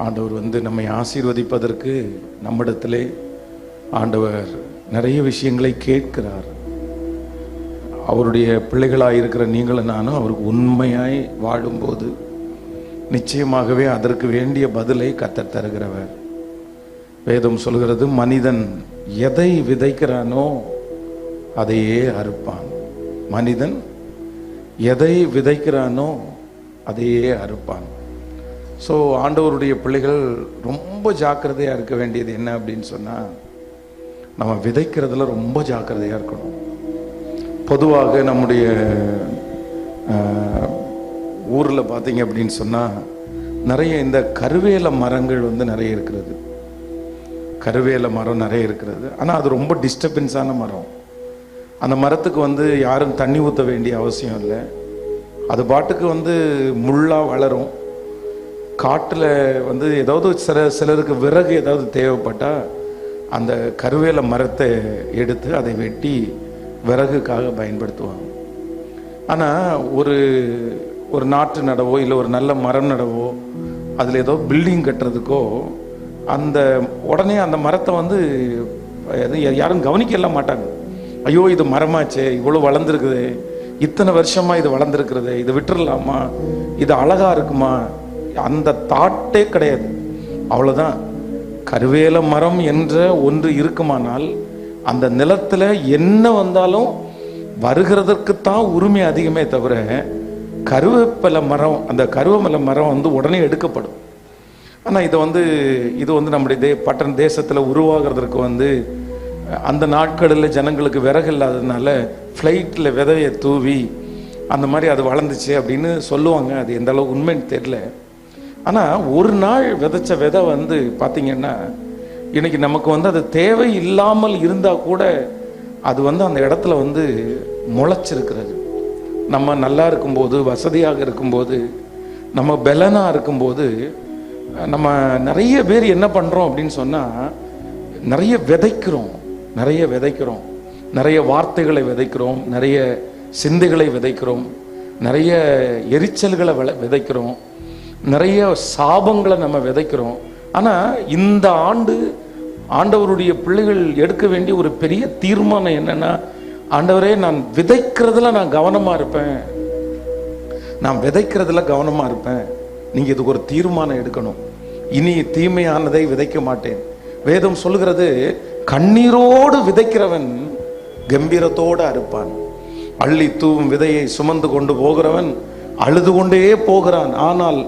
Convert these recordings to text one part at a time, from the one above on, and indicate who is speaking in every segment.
Speaker 1: ஆண்டவர் நம்மை ஆசீர்வதிப்பதற்கு நம்மிடத்திலே ஆண்டவர் நிறைய விஷயங்களை கேட்கிறார். அவருடைய பிள்ளைகளாக இருக்கிற நீங்களும் நானும் அவருக்கு உண்மையாய் வாழும்போது நிச்சயமாகவே அதற்கு வேண்டிய பதிலை கர்த்தர் தருகிறவர். வேதம் சொல்கிறது, மனிதன் எதை விதைக்கிறானோ அதையே அறுப்பான். மனிதன் எதை விதைக்கிறானோ அதையே அறுப்பான். ஸோ ஆண்டவருடைய பிள்ளைகள் ரொம்ப ஜாக்கிரதையாக இருக்க வேண்டியது என்ன அப்படின்னு சொன்னால், நம்ம விதைக்கிறதுல ரொம்ப ஜாக்கிரதையாக இருக்கணும். பொதுவாக நம்முடைய ஊரில் பார்த்தீங்க அப்படின்னு சொன்னால் நிறைய இந்த கருவேல மரங்கள் நிறைய இருக்கிறது. கருவேல மரம் நிறைய இருக்கிறது. ஆனால் அது ரொம்ப டிஸ்டர்பன்ஸான மரம். அந்த மரத்துக்கு யாரும் தண்ணி ஊற்ற வேண்டிய அவசியம் இல்லை. அது பாட்டுக்கு முள்ளாக வளரும். காட்டில் ஏதாவது சிலருக்கு விறகு ஏதாவது தேவைப்பட்டால் அந்த கருவேல மரத்தை எடுத்து அதை வெட்டி விறகுக்காக பயன்படுத்துவாங்க. ஆனால் ஒரு நாற்று நடவோ இல்லை ஒரு நல்ல மரம் நடவோ அதில் ஏதோ பில்டிங் கட்டுறதுக்கோ அந்த உடனே அந்த மரத்தை யாரும் கவனிக்கலாம் மாட்டாங்க. ஐயோ இது மரமாச்சே, இவ்வளோ வளர்ந்துருக்குது, இத்தனை வருஷமாக இது வளர்ந்துருக்குறது, இது விட்டுறலாமா, இது அழகாக இருக்குமா, அந்த தாட்டே கிடையாது. அவ்வளோதான். கருவேல மரம் என்ற ஒன்று இருக்குமானால் அந்த நிலத்தில் என்ன வந்தாலும் வருகிறதற்குத்தான் உரிமை அதிகமே தவிர கருவேப்பிலை மரம், அந்த கருவேப்பிலை மரம் உடனே எடுக்கப்படும். ஆனால் இது நம்முடைய பட்டண தேசத்தில் உருவாகிறதுக்கு அந்த நாட்களில் ஜனங்களுக்கு விறகு இல்லாததுனால ஃப்ளைட்டில் விதையை தூவி அந்த மாதிரி அது வளர்ந்துச்சு அப்படின்னு சொல்லுவாங்க. அது எந்த அளவுக்கு உண்மைன்னு தெரியல. ஆனால் ஒரு நாள் விதைச்ச விதை பார்த்தீங்கன்னா இன்னைக்கு நமக்கு அது தேவை இல்லாமல் இருந்தால் கூட அது அந்த இடத்துல முளைச்சிருக்கிறது. நம்ம நல்லா இருக்கும்போது, வசதியாக இருக்கும்போது, நம்ம பலனாக இருக்கும்போது நம்ம நிறைய பேர் என்ன பண்ணுறோம் அப்படின்னு சொன்னால் நிறைய விதைக்கிறோம், நிறைய வார்த்தைகளை விதைக்கிறோம், நிறைய சிந்தைகளை விதைக்கிறோம், நிறைய எரிச்சல்களை விதைக்கிறோம், நிறைய சாபங்களை நம்ம விதைக்கிறோம். ஆனால் இந்த ஆண்டு ஆண்டவருடைய பிள்ளைகள் எடுக்க வேண்டிய ஒரு பெரிய தீர்மானம் என்னன்னா, ஆண்டவரே நான் விதைக்கிறதுல நான் கவனமாக இருப்பேன், நான் விதைக்கிறதுல கவனமாக இருப்பேன். நீங்கள் இதுக்கு ஒரு தீர்மானம் எடுக்கணும். இனி தீமையானதை விதைக்க மாட்டேன். வேதம் சொல்லுகிறது, கண்ணீரோடு விதைக்கிறவன் கம்பீரத்தோடு அறுப்பான். அள்ளி தூவும் விதையை சுமந்து கொண்டு போகிறவன் அழுது கொண்டே போகிறான். ஆனால்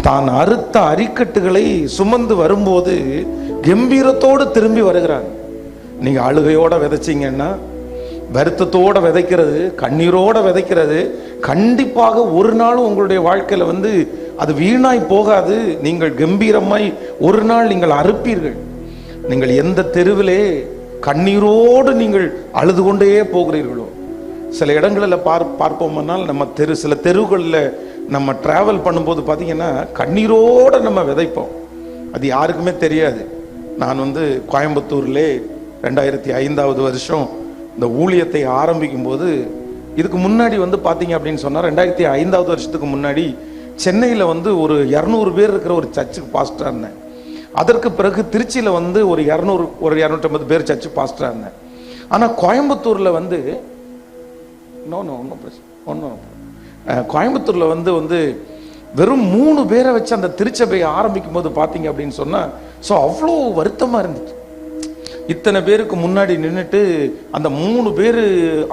Speaker 1: தான் அறுத்த அரிக்கட்டுகளை சுமந்து வரும்போது கம்பீரத்தோடு திரும்பி வருகிறான். நீங்க அழுகையோட விதைச்சிங்கன்னா, வருத்தத்தோட விதைக்கிறது, கண்ணீரோட விதைக்கிறது கண்டிப்பாக ஒரு நாள் உங்களுடைய வாழ்க்கையில அது வீணாய் போகாது. நீங்கள் கம்பீரமாய் ஒரு நாள் நீங்கள் அறுப்பீர்கள். நீங்கள் எந்த தெருவிலே கண்ணீரோடு நீங்கள் அழுது கொண்டே போகிறீர்களோ, சில இடங்களில் பார்ப்போம்னால் நம்ம சில தெருவுகளில் நம்ம டிராவல் பண்ணும்போது பார்த்தீங்கன்னா கண்ணீரோடு நம்ம விதைப்போம். அது யாருக்குமே தெரியாது. நான் கோயம்புத்தூர்லே 2005 வருஷம் இந்த ஊழியத்தை ஆரம்பிக்கும் போது, இதுக்கு முன்னாடி பார்த்தீங்க அப்படின்னு சொன்னால் 2005 வருஷத்துக்கு முன்னாடி சென்னையில் ஒரு 200 பேர் இருக்கிற ஒரு சர்ச்சுக்கு பாஸ்டராக இருந்தேன். அதற்கு பிறகு திருச்சியில் ஒரு 250 பேர் சர்ச்சு பாஸ்டராக இருந்தேன். ஆனால் கோயம்புத்தூரில் கோயம்புத்தூரில் வெறும் 3 பேரை வச்சு அந்த திருச்சபையை ஆரம்பிக்கும் போது பார்த்தீங்க அப்படின்னு சொன்னால், ஸோ அவ்வளோ வருத்தமாக இருந்துச்சு. இத்தனை பேருக்கு முன்னாடி நின்றுட்டு அந்த 3 பேர்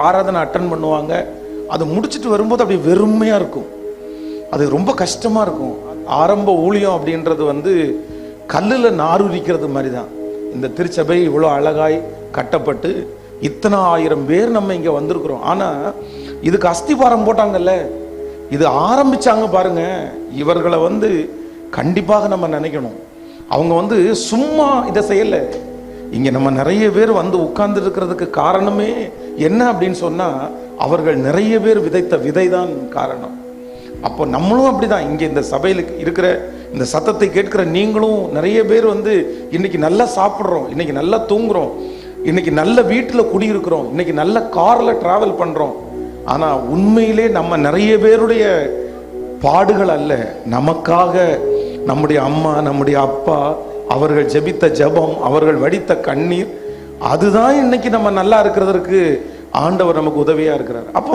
Speaker 1: ஆராதனை அட்டன் பண்ணுவாங்க. அதை முடிச்சுட்டு வரும்போது அப்படி வெறுமையாக இருக்கும். அது ரொம்ப கஷ்டமாக இருக்கும். ஆரம்ப ஊழியம் அப்படின்றது கல்லில் நாருரிக்கிறது மாதிரி தான். இந்த திருச்சபை இவ்வளோ அழகாய் கட்டப்பட்டு இத்தனை 1000 பேர் நம்ம இங்கே வந்திருக்கிறோம். ஆனால் இதுக்கு அஸ்திபாரம் போட்டாங்கல்ல, இது ஆரம்பிச்சாங்க பாருங்க, இவர்களை கண்டிப்பாக நம்ம நினைக்கணும். அவங்க சும்மா இதை செய்யலை. இங்கே நம்ம நிறைய பேர் உட்கார்ந்து இருக்கிறதுக்கு காரணமே என்ன அப்படின்னு சொன்னால், அவர்கள் நிறைய பேர் விதைத்த விதை தான் காரணம். அப்போ நம்மளும் அப்படிதான். இங்கே இந்த சபையில் இருக்கிற இந்த சத்தத்தை கேட்கிற நீங்களும் நிறைய பேர் இன்னைக்கு நல்லா சாப்பிட்றோம், இன்னைக்கு நல்லா தூங்குறோம், இன்னைக்கு நல்ல வீட்டில் குடியிருக்கிறோம், இன்னைக்கு நல்ல காரில் டிராவல் பண்ணுறோம். ஆனால் உண்மையிலே நம்ம நிறைய பேருடைய பாடுகள் அல்ல, நமக்காக நம்முடைய அம்மா, நம்முடைய அப்பா, அவர்கள் ஜெபித்த ஜெபம், அவர்கள் வடித்த கண்ணீர், அதுதான் இன்னைக்கு நம்ம நல்லா இருக்கிறதுக்கு ஆண்டவர் நமக்கு உதவியா இருக்கிறார். அப்போ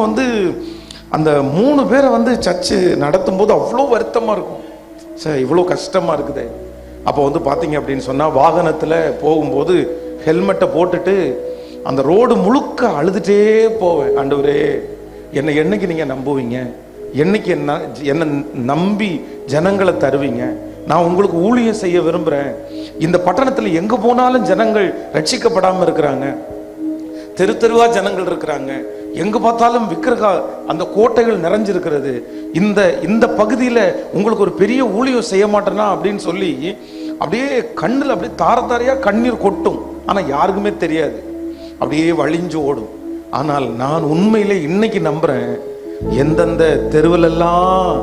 Speaker 1: அந்த 3 பேரை சர்ச்சு நடத்தும் போது அவ்வளோ வருத்தமா இருக்கும். சார் இவ்வளோ கஷ்டமா இருக்குது. அப்போ பார்த்தீங்க அப்படின்னு சொன்னா, வாகனத்துல போகும்போது ஹெல்மெட்டை போட்டுட்டு அந்த ரோடு முழுக்க அழுதுட்டே போவேன். ஆண்டவரே, என்னை என்னைக்கு நீங்க நம்புவீங்க? என்னைக்கு என்ன நம்பி ஜனங்களை தருவீங்க? நான் உங்களுக்கு ஊழியம் செய்ய விரும்புறேன். இந்த பட்டணத்தில் எங்க போனாலும் ஜனங்கள் ரட்சிக்கப்படாம இருக்கிறாங்க. தெரு தெருவா ஜனங்கள் இருக்கிறாங்க. எங்க பார்த்தாலும் விக்கிரக அந்த கோட்டைகள் நிறைஞ்சிருக்கிறது. இந்த பகுதியில் உங்களுக்கு ஒரு பெரிய ஊழியம் செய்ய மாட்டேனா அப்படின்னு சொல்லி அப்படியே கண்ணில் அப்படியே தாரதாரியா கண்ணீர் கொட்டும். ஆனா யாருக்குமே தெரியாது, அப்படியே வழிஞ்சு ஓடும். ஆனால் நான் உண்மையிலே இன்னைக்கு நம்புறேன், எந்தெந்த தெருவிலெல்லாம்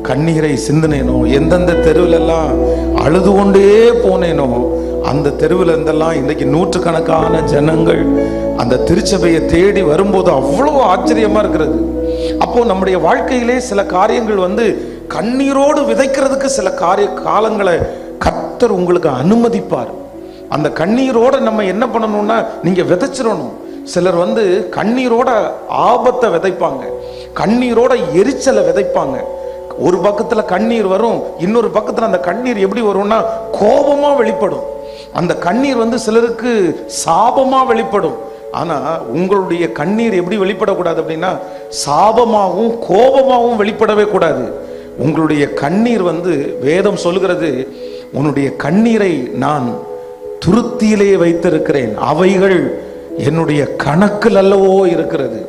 Speaker 1: கண்ணீரை சிந்தினேனோ, எந்தெந்த தெருவிலெல்லாம் அழுது கொண்டே போனேனோ, அந்த தெருவில் இருந்தெல்லாம் இன்னைக்கு நூற்றுக்கணக்கான ஜனங்கள் அந்த திருச்சபையை தேடி வரும்போது அவ்வளவு ஆச்சரியமா இருக்கிறது. அப்போ நம்முடைய வாழ்க்கையிலே சில காரியங்கள் கண்ணீரோடு விதைக்கிறதுக்கு சில காலங்களை கர்த்தர் உங்களுக்கு அனுமதிப்பார். அந்த கண்ணீரோட நம்ம என்ன பண்ணணும்னா, நீங்க விதைச்சிடணும். சிலர் கண்ணீரோட ஆபத்தை விதைப்பாங்க, கண்ணீரோட எரிச்சலை விதைப்பாங்க. ஒரு பக்கத்துல கண்ணீர் வரும், இன்னொரு பக்கத்துல அந்த கண்ணீர் எப்படி வரும்னா கோபமா வெளிப்படும். அந்த கண்ணீர் சிலருக்கு சாபமா வெளிப்படும். ஆனா உங்களுடைய கண்ணீர் எப்படி வெளிப்படக்கூடாது அப்படின்னா, சாபமாகவும் கோபமாகவும் வெளிப்படவே கூடாது. உங்களுடைய கண்ணீர் வேதம் சொல்லுகிறது, உன்னுடைய கண்ணீரை நான் துருத்தியிலே வைத்திருக்கிறேன், அவைகள் என்னுடைய கணக்கில் அல்லவோ இருக்கிறது.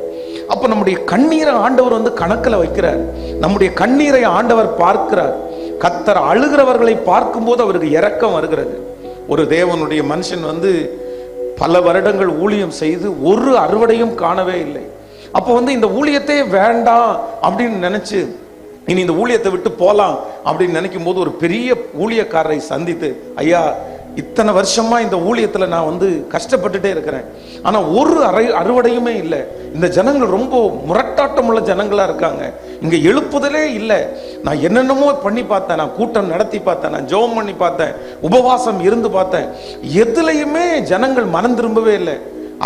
Speaker 1: அப்ப நம்முடைய கண்ணீரை ஆண்டவர் கணக்கில் வைக்கிறார். நம்முடைய கண்ணீரை ஆண்டவர் பார்க்கிறார். கர்த்தர் அழுகிறவர்களை பார்க்கும்போது அவருக்கு இரக்கம் வருகிறது. ஒரு தேவனுடைய மனுஷன் பல வருடங்கள் ஊழியம் செய்து ஒரு அறுவடையும் காணவே இல்லை. அப்போ இந்த ஊழியத்தை வேண்டாம் அப்படின்னு நினைச்சு, இனி இந்த ஊழியத்தை விட்டு போலாம் அப்படின்னு நினைக்கும் போது ஒரு பெரிய ஊழியக்காரரை சந்தித்து, ஐயா, இத்தனை வருஷமா இந்த ஊழியத்துல நான் கஷ்டப்பட்டுட்டே இருக்கிறேன், ஆனா ஒரு அறுவடையுமே இல்லை. இந்த ஜனங்கள் ரொம்ப முரட்டாட்டம் உள்ள ஜனங்களா இருக்காங்க, இங்க எழுப்புதலே இல்லை. நான் என்னென்னமோ பண்ணி பார்த்தேன், நான் கூட்டம் நடத்தி பார்த்தேன், நான் ஜெபம் பண்ணி பார்த்தேன், உபவாசம் இருந்து பார்த்தேன், எதுலையுமே ஜனங்கள் மனம் திரும்பவே இல்லை.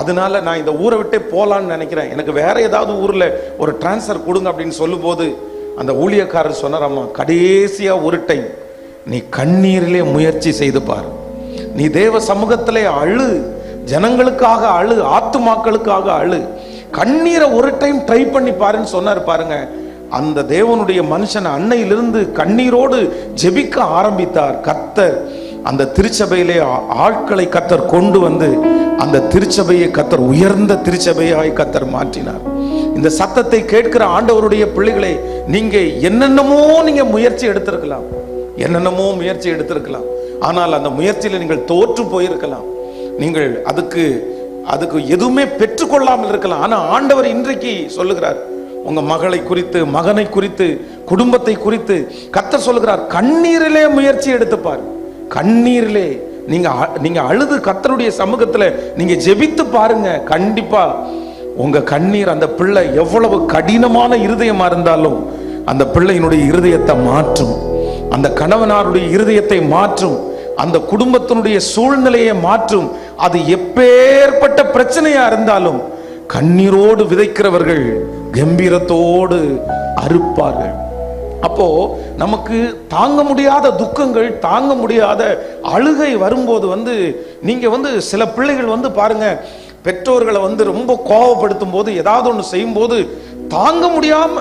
Speaker 1: அதனால நான் இந்த ஊரை விட்டே போலான்னு நினைக்கிறேன், எனக்கு வேற ஏதாவது ஊர்ல ஒரு டிரான்ஸ்ஃபர் கொடுங்க அப்படின்னு சொல்லும் போது அந்த ஊழியக்காரர் சொன்னாராமா, கடைசியா ஒரு டைம் நீ கண்ணீரிலே முயற்சி செய்து பாரு, நீ தேவ சமூகத்திலே அழு, ஜனங்களுக்காக அழு, ஆத்துமாக்களுக்காக அழு, கண்ணீரை ஒரு டைம் ட்ரை பண்ணி பாருன்னு சொன்னார். பாருங்க, அந்த தேவனுடைய மனுஷன் அன்னையிலிருந்து கண்ணீரோடு ஜெபிக்க ஆரம்பித்தார். கர்த்தர் அந்த திருச்சபையிலே ஆட்களை கர்த்தர் கொண்டு அந்த திருச்சபையை கர்த்தர் உயர்ந்த திருச்சபையாய் கர்த்தர் மாற்றினார். இந்த சத்தத்தை கேட்கிற ஆண்டவருடைய பிள்ளைகளை, நீங்க என்னென்னமோ முயற்சி எடுத்திருக்கலாம், என்னென்னமோ முயற்சி எடுத்திருக்கலாம், ஆனால் அந்த முயற்சியில நீங்கள் தோற்று போயிருக்கலாம், நீங்கள் அதுக்கு எதுவுமே பெற்றுக்கொள்ளாமல் இருக்கலாம். ஆனா ஆண்டவர் இன்றைக்கு சொல்லுகிறார், உங்க மகளை குறித்து, மகனை குறித்து, குடும்பத்தை குறித்து கர்த்தர் சொல்லுகிறார், கண்ணீரிலே முயற்சி எடுத்துப்பார். கண்ணீரிலே நீங்க அழுது கர்த்தருடைய சமூகத்துல நீங்க ஜெபித்து பாருங்க. கண்டிப்பா உங்க கண்ணீர் அந்த பிள்ளை எவ்வளவு கடினமான இருதயமா இருந்தாலும் அந்த பிள்ளையினுடைய இருதயத்தை மாற்றும், அந்த கணவனாருடைய இருதயத்தை மாற்றும், அந்த குடும்பத்தினுடைய சூழ்நிலையை மாற்றும். அது எப்பேற்பட்ட பிரச்சனையா இருந்தாலும் கண்ணீரோடு விதைக்கிறவர்கள் கம்பீரத்தோடு அறுப்பார்கள். அப்போ நமக்கு தாங்க முடியாத துக்கங்கள், தாங்க முடியாத அழுகை வரும்போது நீங்க சில பிள்ளைகள் பாருங்க, பெற்றோர்களை ரொம்ப கோபப்படுத்தும் போது, ஏதாவது ஒன்று செய்யும் போது தாங்க முடியாம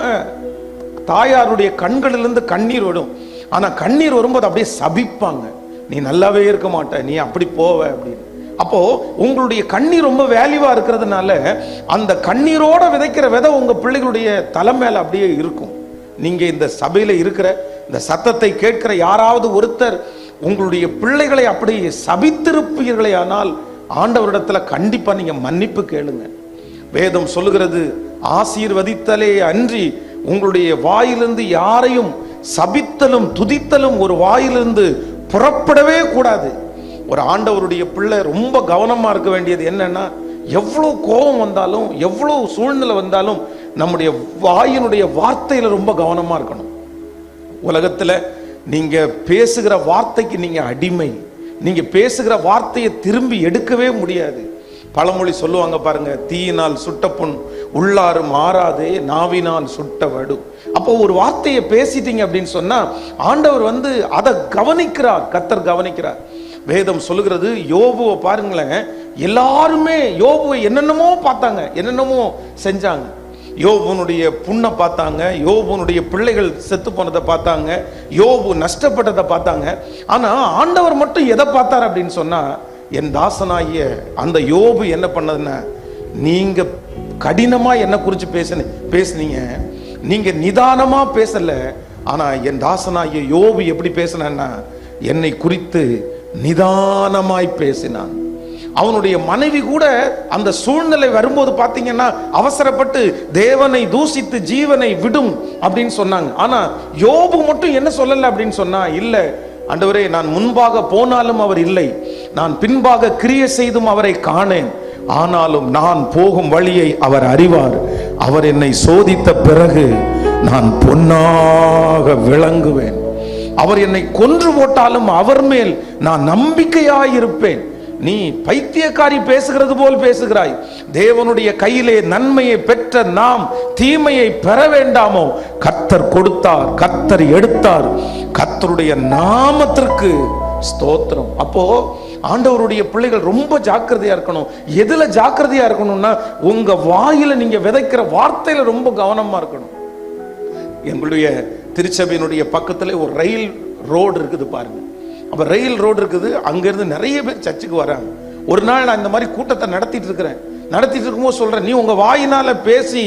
Speaker 1: தாயாருடைய கண்களிலிருந்து கண்ணீர் வரும். ஆனா கண்ணீர் வரும்போது அப்படியே சபிப்பாங்க, நீ நல்லாவே இருக்க மாட்ட, நீ அப்படி போவ அப்படின்னு. அப்போ உங்களுடைய கண்ணீர் ரொம்ப வேல்யூவா இருக்கிறதுனால அந்த கண்ணீரோட விதைக்கிற விதை உங்க பிள்ளைகளுடைய தலை மேல அப்படியே இருக்கும். நீங்க இந்த சபையில இருக்கிற, இந்த சத்தத்தை கேட்கிற யாராவது ஒருத்தர் உங்களுடைய பிள்ளைகளை அப்படி சபித்திருப்பீர்களே ஆனால் ஆண்டவரிடத்துல கண்டிப்பா நீங்க மன்னிப்பு கேளுங்க. வேதம் சொல்லுகிறது, ஆசீர்வதித்தலே அன்றி உங்களுடைய வாயிலிருந்து யாரையும் சபித்தலும் துதித்தலும் ஒரு வாயிலிருந்து புறப்படவே கூடாது. ஒரு ஆண்டவருடைய பிள்ளை ரொம்ப கவனமா இருக்க வேண்டியது என்னன்னா, எவ்வளவு கோபம் வந்தாலும், எவ்வளவு சூழ்நிலை வந்தாலும் நம்முடைய வாயினுடைய வார்த்தையில ரொம்ப கவனமா இருக்கணும். உலகத்துல நீங்க பேசுகிற வார்த்தைக்கு நீங்க அடிமை. நீங்க பேசுகிற வார்த்தையை திரும்பி எடுக்கவே முடியாது. பழமொழி சொல்லுவாங்க பாருங்க, தீயினால் சுட்ட புண் உள்ளாறு மாறாதே, நாவினால் சுட்ட வடு. அப்போ ஒரு வார்த்தையை பேசிட்டீங்க அப்படின்னு சொன்னா ஆண்டவர் அதை கவனிக்கிறார், கர்த்தர் கவனிக்கிறார். வேதம் சொல்லுகிறது, யோபுவை பாருங்களேன், எல்லாருமே யோபுவை என்னென்னமோ பார்த்தாங்க, என்னென்னமோ செஞ்சாங்க. யோபுனுடைய புண்ணை பார்த்தாங்க, யோபுனுடைய பிள்ளைகள் செத்து போனதை பார்த்தாங்க, யோபு நஷ்டப்பட்டதை பார்த்தாங்க. ஆனா ஆண்டவர் மட்டும் எதை பார்த்தார் அப்படின்னு சொன்னா, என் தாசனாகிய அந்த யோபு என்ன பண்ணதுன்னா, நீங்க கடினமா என்ன குறிச்சு பேசுனீங்க, நீங்க நிதானமா பேசல. ஆனா என் தாசனாகிய யோபு எப்படி பேசினா, என்னை குறித்து நிதானமாய் பேசினான். அவனுடைய மனைவி கூட அந்த சூழ்நிலை வரும்போது பாத்தீங்கன்னா அவசரப்பட்டு தேவனை தூசித்து ஜீவனை விடும் அப்படின்னு சொன்னாங்க. ஆனா யோபு மட்டும் என்ன சொல்லல அப்படின்னு சொன்னா, இல்ல ஆண்டவரே, நான் முன்பாக போனாலும் அவர் இல்லை, நான் பின்பாக கிரியை செய்தும் அவரை காணேன், ஆனாலும் நான் போகும் வழியை அவர் அறிவார், அவர் என்னை சோதித்த பிறகு நான் பொன்னாக விளங்குவேன், அவர் என்னை கொன்று போட்டாலும் அவர் மேல் நான் நம்பிக்கையாயிருப்பேன். நீ பைத்தியக்காரி பேசுகிறது போல் பேசுகிறாய். தேவனுடைய கையிலே நன்மையை பெற்ற நாம் தீமையை பெற வேண்டாமோ? கர்த்தர் கொடுத்தார், கர்த்தர் எடுத்தார், கர்த்தருடைய நாமத்திற்கு ஸ்தோத்திரம். அப்போ ஆண்டவருடைய பிள்ளைகள் ரொம்ப ஜாக்கிரதையா இருக்கணும். எதுல ஜாக்கிரதையா இருக்கணும்னா, உங்க வாயில நீங்க விதைக்கிற வார்த்தையில ரொம்ப கவனமா இருக்கணும். எங்களுடைய திருச்சபையினுடைய பக்கத்துல ஒரு ரயில் ரோடு இருக்குது பாருங்க. அப்ப ரயில் ரோடு இருக்குது, அங்கிருந்து நிறைய பேர் சர்ச்சுக்கு வராங்க. ஒரு நாள் நான் இந்த மாதிரி கூட்டத்தை நடத்திட்டு இருக்கும்போது சொல்றேன், நீ உங்க வாயினால பேசி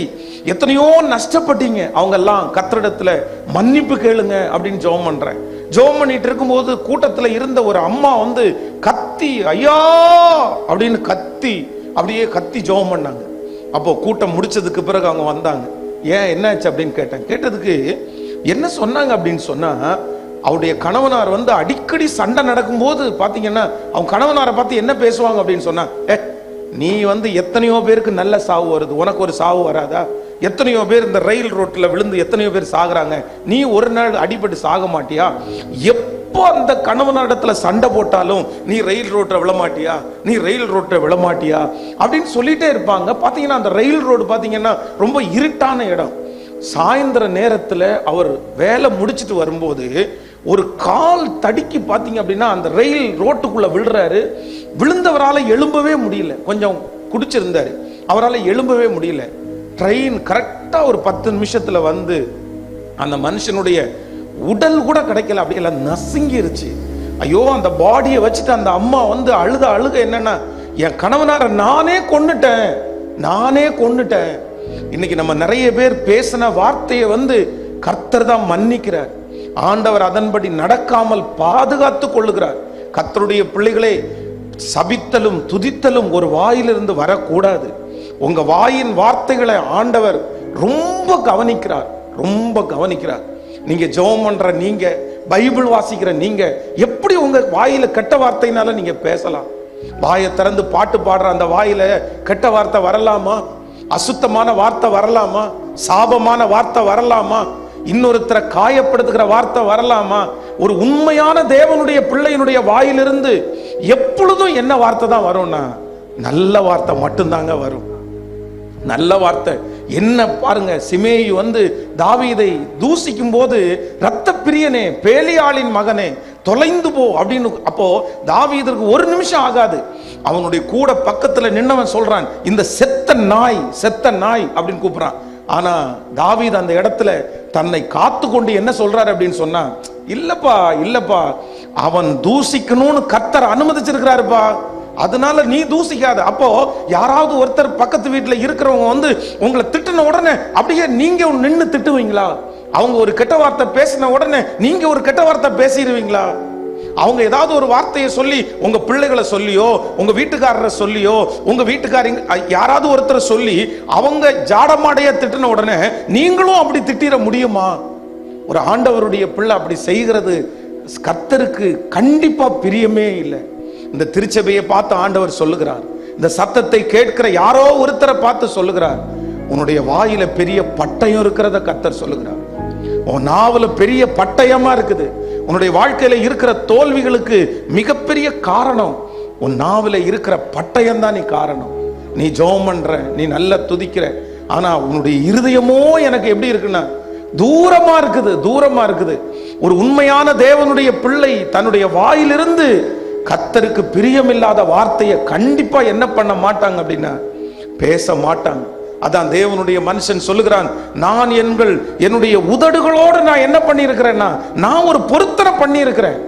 Speaker 1: எத்தனையோ நஷ்டப்பட்டீங்க, அவங்க எல்லாம் கர்த்தரிடத்துல மன்னிப்பு கேளுங்க அப்படின்னு ஜெபம் பண்றேன். ஜெபம் பண்ணிட்டு இருக்கும்போது கூட்டத்துல இருந்த ஒரு அம்மா கத்தி ஐயா அப்படின்னு அப்படியே கத்தி ஜெபம் பண்ணாங்க. அப்போ கூட்டம் முடிச்சதுக்கு பிறகு அவங்க வந்தாங்க. ஏன் என்னாச்சு அப்படின்னு கேட்டதுக்கு என்ன சொன்னாங்க அப்படின்னு சொன்னா, அவருடைய கணவனார் அடிக்கடி சண்டை நடக்கும்போது பாத்தீங்கன்னா அவங்க கணவனாரை பார்த்து என்ன பேசுவாங்க அப்படின்னு சொன்னா, நீ எத்தனையோ பேருக்கு நல்ல சாவு வருது, உனக்கு ஒரு சாவு வராதா? எத்தனையோ பேர் இந்த ரயில் ரோட்ல விழுந்து எத்தனையோ பேர் சாகுறாங்க, நீ ஒரு நாள் அடிபட்டு சாக மாட்டியா? எப்போ அந்த கணவனிடத்துல சண்டை போட்டாலும் நீ ரயில் ரோட்ல விழமாட்டியா, நீ ரயில் ரோட்ல விழமாட்டியா அப்படின்னு சொல்லிட்டே இருப்பாங்க. பாத்தீங்கன்னா அந்த ரயில் ரோடு பாத்தீங்கன்னா ரொம்ப இருட்டான இடம். சாயந்தர நேரத்துல அவர் வேலை முடிச்சிட்டு வரும்போது ஒரு கால் தடிக்கி பாத்தீங்க அப்படின்னா அந்த ரயில் ரோட்டுக்குள்ள விழுறாரு. விழுந்தவரால் எழும்பவே முடியல, கொஞ்சம் குடிச்சிருந்தாரு, அவரால் எழும்பவே முடியல. ட்ரெயின் கரெக்டா ஒரு 10 நிமிஷத்துல அந்த மனுஷனுடைய உடல் கூட கிடைக்கல, அப்படியெல்லாம் நசுங்கிருச்சு. ஐயோ, அந்த பாடியை வச்சுட்டு அந்த அம்மா அழுக என்னன்னா, என் கணவனார நானே கொன்னுட்டேன். இன்னைக்கு நம்ம நிறைய பேர் பேசின வார்த்தையை கர்த்தர் தான் மன்னிக்கிறார். ஆண்டவர் அதன்படி நடக்காமல் பாதுகாத்து கொள்ளுகிறார். கர்த்தருடைய பிள்ளைகளே, சபித்தலும் துதித்தலும் ஒரு வாயிலிருந்து வரக்கூடாது. உங்க வாயின் வார்த்தைகளை ஆண்டவர் ரொம்ப கவனிக்கிறார். நீங்க ஜெபம் பண்ற நீங்க, பைபிள் வாசிக்கிற நீங்க, எப்படி உங்க வாயில கெட்ட வார்த்தையினால நீங்க பேசலாம்? வாயை திறந்து பாட்டு பாடுற அந்த வாயில கெட்ட வார்த்தை வரலாமா? அசுத்தமான வார்த்தை வரலாமா? சாபமான வார்த்தை வரலாமா? இன்னொருத்தரை காயப்படுத்துகிற வார்த்தை வரலாமா? ஒரு உண்மையான தேவனுடைய பிள்ளையினுடைய வாயிலிருந்து எப்பொழுதும் என்ன வார்த்தை தான் வரும்னா, நல்ல வார்த்தை மட்டும்தாங்க வரும். நல்ல வார்த்தை என்ன பாருங்க, சிமேயி தாவீதை தூசிக்கும் போது, இரத்த பிரியனே, பேலியாளின் மகனே, தொலைந்து போ அப்படின்னு. அப்போ தாவீதற்கு ஒரு நிமிஷம் ஆகாது, அவனுடைய கூட பக்கத்துல நின்னவன் சொல்றான், இந்த செத்த நாய் அப்படின்னு கூப்பிடுறான். ஆனா தாவீது அந்த இடத்துல தன்னை காத்து கொண்டு என்ன சொல்றாரு அப்படின்னு சொன்னா, இல்லப்பா அவன் தூசிக்கணும்னு கர்த்தர் அனுமதிச்சிருக்கிறாருப்பா, அதனால நீ தூசிக்காத. அப்போ யாராவது ஒருத்தர் பக்கத்து வீட்டுல இருக்கிறவங்க உங்களை திட்டின உடனே அப்படியே நீங்க நின்று திட்டுவீங்களா? அவங்க ஒரு கெட்ட வார்த்தை பேசின உடனே நீங்க ஒரு கெட்ட வார்த்தை பேசிடுவீங்களா? அவங்க ஏதாவது ஒரு வார்த்தையை சொல்லி உங்க பிள்ளைகளை சொல்லியோ, உங்க வீட்டுக்காரரை சொல்லியோ, உங்க வீட்டுக்காரங்க யாராவது ஒருத்தர் சொல்லி அவங்க ஜாடமாடைய திட்டின உடனே நீங்களும் அப்படி திட்டிட முடியுமா? ஒரு ஆண்டவருடைய பிள்ளை அப்படி செய்கிறது கர்த்தருக்கு கண்டிப்பா பிரியமே இல்லை. இந்த திருச்சபையை பார்த்து ஆண்டவர் சொல்லுகிறார், இந்த சத்தத்தை கேட்கிற யாரோ ஒருத்தரை பார்த்து சொல்லுகிறார், உன்னுடைய வாயில பெரிய பட்டயம் இருக்கிறத கர்த்தர் சொல்லுகிறார். உன் நாவல பெரிய பட்டயமா இருக்குது. உன்னுடைய வாழ்க்கையில இருக்கிற தோல்விகளுக்கு மிகப்பெரிய காரணம் உன் நாவல இருக்கிற பட்டயம் தான். நீ காரணம். நீ ஜெபம் பண்ற, நீ நல்லா துதிக்கிற, ஆனா உன்னுடைய இருதயமோ எனக்கு எப்படி இருக்குன்னா தூரமா இருக்குது, தூரமா இருக்குது. ஒரு உண்மையான தேவனுடைய பிள்ளை தன்னுடைய வாயிலிருந்து கர்த்தருக்கு பிரியமில்லாத வார்த்தையை கண்டிப்பா என்ன பண்ண மாட்டாங்க அப்படின்னா பேச மாட்டாங்க. அதான் தேவனுடைய மனுஷன் சொல்லுகிறான், நான் என்னுடைய உதடுகளோடு நான் என்ன பண்ணி இருக்கிறேன்னா நான் ஒரு பொருத்தனை பண்ணி இருக்கிறேன்.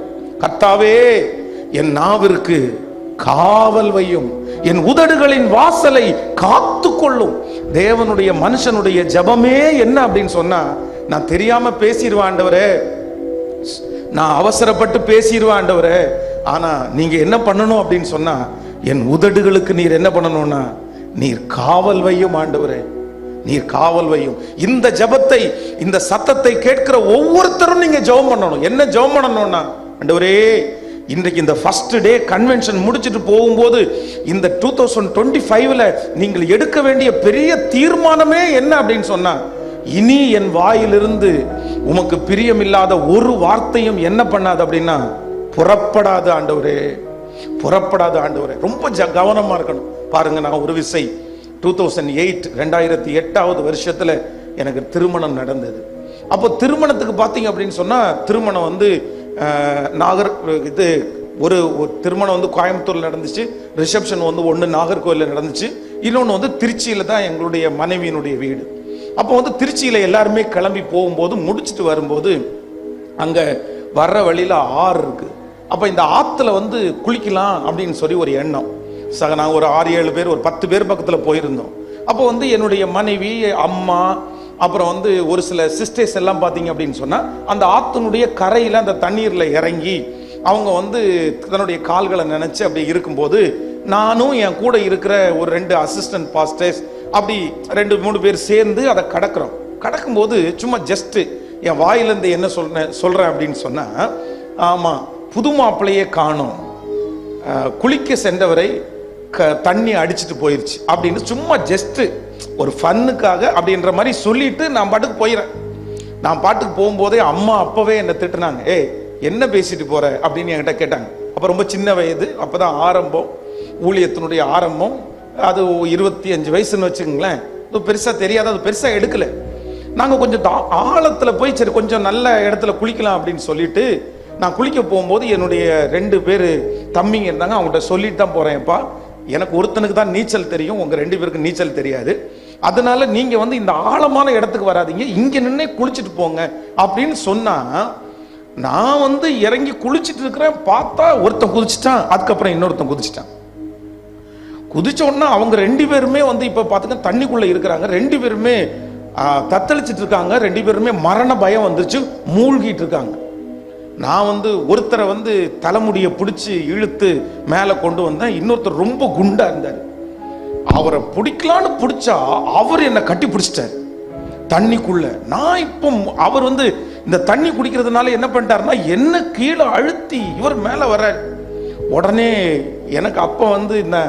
Speaker 1: கர்த்தாவே என் நாவிற்கு காவல் வையும், என் உதடுகளின் வாசலை காத்து கொள்ளும். தேவனுடைய மனுஷனுடைய ஜெபமே என்ன அப்படின்னு சொன்னா, நான் தெரியாம பேசிடுவேன் ஆண்டவரே, நான் அவசரப்பட்டு பேசிடுவேன் ஆண்டவரே, ஆனா நீங்க என்ன பண்ணணும் அப்படின்னு சொன்னா என் உதடுகளுக்கு நீர் என்ன பண்ணணும்னா நீர் காவல் வையும் ஆண்டவரே, நீர் காவல் வையும். இந்த ஜெபத்தை, இந்த சத்தத்தை கேட்கிற ஒவ்வொருத்தரும் நீங்க ஜெபம் பண்ணணும். என்ன ஜெபம் பண்ணணும்னா, ஆண்டவரே இன்றைக்கு இந்த ஃபர்ஸ்ட் டே கன்வென்ஷன் முடிச்சிட்டு போகும்போது இந்த 2025ல நீங்கள் எடுக்க வேண்டிய பெரிய தீர்மானமே என்ன அப்படின்னு சொன்னா, இனி என் வாயிலிருந்து உமக்கு பிரியமில்லாத ஒரு வார்த்தையும் என்ன பண்ணாது அப்படின்னா புறப்படாது ஆண்டவரே, புறப்படாது ஆண்டவரே. ரொம்ப கவனமா இருக்கணும். பாருங்க, நான் ஒரு விசை 2008 வருஷத்துல எனக்கு திருமணம் நடந்தது. அப்போ திருமணத்துக்கு பார்த்தீங்க அப்படின்னு சொன்னா, திருமணம் வந்து ஒரு திருமணம் வந்து கோயம்புத்தூர்ல நடந்துச்சு, ரிசப்ஷன் வந்து ஒன்று நாகர்கோயிலில் நடந்துச்சு, இன்னொன்று வந்து திருச்சியில தான் எங்களுடைய மனைவியினுடைய வீடு. அப்போ வந்து திருச்சியில எல்லாருமே கிளம்பி போகும்போது முடிச்சுட்டு வரும்போது அங்க வர்ற வழியில ஆறு இருக்கு. அப்ப இந்த ஆத்துல வந்து குளிக்கலாம் அப்படின்னு சொல்லி ஒரு எண்ணம். நாங்கள் ஒரு 6-7 பேர், ஒரு 10 பேர் பக்கத்தில் போயிருந்தோம். அப்போ வந்து என்னுடைய மனைவி, அம்மா, அப்புறம் வந்து ஒரு சில சிஸ்டர்ஸ் எல்லாம் பார்த்தீங்க அப்படின்னு சொன்னால் அந்த ஆற்றினுடைய கரையில் அந்த தண்ணீரில் இறங்கி அவங்க வந்து தன்னுடைய கால்களை நினச்சி அப்படி இருக்கும்போது நானும் என் கூட இருக்கிற ஒரு 2 அசிஸ்டன்ட் பாஸ்டர்ஸ் அப்படி 2-3 பேர் சேர்ந்து அதை கடக்கும்போது சும்மா ஜஸ்ட்டு என் வாயிலேருந்து என்ன சொல்கிறேன் அப்படின்னு சொன்னால், ஆமாம் புது மாப்பிள்ளையே காணும், குளிக்க சென்றவரை தண்ணி அடிச்சுட்டு போயிருச்சு அப்படின்னு சும்மா ஜஸ்ட் ஒரு ஃபன்னுக்காக அப்படின்ற மாதிரி சொல்லிட்டு நான் பாட்டுக்கு போயிடுறேன். நான் பாட்டுக்கு போகும்போதே அம்மா அப்பவே என்னை திட்டுனாங்க, ஏய் என்ன பேசிட்டு போற அப்படின்னு என்கிட்ட கேட்டாங்க. அப்போ ரொம்ப சின்ன வயது, அப்போதான் ஆரம்பம், ஊழியத்தினுடைய ஆரம்பம். அது 25 வயசுன்னு வச்சுக்கோங்களேன். அது பெருசாக தெரியாது, அது பெருசாக எடுக்கல. நாங்கள் கொஞ்சம் ஆழத்தில் போய் சரி கொஞ்சம் நல்ல இடத்துல குளிக்கலாம் அப்படின்னு சொல்லிட்டு நான் குளிக்க போகும்போது என்னுடைய 2 பேர் தம்பிங்க இருந்தாங்க. அவங்கள்ட்ட சொல்லிட்டு தான் போகிறேன்ப்பா, எனக்கு ஒருத்தனுக்கு தான் நீச்சல் தெரியும், உங்கள் 2 பேருக்கு நீச்சல் தெரியாது, அதனால நீங்கள் வந்து இந்த ஆழமான இடத்துக்கு வராதிங்க, இங்கே நின்று குளிச்சுட்டு போங்க அப்படின்னு சொன்னால், நான் வந்து இறங்கி குளிச்சுட்டு இருக்கிறேன். பார்த்தா ஒருத்தன் குதிச்சிட்டான், அதுக்கப்புறம் இன்னொருத்தன் குதிச்சிட்டான். குதிச்ச உடனே அவங்க 2 பேருமே வந்து இப்போ பார்த்துங்க தண்ணிக்குள்ளே இருக்கிறாங்க. 2 பேருமே தத்தளிச்சிட்டு இருக்காங்க. 2 பேருமே மரண பயம் வந்துச்சு, மூழ்கிட்டு இருக்காங்க. நான் வந்து ஒருத்தரை வந்து தலைமுடியை பிடிச்சி இழுத்து மேலே கொண்டு வந்தேன். இன்னொருத்தர் ரொம்ப குண்டா இருந்தார். அவரை பிடிக்கலான்னு பிடிச்சா அவர் என்னை கட்டி பிடிச்சிட்டார் தண்ணிக்குள்ள. நான் இப்போ அவர் வந்து இந்த தண்ணி குடிக்கிறதுனால என்ன பண்ணிட்டாருன்னா என்ன கீழே அழுத்தி இவர் மேலே வர்றார். உடனே எனக்கு அப்போ வந்து இந்த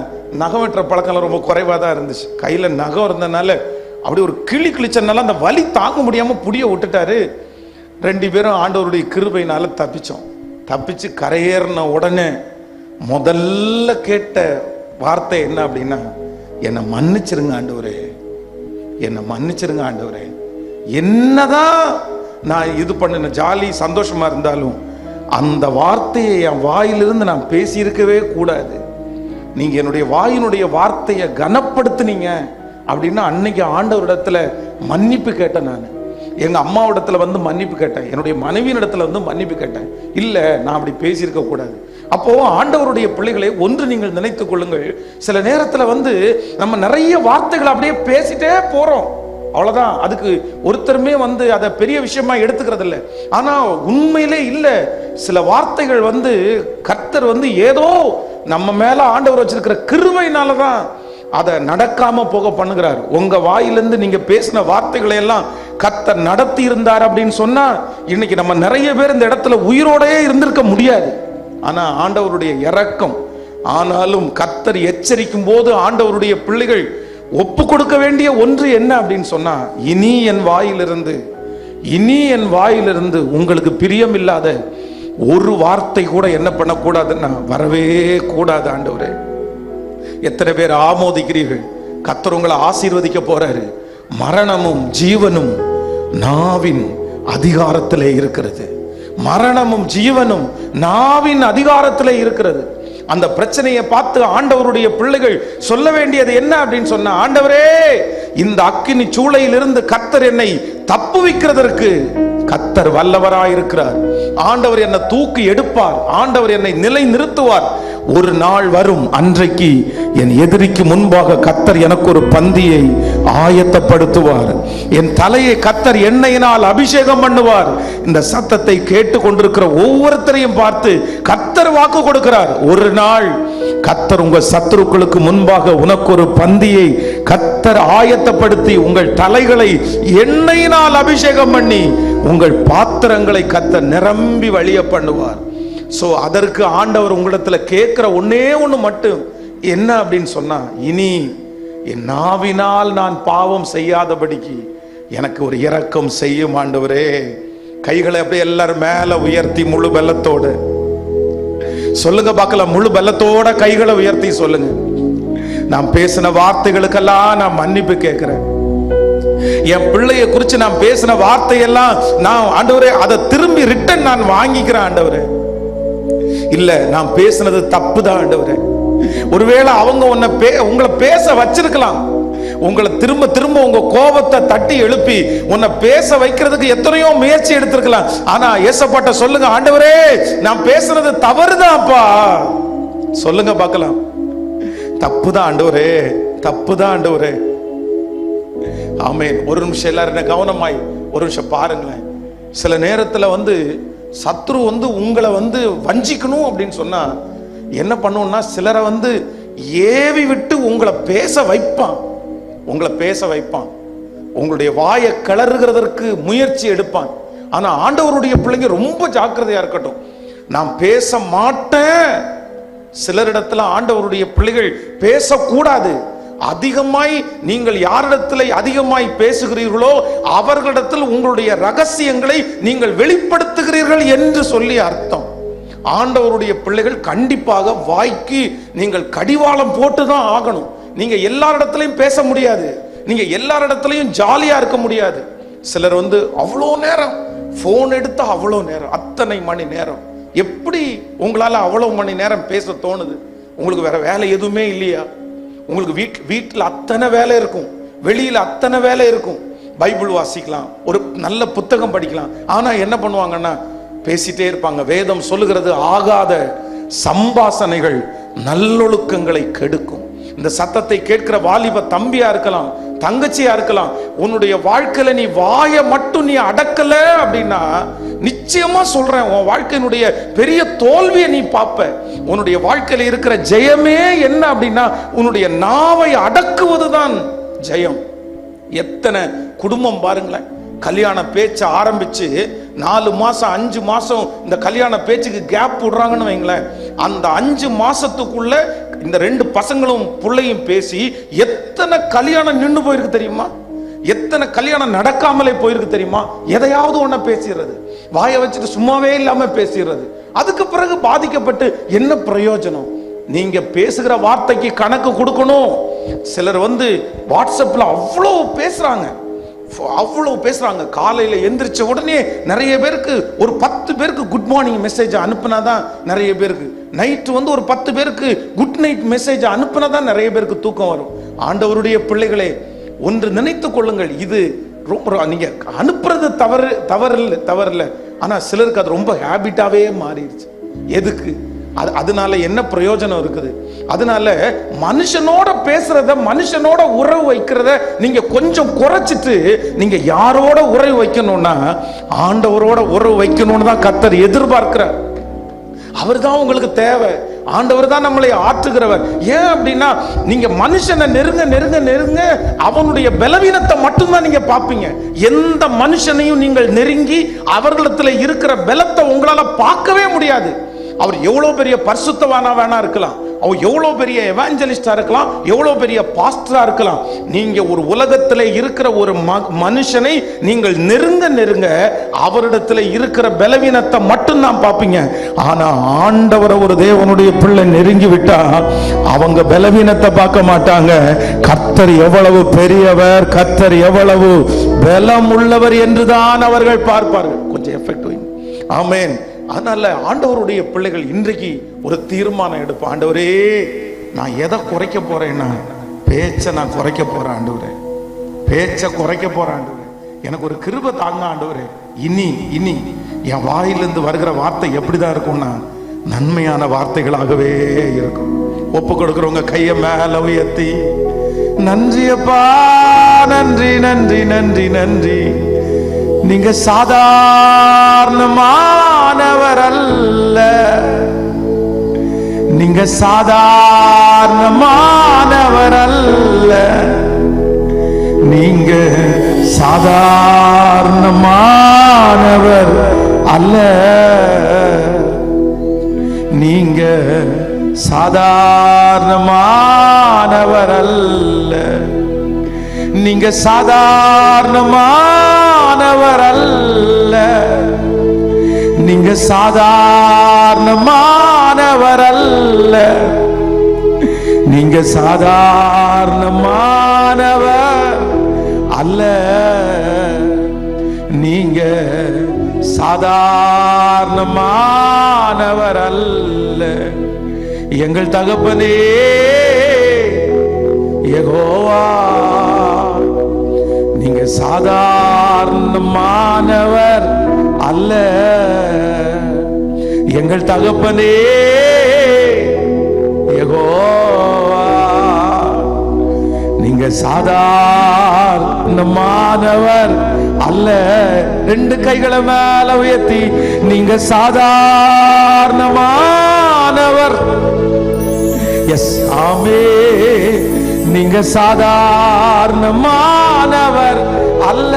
Speaker 1: நகம் வெட்டுற பழக்கம் ரொம்ப குறைவாக தான் இருந்துச்சு. கையில் நகம் இருந்ததுனால அப்படி ஒரு கிழிச்சதுனால அந்த வலி தாங்க முடியாமல் புடிய விட்டுட்டாரு. 2 பேரும் ஆண்டவருடைய கிருபையினால தப்பிச்சு கரையேறின உடனே முதல்ல கேட்ட வார்த்தை என்ன அப்படின்னா, என்னை மன்னிச்சிருங்க ஆண்டவரே, என்னை மன்னிச்சிருங்க ஆண்டவரே. என்னதான் நான் இது பண்ணின ஜாலி சந்தோஷமா இருந்தாலும் அந்த வார்த்தையை என் வாயிலிருந்து நான் பேசியிருக்கவே கூடாது. நீங்க என்னுடைய வாயினுடைய வார்த்தையை கனப்படுத்தினீங்க அப்படின்னா அன்னைக்கு ஆண்டவரிடத்துல மன்னிப்பு கேட்டேன். நான் எங்க அம்மாவிடத்துல வந்து மன்னிப்பு கேட்டேன், என்னுடைய மனைவியின் இடத்துல வந்து மன்னிப்பு கேட்டேன். இல்ல நான் அப்படி பேசியிருக்க கூடாது. அப்போ ஆண்டவருடைய பிள்ளைகளை ஒன்று நீங்கள் நினைத்துக் கொள்ளுங்கள், சில நேரத்துல வந்து நம்ம நிறைய வார்த்தைகள் அப்படியே பேசிட்டே போறோம், அவ்வளவுதான். அதுக்கு ஒருத்தருமே வந்து அதை பெரிய விஷயமா எடுத்துக்கிறது இல்லை. ஆனா உண்மையிலே இல்ல, சில வார்த்தைகள் வந்து கர்த்தர் வந்து ஏதோ நம்ம மேல ஆண்டவர் வச்சிருக்கிற கிருபையினாலதான் அதை நடக்காம போக பண்ணுகிறார். உங்க வாயிலிருந்து நீங்க பேசின வார்த்தைகளை எல்லாம் கர்த்தர் நடத்தி இருந்தார் அப்படின்னு சொன்னா இன்னைக்கு நம்ம நிறைய பேர் இந்த இடத்துல உயிரோடயே இருந்திருக்க முடியாது. ஆனா ஆண்டவருடைய இரக்கம். ஆனாலும் கர்த்தர் எச்சரிக்கும் போது ஆண்டவருடைய பிள்ளைகள் ஒப்பு கொடுக்க வேண்டிய ஒன்று என்ன அப்படின்னு சொன்னா, இனி என் வாயிலிருந்து இனி என் வாயிலிருந்து உங்களுக்கு பிரியம் இல்லாத ஒரு வார்த்தை கூட என்ன பண்ணக்கூடாதுன்னா வரவே கூடாது ஆண்டவரே. எத்தனை பேர் ஆமோதிக்கிறீர்கள்? கர்த்தர் உங்களை ஆசீர்வதிக்க போறாரு. மரணமும் ஜீவனும் நாவின் அதிகாரத்திலே இருக்கிறது. மரணமும் ஜீவனும் நாவின் அதிகாரத்திலே இருக்கிறது. அந்த பிரச்சனையை பார்த்து ஆண்டவருடைய பிள்ளைகள் சொல்ல வேண்டியது என்ன அப்படின்னு சொன்னா, ஆண்டவரே, இந்த அக்கினி சூளையிலிருந்து கர்த்தர் என்னை தப்புவிக்கிறதற்கு கர்த்தர் வல்லவராயிருக்கிறார். ஆண்டவர் என்னை தூக்கி எடுப்பார். ஆண்டவர் என்னை நிலை நிறுத்துவார். ஒரு நாள் வரும், அன்றைக்கு என் எதிரிக்கு முன்பாக கர்த்தர் எனக்கு ஒரு பந்தியை ஆயத்தப்படுத்துவார். என் தலையை கர்த்தர் எண்ணெயினால் அபிஷேகம் பண்ணுவார். இந்த சத்தத்தை கேட்டு கொண்டிருக்கிற ஒவ்வொருத்தரையும் பார்த்து கர்த்தர் வாக்கு கொடுக்கிறார். ஒரு நாள் கர்த்தர் உங்கள் சத்துருக்களுக்கு முன்பாக உனக்கு ஒரு பந்தியை கர்த்தர் ஆயத்தப்படுத்தி உங்கள் தலைகளை எண்ணெயினால் அபிஷேகம் பண்ணி உங்கள் பாத்திரங்களை கர்த்தர் நிரம்பி வழிய பண்ணுவார். சோ அதற்கு ஆண்டவர் உங்களிடத்துல கேட்கிற ஒன்னே ஒண்ணு மட்டும் என்ன அப்படின்னு சொன்னா, இனி என் நாவினால் நான் பாவம் செய்யாதபடிக்கு எனக்கு ஒரு இரக்கம் செய்யும் ஆண்டவரே. கைகளை அப்படியே எல்லாரும் மேல உயர்த்தி முழு பலத்தோடு சொல்லுங்க பார்க்கலாம். முழு பலத்தோட கைகளை உயர்த்தி சொல்லுங்க. நான் பேசின வார்த்தைகளுக்கெல்லாம் நான் மன்னிப்பு கேட்கிறேன். என் பிள்ளைய குறிச்சு நான் பேசின வார்த்தையெல்லாம் நான் ஆண்டவரே அதை திரும்பி ரிட்டன் நான் வாங்கிக்கிறேன் ஆண்டவரே. இல்ல நான் பேசினது தப்பு தான் ஆண்டவரே. ஒருவேளை அவங்க உங்களை பேச வச்சிருக்கலாம். உங்களை திரும்ப திரும்ப உங்க கோபத்தை தட்டி எழுப்பி உன்னை பேச வைக்கிறதுக்கு எத்தனையோ முயற்சி எடுத்திருக்கலாம். ஆனா ஏசப்பாட்ட சொல்லுங்க, ஆண்டவரே, நான் பேசுறது தவறுதான்ப்பா. சொல்லுங்க பார்க்கலாம். தப்புதான் ஆண்டவரே, தப்புதான் ஆண்டவரே. ஆமென். ஒரு நிமிஷம் எல்லாரும் கவனமாய் ஒரு நிமிஷம் பாருங்களேன். சில நேரத்துல சத்ரு உங்களை வஞ்சிக்கணும் அப்படின்னு சொன்னா என்ன பண்ணுவோம்னா, சிலரை ஏவி விட்டு உங்களை பேச வைப்பான். உங்களுடைய வாயை கிளறுகிறதற்கு முயற்சி எடுப்பான். ஆனா ஆண்டவருடைய பிள்ளைங்க ரொம்ப ஜாக்கிரதையா இருக்கட்டும். நான் பேச மாட்டேன். சிலரிடத்துல ஆண்டவருடைய பிள்ளைகள் பேசக்கூடாது. அதிகமாய் நீங்கள் யாரிடத்தில் அதிகமாய் பேசுகிறீர்களோ அவர்களிடத்தில் உங்களுடைய ரகசியங்களை நீங்கள் வெளிப்படுத்துகிறீர்கள் என்று சொல்லி அர்த்தம். ஆண்டவருடைய பிள்ளைகள் கண்டிப்பாக வாய்க்கு நீங்கள் கடிவாளம் போட்டுதான் ஆகணும். நீங்க எல்லாரிடத்திலையும் பேச முடியாது. நீங்க எல்லாரிடத்திலையும் ஜாலியா இருக்க முடியாது. சிலர் அவ்வளோ நேரம் போன் எடுத்தா அவ்வளோ நேரம், அத்தனை மணி நேரம். எப்படி உங்களால அவ்வளவு மணி நேரம் பேச தோணுது? உங்களுக்கு வேற வேலை எதுவுமே இல்லையா? உங்களுக்கு வீட்டில் அத்தனை வேலை இருக்கும், வெளியில அத்தனை வேலை இருக்கும். பைபிள் வாசிக்கலாம், ஒரு நல்ல புத்தகம் படிக்கலாம். ஆனா என்ன பண்ணுவாங்கன்னா பேசிட்டே இருப்பாங்க. வேதம் சொல்லுகிறது, ஆகாத சம்பாசனைகள் நல்லொழுக்கங்களை கெடுக்கும். இந்த சத்தத்தை கேட்கிற வாலிப தம்பியா இருக்கலாம், தங்கச்சியா இருக்கலாம், உன்னுடைய வாழ்க்கையில நீ வாயை மட்டும் நீ அடக்கல அப்படின்னா நிச்சயமா சொல்றேன், உன் வாழ்க்கையினுடைய பெரிய தோல்வியை நீ பார்ப்ப. உன்னுடைய வாழ்க்கையில இருக்கிற ஜெயமே என்ன அப்படின்னா உன்னுடைய நாவை அடக்குவதுதான் ஜெயம். எத்தனை குடும்பம் பாருங்களேன், கல்யாண பேச்ச ஆரம்பிச்சு 4 மாசம் 5 மாசம் இந்த கல்யாண பேச்சுக்கு கேப் விடுறாங்கன்னு வைங்களேன். அந்த 5 மாசத்துக்குள்ள இந்த 2 பசங்களும் பிள்ளையும் பேசி எத்தனை கல்யாணம் நின்று போயிருக்கு தெரியுமா? எத்தனை கல்யாணம் நடக்காமலே போயிருக்கு தெரியுமா? எதையாவது ஒன்ன பேசிடுறது, வாயை வச்சுட்டு சும்மாவே இல்லாம பேசிடுறது. அதுக்கு பிறகு பாதிக்கப்பட்டு என்ன பிரயோஜனம்? நீங்க பேசுகிற வார்த்தைக்கு கணக்கு கொடுக்கணும். சிலர் வாட்ஸ்அப்ல அவ்வளவு பேசுறாங்க. காலையில எந்திரிச்ச உடனே நிறைய பேருக்கு ஒரு 10 பேருக்கு குட் மார்னிங் மெசேஜ் அனுப்புனாதான் நிறைய பேருக்கு, நைட்டு ஒரு 10 பேருக்கு குட் நைட் மெசேஜ் அனுப்புனாதான் நிறைய பேருக்கு தூக்கம் வரும். ஆண்டவருடைய பிள்ளைகளே, ஒன்று நினைத்துக் கொள்ளுங்கள், இது ரொம்ப நீங்க அனுப்புறது தவறில்லை. ஆனா சிலருக்கு அது ரொம்ப ஹேபிட்டாவே மாறிடுச்சு. எதுக்கு? அதனால என்ன பிரயோஜனம் இருக்குது? அதனால மனுஷனோட பேசுறத, மனுஷனோட உறவு வைக்கிறத நீங்க கொஞ்சம் குறைச்சிட்டு நீங்க யாரோட உறவு வைக்கணும்னா ஆண்டவரோட உறவு வைக்கணும்னு தான் கர்த்தர் எதிர்பார்க்கிறார். அவர் தான் உங்களுக்கு தேவை. ஆண்டவர் தான் நம்மளை ஆற்றுகிறவர். ஏன் அப்படின்னா நீங்க மனுஷனை நெருங்க அவனுடைய பலவீனத்தை மட்டும்தான் நீங்க பார்ப்பீங்க. எந்த மனுஷனையும் நீங்கள் நெருங்கி அவர்களிடத்துல இருக்கிற பலத்தை உங்களால பார்க்கவே முடியாது. அவர் எவ்வளவு பெரிய பரிசுத்தவானா வேணா இருக்கலாம், எவ்வளவு பெரிய எவாஞ்சலிஸ்டா இருக்கலாம், எவ்வளவு பெரிய பாஸ்டரா இருக்கலாம். நீங்க ஒரு உலகத்திலே இருக்கிற ஒரு மனுஷனை நீங்கள் நெருங்க நெருங்க அவரிடத்துல இருக்கிற பலவீனத்தை மட்டும் தான் பார்ப்பீங்க. ஆனா ஆண்டவரை ஒரு தேவனுடைய பிள்ளை நெருங்கி விட்டா அவங்க பலவீனத்தை பார்க்க மாட்டாங்க. கர்த்தர் எவ்வளவு பெரியவர், கர்த்தர் எவ்வளவு பலம் உள்ளவர் என்றுதான் அவர்கள் பார்ப்பார்கள். கொஞ்சம் எஃபெக்ட். ஆமென். அதனால ஆண்டவருடைய பிள்ளைகள் இன்றைக்கு ஒரு தீர்மானம் எடுப்போம். ஆண்டவரே, நான் எதை குறைக்க போறேன்னா பேச்சை நான் குறைக்க போறேன் ஆண்டவரே, பேச்சை குறைக்க போறேன் ஆண்டவரே, எனக்கு ஒரு கிருபை தாங்க ஆண்டவரே. இனி இனி என் வாயிலிருந்து வருகிற வார்த்தை எப்படிதான் இருக்கும்னா நன்மையான வார்த்தைகளாகவே இருக்கும். ஒப்பு கொடுக்கிறவங்க கையை மேல உயர்த்தி, நன்றியப்பா, நன்றி நன்றி நன்றி நன்றி. நீங்க சாதாரணமானவர் அல்ல, நீங்க சாதாரணமானவர் அல்ல, நீங்க சாதாரணமானவர் அல்ல, நீங்க சாதாரணமானவர் அல்ல, நீங்க சாதாரணமானவர் அல்ல, நீங்க சாதாரணமானவர் அல்ல, நீங்க சாதாரணமானவர் அல்ல, நீங்க சாதாரணமானவர் அல்ல. எங்கள் தகப்பனே யெகோவா, நீங்க சாதாரணமானவர் அல்ல. எங்கள் தகப்பனே யெகோவா, நீங்க சாதாரணமானவர் அல்ல. ரெண்டு கைகளை மேல உயர்த்தி, நீங்க சாதாரணமானவர். எஸ், ஆமென். நீங்க சாதாரணமானவர் அல்ல,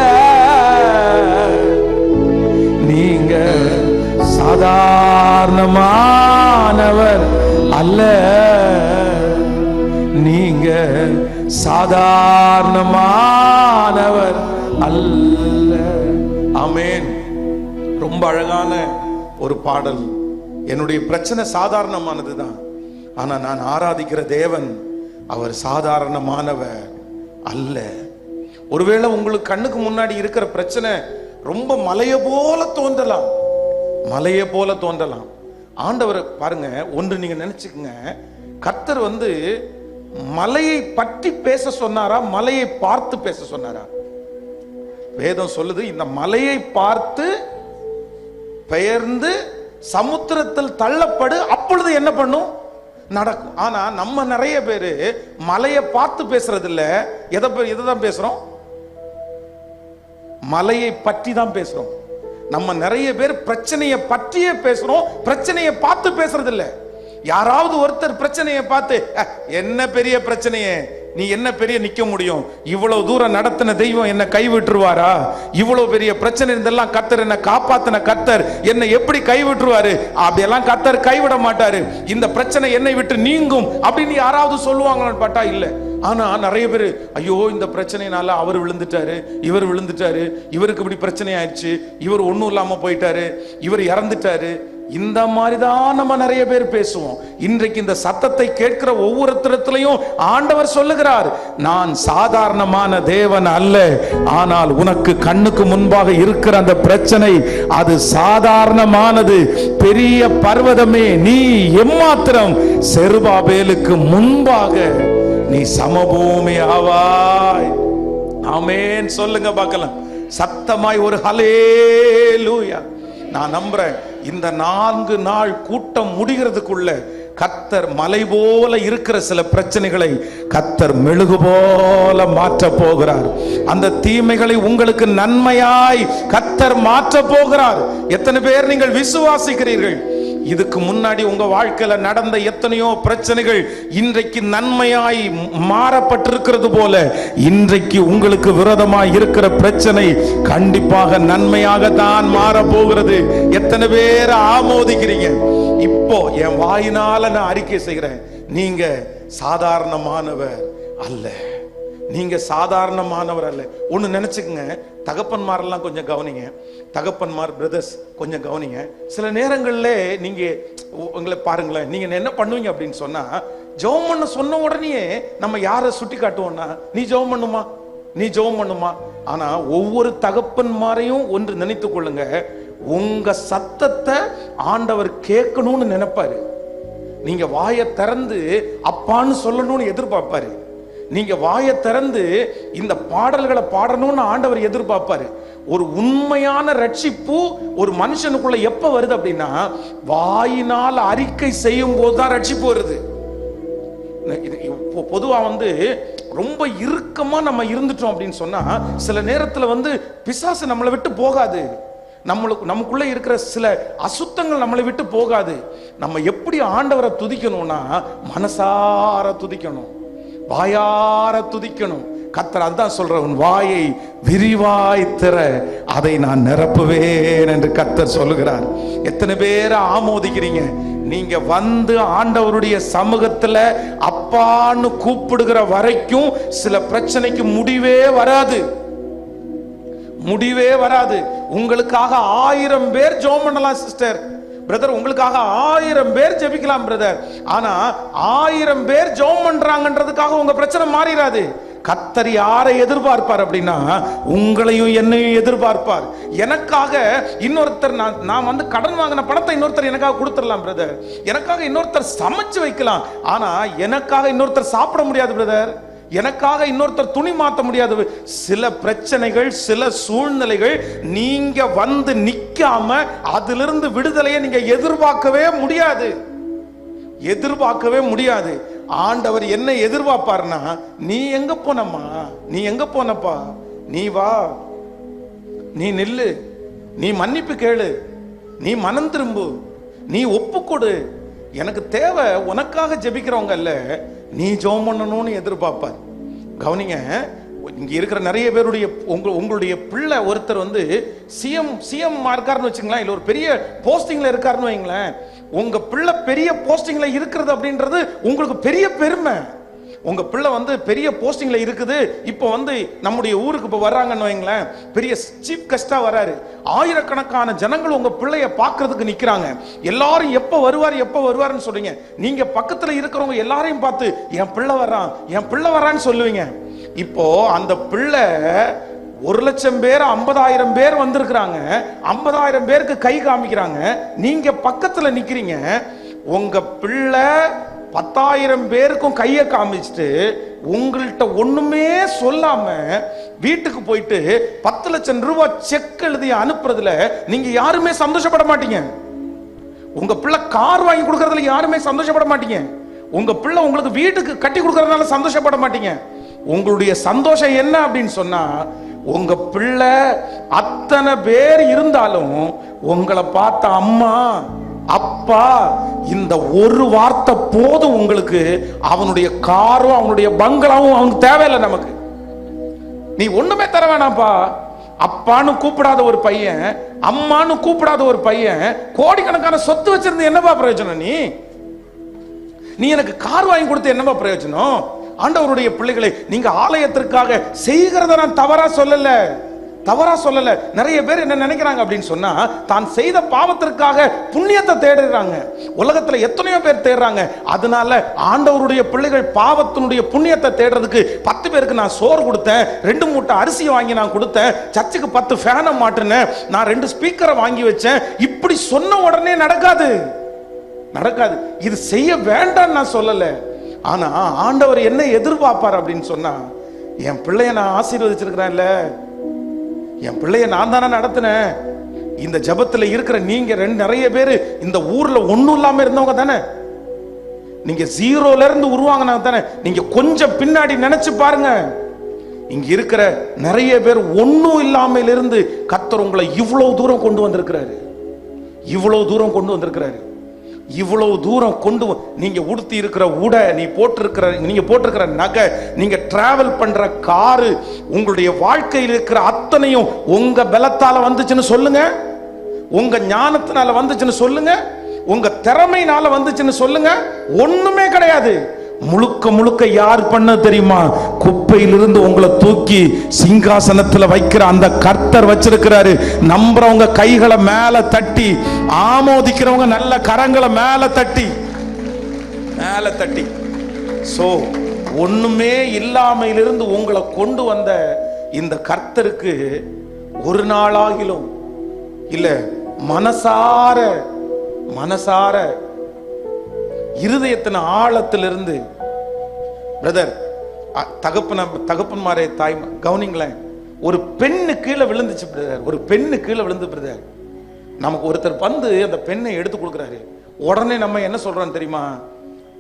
Speaker 1: நீங்க சாதாரணமானவர் அல்ல, நீங்க சாதாரணமானவர் அல்ல. ஆமென். ரொம்ப அழகான ஒரு பாடல். என்னுடைய பிரச்சனை சாதாரணமானதுதான், ஆனா நான் ஆராதிக்கிற தேவன் அவர் சாதாரணமானவர் அல்ல. ஒருவேளை உங்களுக்கு கண்ணுக்கு முன்னாடி இருக்கிற பிரச்சனை ரொம்ப மலையை போல தோன்றலாம், மலையை போல தோன்றலாம். ஆண்டவர் பாருங்க, ஒன்று நீங்க நினைச்சுக்கங்க, கர்த்தர் மலையை பற்றி பேச சொன்னாரா, மலையை பார்த்து பேச சொன்னாரா? வேதம் சொல்லுது, இந்த மலையை பார்த்து பெயர்ந்து சமுத்திரத்தில் தள்ளப்படு, அப்பொழுது என்ன பண்ணும்? நடக்கும். ஆனா நம்ம நிறைய பேரு மலையை பார்த்து பேசுறது இல்ல, எதைதான் பேசுறோம்? மலையை பற்றி தான் பேசுறோம். நம்ம நிறைய பேர் பிரச்சனையை பற்றியே பேசுறோம், பிரச்சனையை பார்த்து பேசுறது இல்ல. யாராவது ஒருத்தர் பிரச்சனையை பார்த்து, என்ன பெரிய பிரச்சனையே, நீ என்ன பெரிய நிக்க முடியும், இவ்வளவு தூரம் நடத்தின தெய்வம் என்ன கைவிட்டுருவாரா, இவ்வளவு பெரிய பிரச்சனை இருந்தெல்லாம் கர்த்தர் என்ன காப்பாத்தின கர்த்தர் என்ன எப்படி கைவிட்டுருவாரு, அப்படியெல்லாம் கர்த்தர் கைவிட மாட்டாரு, இந்த பிரச்சனை என்னை விட்டு நீங்கும் அப்படின்னு யாராவது சொல்லுவாங்கன்னு பார்த்தா இல்ல. ஆனா நிறைய பேர், ஐயோ இந்த பிரச்சனைனால அவர் விழுந்துட்டாரு, இவர் விழுந்துட்டாரு, இவருக்கு இப்படி பிரச்சனை ஆயிடுச்சு, இவர் ஒண்ணும் இல்லாம போயிட்டாரு, இவர் இறந்துட்டாரு, இந்த மாதிரி தான் நம்ம நிறைய பேர் பேசுவோம். இன்றைக்கு இந்த சத்தத்தை கேட்கிற ஒவ்வொருத்தரத்திலையும் ஆண்டவர் சொல்லுகிறார், நான் சாதாரணமான தேவன் அல்ல, ஆனால் உனக்கு கண்ணுக்கு முன்பாக இருக்கிற அந்த பிரச்சனை அது சாதாரணமானது. பெரிய பர்வதமே நீ எம்மாத்திரம், செருபாபேலுக்கு முன்பாக நீ சமபூமி ஆவாய். ஆமென் சொல்லுங்க பார்க்கலாம் சத்தமாய் ஒரு ஹல்லேலூயா. நான் நம்புறேன் இந்த 4 நாள் கூட்டம் முடிகிறதுக்குள்ள கர்த்தர் மலை போல இருக்கிற சில பிரச்சனைகளை கர்த்தர் மெழுகு போல மாற்ற போகிறார். அந்த தீமைகளை உங்களுக்கு நன்மையாய் கர்த்தர் மாற்ற போகிறார். எத்தனை பேர் நீங்கள் விசுவாசிக்கிறீர்கள்? இதுக்கு முன்னாடி உங்க வாழ்க்கையில நடந்த எத்தனையோ பிரச்சனைகள் இன்றைக்கு நன்மையாய் மாறப்பட்டிருக்கிறது போல, இன்றைக்கு உங்களுக்கு விரோதமாய் இருக்கிற பிரச்சனை கண்டிப்பாக நன்மையாக தான் மாற போகிறது. எத்தனை பேர் ஆமோதிக்கிறீங்க? இப்போ என் வாயினால நான் அறிக்கை செய்கிறேன், நீங்க சாதாரணமானவர் அல்ல. நீங்க சாதாரணமானவர் அல்ல. ஒண்ணு நினைச்சுக்கங்க, தகப்பன்மாரெல்லாம் கொஞ்சம் கவனிங்க. தகப்பன்மார் பிரதர்ஸ் கொஞ்சம் கவனிங்க. சில நேரங்கள்ல நீங்க உங்களை பாருங்களேன், நீங்க என்ன பண்ணுவீங்க அப்படின்னு சொன்னா, ஜெபம் பண்ண சொன்ன உடனே நம்ம யாரை சுட்டி காட்டுவோம்னா, நீ ஜெபம் பண்ணுமா, நீ ஜெபம் பண்ணுமா. ஆனா ஒவ்வொரு தகப்பன்மாரையும் ஒன்று நினைத்துக் கொள்ளுங்க, உங்க சத்தத்தை ஆண்டவர் கேட்கணும்னு நினைப்பாரு. நீங்க வாயை திறந்து அப்பான்னு சொல்லணும்னு எதிர்பார்ப்பாரு. நீங்க வாயை திறந்து இந்த பாடல்களை பாடணும்னு ஆண்டவர் எதிர்பார்ப்பாரு. ஒரு உண்மையான ரட்சிப்பு ஒரு மனுஷனுக்குள்ள எப்ப வருது அப்படின்னா, வாயினால் அறிக்கை செய்யும் போதுதான் ரட்சிப்பு வருது. பொதுவா ரொம்ப இறுக்கமா நம்ம இருந்துட்டோம் அப்படின்னு சொன்னா, சில நேரத்துல பிசாசு நம்மளை விட்டு போகாது. நமக்குள்ள இருக்கிற சில அசுத்தங்கள் நம்மளை விட்டு போகாது. நம்ம எப்படி ஆண்டவரை துதிக்கணும்னா, மனசார துதிக்கணும், வாயார துதிக்கணும். கர்த்தர் அதான் சொல்ற, உன் வாயை விரிவாய் திற, அதை நான் நிரப்புவேன் என்று கர்த்தர் சொல்லுகிறார். எத்தனை பேரை ஆமோதிக்கிறீங்க? நீங்க ஆண்டவருடைய சமூகத்துல அப்பான்னு கூப்பிடுகிற வரைக்கும் சில பிரச்சனைக்கு முடிவே வராது, முடிவே வராது. உங்களுக்காக 1000 பேர் ஜெபம் பண்ணலாம் சிஸ்டர், பிரதர், உங்களுக்காக 1000 பேர் ஜெபிக்கலாம் பிரதர். ஆனா 1000 பேர் ஜெபம் பண்றாங்கன்றதுக்காக உங்க பிரச்சனை மாறிடாது. கர்த்தர் யாரை எதிர்பார்ப்பார் அப்படின்னா, உங்களையும் என்னையும் எதிர்பார்ப்பார். எனக்காக இன்னொருத்தர், நான் கடன் வாங்கின பணத்தை இன்னொருத்தர் எனக்காக கொடுத்துடலாம் பிரதர், எனக்காக இன்னொருத்தர் சமைச்சு வைக்கலாம். ஆனா எனக்காக இன்னொருத்தர் சாப்பிட முடியாது பிரதர், எனக்காக இன்னொருத்தர் துணி மாற்ற முடியாது. சில பிரச்சனைகள், சில சூழ்நிலைகள் நீங்க நிக்காம அதிலிருந்து விடுதலையை நீங்க எதிர்பார்க்கவே முடியாது, எதிர்பார்க்கவே முடியாது. ஆண்டவர் என்ன எதிர்பார்ப்பார்னா, நீ எங்க போனம்மா, நீ எங்க போனப்பா, நீ வா, நீ நில்லு, நீ மன்னிப்பு கேளு, நீ மனம் திரும்பு, நீ ஒப்புக்கொடு. எனக்கு தேவை உனக்காக ஜெபிக்கிறவங்க அல்ல, நீ ஜெபம் பண்ணணும்னு எதிர்பார்ப்பார். கவனிங்க, இங்க இருக்கிற நிறைய பேருடைய உங்களுடைய பிள்ளை ஒருத்தர் சிஎம் இருக்காருன்னு வச்சுங்களேன், இல்ல ஒரு பெரிய போஸ்டிங்ல இருக்காருன்னு வைங்களேன். உங்க பிள்ளை பெரிய போஸ்டிங்ல இருக்கிறது அப்படின்றது உங்களுக்கு பெரிய பெருமை. உங்க பிள்ளை பெரிய போஸ்டிங்ல இருக்குது. இப்போ நம்முடைய ஊருக்கு இப்போ வர்றாங்கன்னு வைங்களேன், பெரிய சீஃப் கெஸ்டா வராரு. ஆயிரக்கணக்கான ஜனங்கள் உங்க பிள்ளைய பார்க்கிறதுக்கு நிக்கிறாங்க. எல்லாரும் எப்ப வருவார் எப்ப வருவாருன்னு சொல்றீங்க. நீங்க பக்கத்துல இருக்கிறவங்க எல்லாரையும் பார்த்து என் பிள்ளை வர்றான், என் பிள்ளை வர்றான்னு சொல்லுவீங்க. இப்போ அந்த பிள்ளை 1,00,000 பேர் 50,000 பேர் வந்திருக்கிறாங்க, 50,000 பேருக்கு கை காமிக்கிறாங்க, நீங்க பக்கத்துல நிக்கிறீங்க. உங்க பிள்ளை 10,000 பேருக்கும் கையை காமிச்சுட்டு உங்கள்கிட்ட ஒண்ணுமே சொல்லாம வீட்டுக்கு போயிட்டு 10,00,000 ரூபாய் செக் எழுதி அனுப்புறதுல நீங்க யாருமே சந்தோஷப்பட மாட்டீங்க. உங்க பிள்ளை கார் வாங்கி கொடுக்கறதுல யாருமே சந்தோஷப்பட மாட்டீங்க. உங்க பிள்ளை உங்களுக்கு வீட்டுக்கு கட்டி கொடுக்கறதுனால சந்தோஷப்பட மாட்டீங்க. உங்களுடைய சந்தோஷம் என்ன அப்படின்னு சொன்னா, உங்க பிள்ளை அத்தனை பேர் இருந்தாலும் உங்களை பார்த்த அம்மா அப்பா இந்த ஒரு வார்த்தை போதும் உங்களுக்கு. அவனுடைய காரும் அவனுடைய பங்களாவும் அவனுக்கு தேவையில்லை. நமக்கு நீ ஒண்ணுமே தர வேணாம்ப்பா. அப்பான்னு கூப்பிடாத ஒரு பையன், அம்மான்னு கூப்பிடாத ஒரு பையன் கோடிக்கணக்கான சொத்து வச்சிருந்து என்னப்பா பிரயோஜனம்? நீ எனக்கு கார் வாங்கி கொடுத்து என்னப்பா பிரயோஜனம்? ஆண்டவருடைய பிள்ளைகளை நீங்க ஆலயத்திற்காக செய்கிறத நான் தவறா சொல்லல, தவறா சொல்லல. நிறைய பேர் என்ன நினைக்கிறாங்க அப்படின்னு சொன்னா, தான் செய்த பாவத்திற்காக புண்ணியத்தை தேடுறாங்க. உலகத்துல எத்தனையோ பேர் தேடுறாங்க. அதனால ஆண்டவருடைய பிள்ளைகள் பாவத்தினுடைய புண்ணியத்தை தேடுறதுக்கு 10 பேருக்கு நான் சோறு கொடுத்தேன், 2 மூட்டை அரிசி வாங்கி நான் கொடுத்தேன், சர்ச்சுக்கு 10 ஃபேனை மாட்டினேன், நான் 2 ஸ்பீக்கரை வாங்கி வச்சேன், இப்படி சொன்ன உடனே நடக்காது, நடக்காது. இது செய்ய வேண்டாம் நான் சொல்லல. ஆனா ஆண்டவர் என்ன எதிர்பார்ப்பார் அப்படின்னு சொன்னா, என் பிள்ளைய நான் ஆசீர்வதிச்சிருக்கிறேன்ல, என் பிள்ளைய நான் தானே நடத்தினேன். இந்த ஜபத்துல இருக்கிற நீங்க நிறைய பேரு இந்த ஊர்ல ஒண்ணும் இல்லாம இருந்தவங்க தானே, நீங்க 0ல இருந்து உருவாங்கினவங்க தானே. நீங்க கொஞ்சம் பின்னாடி நினைச்சு பாருங்க, இங்க இருக்கிற நிறைய பேர் ஒண்ணும் இல்லாமல் இருந்து கர்த்தர் உங்களை இவ்வளவு தூரம் கொண்டு வந்திருக்கிறாரு, இவ்வளவு தூரம் கொண்டு வந்திருக்கிறாரு. இவ்வளவு தூரம் கொண்டு நீங்க உடுத்தி இருக்கிற உடை, நீங்க போட்டிருக்கிற நகை, நீங்க டிராவல் பண்ற காரு, உங்களுடைய வாழ்க்கையில் இருக்கிற அத்தனையும் உங்க பலத்தால வந்துச்சுன்னு சொல்லுங்க, உங்க ஞானத்தினால வந்துச்சுன்னு சொல்லுங்க. உங்க திறமையினால வந்துச்சுன்னு சொல்லுங்க, ஒண்ணுமே கிடையாது. முழுக்க முழுக்க யார் பண்ண தெரியுமா? குப்பையிலிருந்து உங்களை தூக்கி சிங்காசனத்துல வைக்கிற அந்த கர்த்தர் வச்சிருக்கிறாரு. நம்புறவங்க கைகளை மேல தட்டி, ஆமோதிக்கிறவங்க நல்ல கரங்களை மேல தட்டி சோ ஒண்ணுமே இல்லாமையிலிருந்து உங்களை கொண்டு வந்த இந்த கர்த்தருக்கு ஒரு நாளாகிலும் இல்ல மனசார இருதயத்தின் ஆழத்திலிருந்து பிரதர், தகப்பன்மாரே, தாய் கவனிங்களேன், ஒரு பெண்ணு கீழே விழுந்துச்சு பிரதர், ஒரு பெண்ணு கீழே விழுந்து பிரதர், நமக்கு ஒருத்தர் வந்து அந்த பெண்ணை எடுத்து கொடுக்குறாரு. உடனே நம்ம என்ன சொல்றோம் தெரியுமா?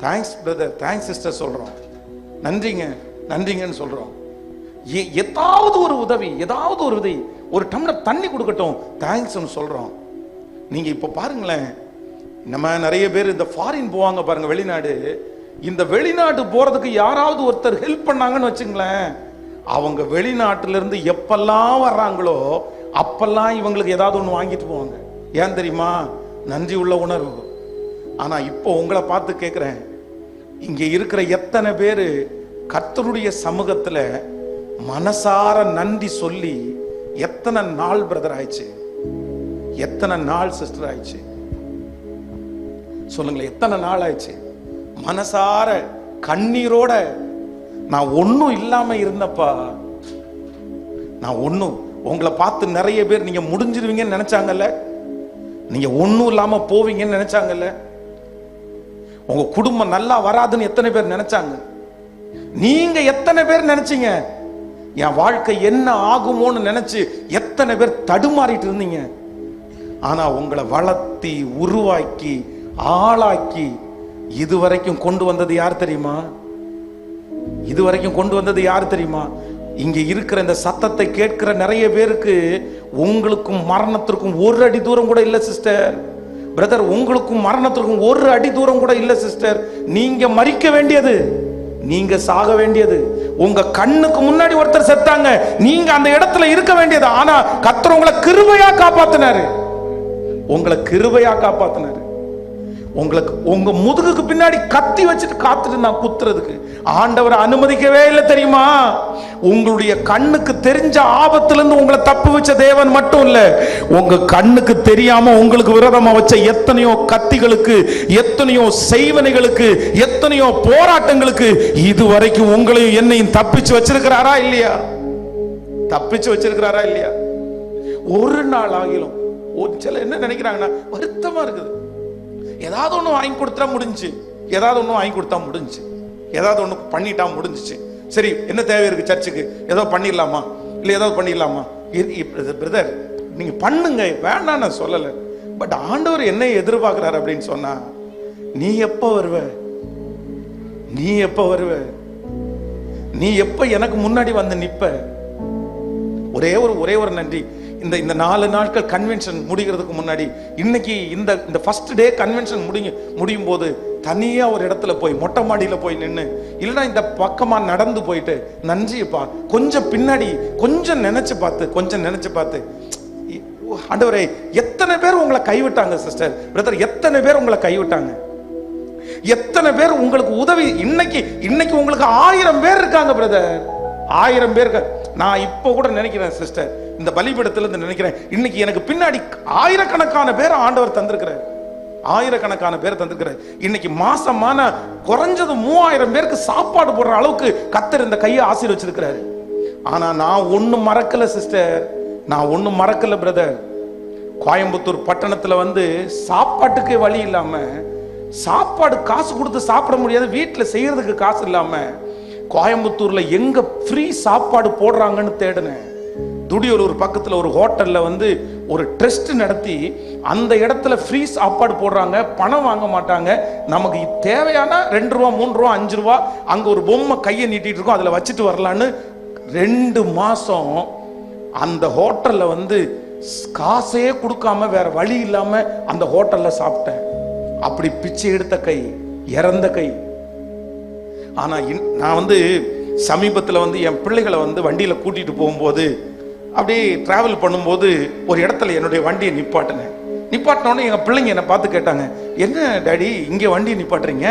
Speaker 1: தேங்க்ஸ் பிரதர், தேங்க்ஸ் சிஸ்டர் சொல்றோம், நன்றிங்கன்னு சொல்றோம். ஏதாவது ஒரு உதவி, ஒரு டம்ளர் தண்ணி கொடுக்கட்டும், தேங்க்ஸ் சொல்றோம். நீங்க இப்ப பாருங்களேன், நம்ம நிறைய பேர் இந்த ஃபாரின் போவாங்க பாருங்க, வெளிநாடு. இந்த வெளிநாட்டு போறதுக்கு யாராவது ஒருத்தர் ஹெல்ப் பண்ணாங்கன்னு வச்சுங்களேன், அவங்க வெளிநாட்டுல இருந்து எப்பெல்லாம் வர்றாங்களோ அப்பெல்லாம் இவங்களுக்கு ஏதாவது ஒன்று வாங்கிட்டு போவாங்க. ஏன் தெரியுமா? நன்றி உள்ள உணர்வு. ஆனா இப்போ உங்களை பார்த்து கேட்கிறேன், இங்க இருக்கிற எத்தனை பேரு கர்த்தருடைய சமூகத்துல மனசார நன்றி சொல்லி எத்தனை நாள் பிரதர் ஆயிடுச்சு, எத்தனை நாள் சிஸ்டர் ஆயிடுச்சு சொல்லுங்களேன், எத்தனை நாள் ஆயிடுச்சு? மனசார கண்ணீரோட நான் ஒன்னும் இல்லாம இருந்தப்பா, நான் ஒன்னும். உங்களை பார்த்து நிறைய பேர் நீங்க முடிஞ்சிருவீங்கன்னு நினைச்சாங்கல்ல, நீங்க ஒன்னும் இல்லாம போவீங்கன்னு நினைச்சாங்கல்ல, உங்க குடும்பம் நல்லா வராதுன்னு எத்தனை பேர் நினைச்சாங்க? நீங்க எத்தனை பேர் நினைச்சீங்க என் வாழ்க்கை என்ன ஆகுமோன்னு நினைச்சு எத்தனை பேர் தடுமாறிட்டு இருந்தீங்க? ஆனா உங்களை வளர்த்தி உருவாக்கி ஆளாக்கி இதுவரைக்கும் கொண்டு வந்தது யார் தெரியுமா? இதுவரைக்கும் கொண்டு வந்தது யார் தெரியுமா? இங்க இருக்கிற இந்த சத்தத்தை கேட்கிற நிறைய பேருக்கு உங்களுக்கும் மரணத்திற்கும் ஒரு அடி தூரம் கூட இல்ல சிஸ்டர், பிரதர். உங்களுக்கும் மரணத்திற்கும் ஒரு அடி தூரம் கூட இல்ல சிஸ்டர். நீங்க மரிக்க வேண்டியது, நீங்க சாக வேண்டியது. உங்க கண்ணுக்கு முன்னாடி ஒருத்தர் செத்தாங்க, நீங்க அந்த இடத்துல இருக்க வேண்டியது. ஆனா கர்த்தர் உங்களை கிருபையா காப்பாத்தினாரு, உங்களை கிருபையா காப்பாத்தினாரு. உங்களுக்கு உங்க முதுகுக்கு பின்னாடி கத்தி வச்சுட்டு காத்துட்டு நான் குத்துறதுக்கு ஆண்டவர் அனுமதிக்கவே இல்லை தெரியுமா? உங்களுடைய கண்ணுக்கு தெரிஞ்ச ஆபத்துல இருந்து உங்களை தப்பு வச்ச தேவன் மட்டும் இல்ல, உங்க கண்ணுக்கு தெரியாம உங்களுக்கு விரோதமா வச்ச எத்தனையோ கத்திகளுக்கு, எத்தனையோ செய்வனைகளுக்கு, எத்தனையோ போராட்டங்களுக்கு இதுவரைக்கும் உங்களையும் என்னையும் தப்பிச்சு வச்சிருக்கிறாரா இல்லையா? தப்பிச்சு வச்சிருக்கிறாரா இல்லையா? ஒரு நாள் ஆகிலும் சில என்ன நினைக்கிறாங்கன்னா, வருத்தமா இருக்குது, ஏதாவது ஒண்ணு வாங்கி கொடுத்தா முடிஞ்சு, ஏதாவது ஒண்ணு வாங்கி கொடுத்தா முடிஞ்சு, ஏதாவது ஒண்ணு பண்ணிட்டா முடிஞ்சிச்சு. சரி, என்ன தேவை இருக்கு சர்ச்சுக்கு? ஏதோ பண்ணிடலாமா, இல்ல ஏதாவது பண்ணிடலாமா? பிரதர் நீங்க பண்ணுங்க, வேண்டாம் நான் சொல்லல. பட் ஆண்டவர் என்ன எதிர்பார்க்கிறார் அப்படின்னு சொன்னா, நீ எப்ப வருவ, நீ எப்ப வருவ, நீ எப்ப எனக்கு முன்னாடி வந்து நிப்ப? ஒரே ஒரு நன்றி. இந்த 4 நாட்கள் கன்வென்ஷன் முடிகிறதுக்கு முன்னாடி, இன்னைக்கு இந்த ஃபர்ஸ்ட் டே கன்வென்ஷன் முடியும் போது தனியா ஒரு இடத்துல போய் மொட்டை மாடியில போய் நின்று, இல்லைன்னா இந்த பக்கமா நடந்து போயிட்டு, நன்றிப்பா கொஞ்சம் பின்னாடி கொஞ்சம் நினைச்சு பார்த்து, ஆண்டவரே எத்தனை பேர் உங்களை கைவிட்டாங்க சிஸ்டர், பிரதர், எத்தனை பேர் உங்களை கைவிட்டாங்க, எத்தனை பேர் உங்களுக்கு உதவி. இன்னைக்கு உங்களுக்கு 1000 பேர் இருக்காங்க பிரதர், 1000 பேர். நான் இப்போ கூட நினைக்கிறேன் சிஸ்டர், இந்த பலிபீடத்துல இருந்து நினைக்கிறேன், இன்னைக்கு எனக்கு பின்னாடி ஆயிரக்கணக்கான பேர் ஆண்டவர் தந்திருக்கிறார், ஆயிரக்கணக்கான பேர் தந்திருக்கிறார். இன்னைக்கு மாசமான குறைஞ்சது 3000 பேருக்கு சாப்பாடு போடுற அளவுக்கு கர்த்தர் இந்த கையை ஆசீர்வச்சிருக்கிறாரு. ஆனா நான் ஒண்ணும் மறக்கல சிஸ்டர், நான் ஒண்ணும் மறக்கல பிரதர். கோயம்புத்தூர் பட்டணத்துல வந்து சாப்பாட்டுக்கே வழி இல்லாம, சாப்பாடு காசு கொடுத்து சாப்பிட முடியாது, வீட்டுல செய்யறதுக்கு காசு இல்லாம, கோயம்புத்தூர்ல எங்க ஃப்ரீ சாப்பாடு போடுறாங்கன்னு தேடினேன். துடியூர் பக்கத்துல ஒரு ஹோட்டல்ல வந்து ஒரு ட்ரஸ்ட் நடத்தி அந்த இடத்துல ஃப்ரீ சாப்பாடு போடுறாங்க, பணம் வாங்க மாட்டாங்க. நமக்கு தேவையான 2 ரூபா 3 ரூபா 5 ரூபா, அங்க ஒரு பொம்மை கையை நீட்டிட்டு இருக்கோம், அதுல வச்சுட்டு வரலான்னு 2 மாசம் அந்த ஹோட்டல்ல வந்து காசே கொடுக்காம வேற வழி இல்லாம அந்த ஹோட்டல்ல சாப்பிட்டேன். அப்படி பிச்சை எடுத்த கை, இறந்த கை. ஆனா நான் வந்து சமீபத்துல வந்து என் பிள்ளைகளை வந்து வண்டியில கூட்டிட்டு போகும்போது, அப்படியே டிராவல் பண்ணும்போது ஒரு இடத்துல என்னுடைய வண்டியை நிப்பாட்டினோடனே எங்கள் பிள்ளைங்க என்னை பார்த்து கேட்டாங்க, என்ன டாடி இங்கே வண்டியை நிப்பாட்டுறீங்க,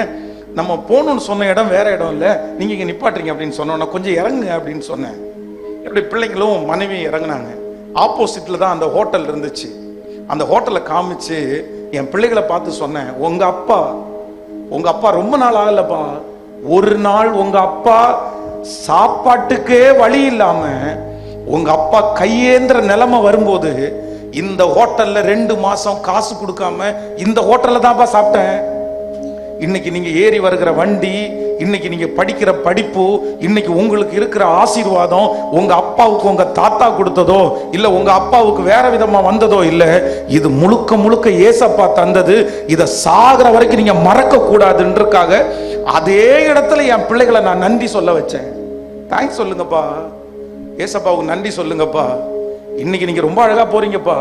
Speaker 1: நம்ம போகணுன்னு சொன்ன இடம் வேற இடம் இல்லை, நீங்கள் இங்கே நிப்பாட்டுறீங்க அப்படின்னு சொன்னோன்னா கொஞ்சம் இறங்குங்க அப்படின்னு சொன்னேன். என்னுடைய பிள்ளைங்களும் மனைவியும் இறங்குனாங்க. ஆப்போசிட்டில் தான் அந்த ஹோட்டல் இருந்துச்சு. அந்த ஹோட்டலை காமிச்சு என் பிள்ளைகளை பார்த்து சொன்னேன், உங்க அப்பா ரொம்ப நாள் ஆகலப்பா, ஒரு நாள் உங்க அப்பா சாப்பாட்டுக்கே வழி இல்லாம உங்க அப்பா கையேந்திர நிலைமை வரும்போது இந்த ஹோட்டல்ல 2 மாசம் காசு கொடுக்காம இந்த ஹோட்டல்ல தான்ப்பா சாப்பிட்டேன். இன்னைக்கு நீங்க ஏறி வருகிற வண்டி, இன்னைக்கு நீங்க படிக்கிற படிப்பு, இன்னைக்கு உங்களுக்கு இருக்கிற ஆசீர்வாதம் உங்க அப்பாவுக்கு உங்க தாத்தா கொடுத்ததோ இல்ல உங்க அப்பாவுக்கு வேற விதமா வந்ததோ இல்ல, இது முழுக்க முழுக்க ஏசப்பா தந்தது. இத சாகிற வரைக்கும் நீங்க மறக்க கூடாதுன்றதுக்காக அதே இடத்துல என் பிள்ளைகளை நான் நன்றி சொல்ல வச்சேன். தேங்க்ஸ் சொல்லுங்கப்பா, ஏசப்பாவுக்கு நன்றி சொல்லுங்கப்பா. இன்னைக்கு நீங்க ரொம்ப அழகா போறீங்கப்பா.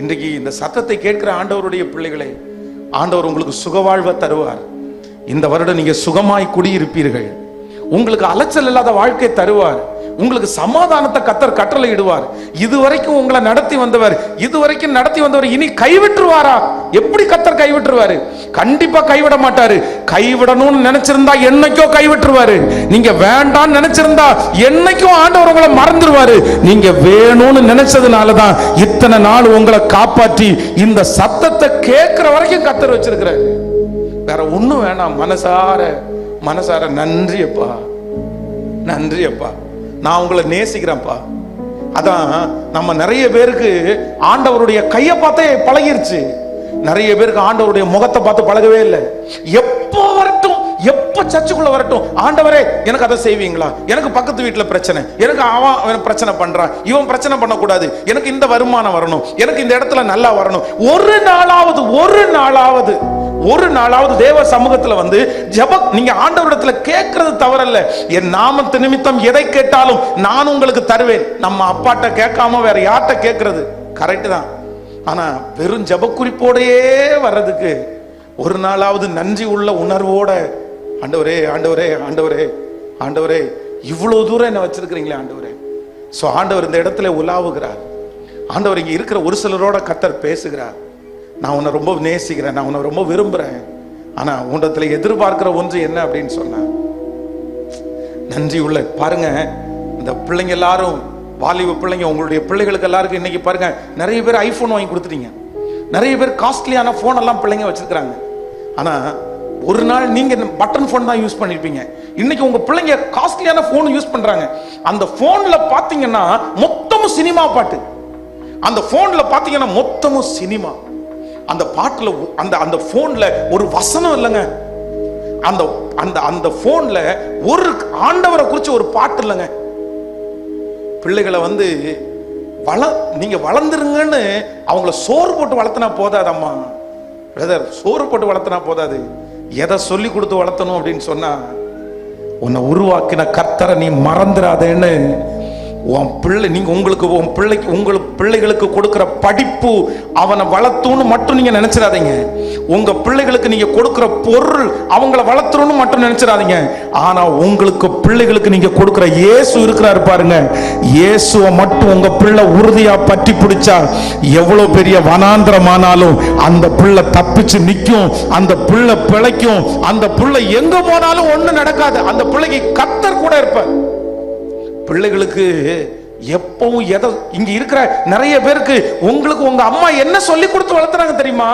Speaker 1: இன்றைக்கு இந்த சத்தத்தை கேட்கிற ஆண்டவருடைய பிள்ளைகளை ஆண்டவர் உங்களுக்கு சுகவாழ்வை தருவார். இந்த வருடம் நீங்க சுகமாய் குடியிருப்பீர்கள். உங்களுக்கு அலைச்சல் இல்லாத வாழ்க்கை தருவார். உங்களுக்கு சமாதானத்தை கர்த்தர் கட்டளை இடுவார். இதுவரைக்கும் உங்களை நடத்தி வந்தவர் இனி கைவிட்டுருவாரா? எப்படி கர்த்தர் கைவிட்டுருவாரு? கண்டிப்பா கைவிட மாட்டாரு. கைவிடணும்னு நினைச்சிருந்தா என்னைக்கோ கைவிட்டுருவாரு. நீங்க வேண்டாம்னு நினைச்சிருந்தா என்னைக்கும் ஆண்டவர் உங்களை மறந்துடுவாரு. நீங்க வேணும்னு நினைச்சதுனாலதான் இத்தனை நாள் உங்களை காப்பாற்றி இந்த சத்தத்தை கேட்கிற வரைக்கும் கர்த்தர் வச்சிருக்கிறாரு. வேற ஒண்ணும் வேணாம். மனசார நன்றி அப்பா, நான் உங்களை நேசிக்கிறேன்ப்பா. அதான் நம்ம நிறைய பேருக்கு ஆண்டவருடைய கையை பார்த்தே பழகிருச்சு. நிறைய பேருக்கு ஆண்டவருடைய முகத்தை பார்த்து பழகவே இல்லை. எப்போ வரட்டும், எப்ப சர்ச்சுக்குள்ள வரட்டும், ஆண்டவரே எனக்கு அதை செய்வீங்களா, எனக்கு பக்கத்து வீட்டுல பிரச்சனை, எனக்கு அவன் பிரச்சனை பண்றான், இவன் பிரச்சனை பண்ணக்கூடாது, எனக்கு இந்த வருமானம் வரணும், எனக்கு இந்த இடத்துல நல்லா வரணும். ஒரு நாளாவது தேவ சமூகத்துல வந்து ஜெபம் நீங்க ஆண்டவரிடத்துல கேட்கறது தவறல்ல. என் நாமத்து நிமித்தம் எதை கேட்டாலும் நான் உங்களுக்கு தருவேன். நம்ம அப்பாட்ட கேட்காம வேற யார்கிட்ட கேட்கறது? கரெக்ட் தான். ஆனா வெறும் ஜெப குறிப்போடையே வர்றதுக்கு ஒரு நாளாவது நன்றி உள்ள உணர்வோட, ஆண்டவரே ஆண்டவரே ஆண்டவரே ஆண்டவரே இவ்வளவு தூரம் என்ன வச்சிருக்கிறீங்களே ஆண்டவரே. சோ ஆண்டவர் இந்த இடத்துல உலாவுகிறார். ஆண்டவர் இங்க இருக்கிற ஒரு சிலரோட கர்த்தர் பேசுகிறார். நான் உன்னை ரொம்ப நேசிக்கிறேன், நான் உன்னை ரொம்ப விரும்புறேன். ஆனா உன்னிடத்துல எதிர்பார்க்கிற ஒன்று என்ன அப்படின்னு சொன்ன நன்றி உள்ள. பாருங்க, இந்த பிள்ளைங்க எல்லாரும், வாலிப பிள்ளைங்க, உங்களுடைய பிள்ளைகளுக்கு எல்லாருக்கும் இன்னைக்கு பாருங்க, நிறைய பேர் ஐபோன் வாங்கி கொடுத்துட்டீங்க. நிறைய பேர் காஸ்ட்லியான போன் எல்லாம் பிள்ளைங்க வச்சிருக்காங்க. ஆனா ஒரு நாள் நீங்க பட்டன் போன் தான் யூஸ் பண்ணிருப்பீங்க. இன்னைக்கு உங்க பிள்ளைங்க காஸ்ட்லியான போன் யூஸ் பண்றாங்க. அந்த போன்ல பாத்தீங்கன்னா மொத்தமும் சினிமா பாட்டு. அந்த போன்ல பாத்தீங்கன்னா மொத்தமும் சினிமா. அந்த பாட்டுல அந்த போன்ல ஒரு வசனம் இல்லைங்க. அந்த அந்த அந்த போன்ல ஒரு ஆண்டவரை குறிச்சு ஒரு பாட்டு இல்லைங்க. பிள்ளைகளை வந்து நீங்க வளர்ந்துருங்கன்னு அவங்கள சோறு போட்டு வளர்த்தனா போதாதம்மா பிரதர், சோறு போட்டு வளர்த்தனா போதாது. எதை சொல்லி கொடுத்து வளர்த்தணும் அப்படின்னு சொன்னா, உன்னை உருவாக்கின கர்த்தரை நீ மறந்துடாதேன்னு உன் பிள்ளை, நீங்க உங்களுக்கு பிள்ளைகளுக்கு கொடுக்கிற படிப்பு அவனை வளர்த்தோன்னு மட்டும் நீங்க நினைச்சிடாதீங்க. உங்க பிள்ளைகளுக்கு நீங்க கொடுக்கிற பொருள் அவங்கள வளர்த்தணும்னு மட்டும் நினைச்சிடாதீங்க. ஆனா உங்களுக்கு பிள்ளைகளுக்கு நீங்க கொடுக்கிற இயேசு இருக்கிறாரு பாருங்க. இயேசுவை மட்டும் உங்க பிள்ளை உறுதியா பற்றி பிடிச்சா எவ்வளவு பெரிய வனாந்திரமானாலும் அந்த பிள்ளை தப்பிச்சு நிற்கும். அந்த பிள்ளை பிழைக்கும். அந்த பிள்ளை எங்க போனாலும் ஒண்ணு நடக்காது. அந்த பிள்ளைக்கு கர்த்தர் கூட இருப்பார். பிள்ளைகளுக்கு எப்பவும் எதை, இங்க இருக்கிற நிறைய பேருக்கு உங்களுக்கு உங்க அம்மா என்ன சொல்லி கொடுத்து வளர்த்துறாங்க தெரியுமா?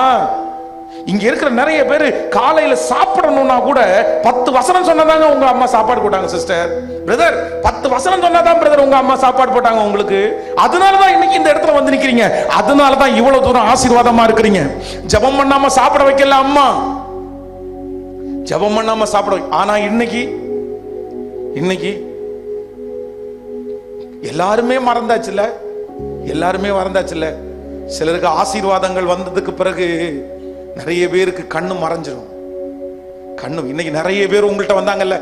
Speaker 1: இங்க இருக்கிற நிறைய பேர் காலையில சாப்பிடணும்னா கூட 10 வசனம் சொன்னதாங்க உங்க அம்மா சாப்பாடு போட்டாங்க. சிஸ்டர், பிரதர், 10 வசனம் சொன்னாதான் பிரதர் உங்க அம்மா சாப்பாடு போட்டாங்க உங்களுக்கு. அதனாலதான் இன்னைக்கு இந்த இடத்துல வந்து நிக்கிறீங்க. அதனாலதான் இவ்வளவு தூரம் ஆசீர்வாதமா இருக்கிறீங்க. ஜெபம் பண்ணாம சாப்பிட வைக்கல அம்மா, ஜெபம் பண்ணாம சாப்பிட. ஆனா இன்னைக்கு எல்லாருமே மறந்தாச்சுல்ல. சிலருக்கு ஆசீர்வாதங்கள் வந்ததுக்கு பிறகு நிறைய பேருக்கு கண்ணு மறைஞ்சிரும். இன்னைக்கு நிறைய பேர் உங்கள்கிட்ட வந்தாங்கல்ல,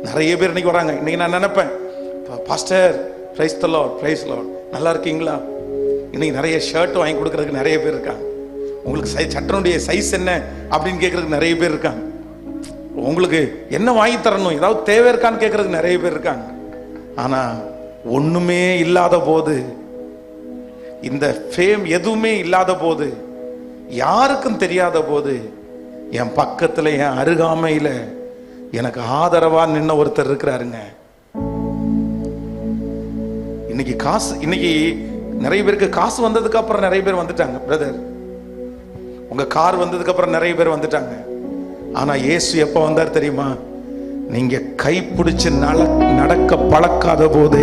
Speaker 1: நிறைய பேர் இன்னைக்கு வராங்க. இன்னைக்கு நான் நினைப்பேன், pastor praise the Lord, praise the Lord, நல்லா இருக்கீங்களா? இன்னைக்கு நிறைய ஷர்ட் வாங்கி கொடுக்கறதுக்கு நிறைய பேர் இருக்காங்க. உங்களுக்கு சட்டனுடைய சைஸ் என்ன அப்படின்னு கேட்கறதுக்கு நிறைய பேர் இருக்காங்க. உங்களுக்கு என்ன வாங்கி தரணும், ஏதாவது தேவை இருக்கான்னு கேட்கறதுக்கு நிறைய பேர் இருக்காங்க. ஆனா ஒண்ணுமே இல்லாத போது இந்த ஃபேம் எதுவுமே இல்லாத போது, யாருக்கும் தெரியாத போது, என் பக்கத்துல என் அருகாமையில எனக்கு ஆதரவா நின்ன ஒருத்தர் இருக்கிறாருங்க. இன்னைக்கு காசு, இன்னைக்கு நிறைய பேருக்கு காசு வந்ததுக்கு அப்புறம் நிறைய பேர் வந்துட்டாங்க பிரதர். உங்க கார் வந்ததுக்கு அப்புறம் நிறைய பேர் வந்துட்டாங்க. ஆனா இயேசு எப்ப வந்தார் தெரியுமா? நீங்க கைப்பிடிச்சு நடக்க பழக்காத போது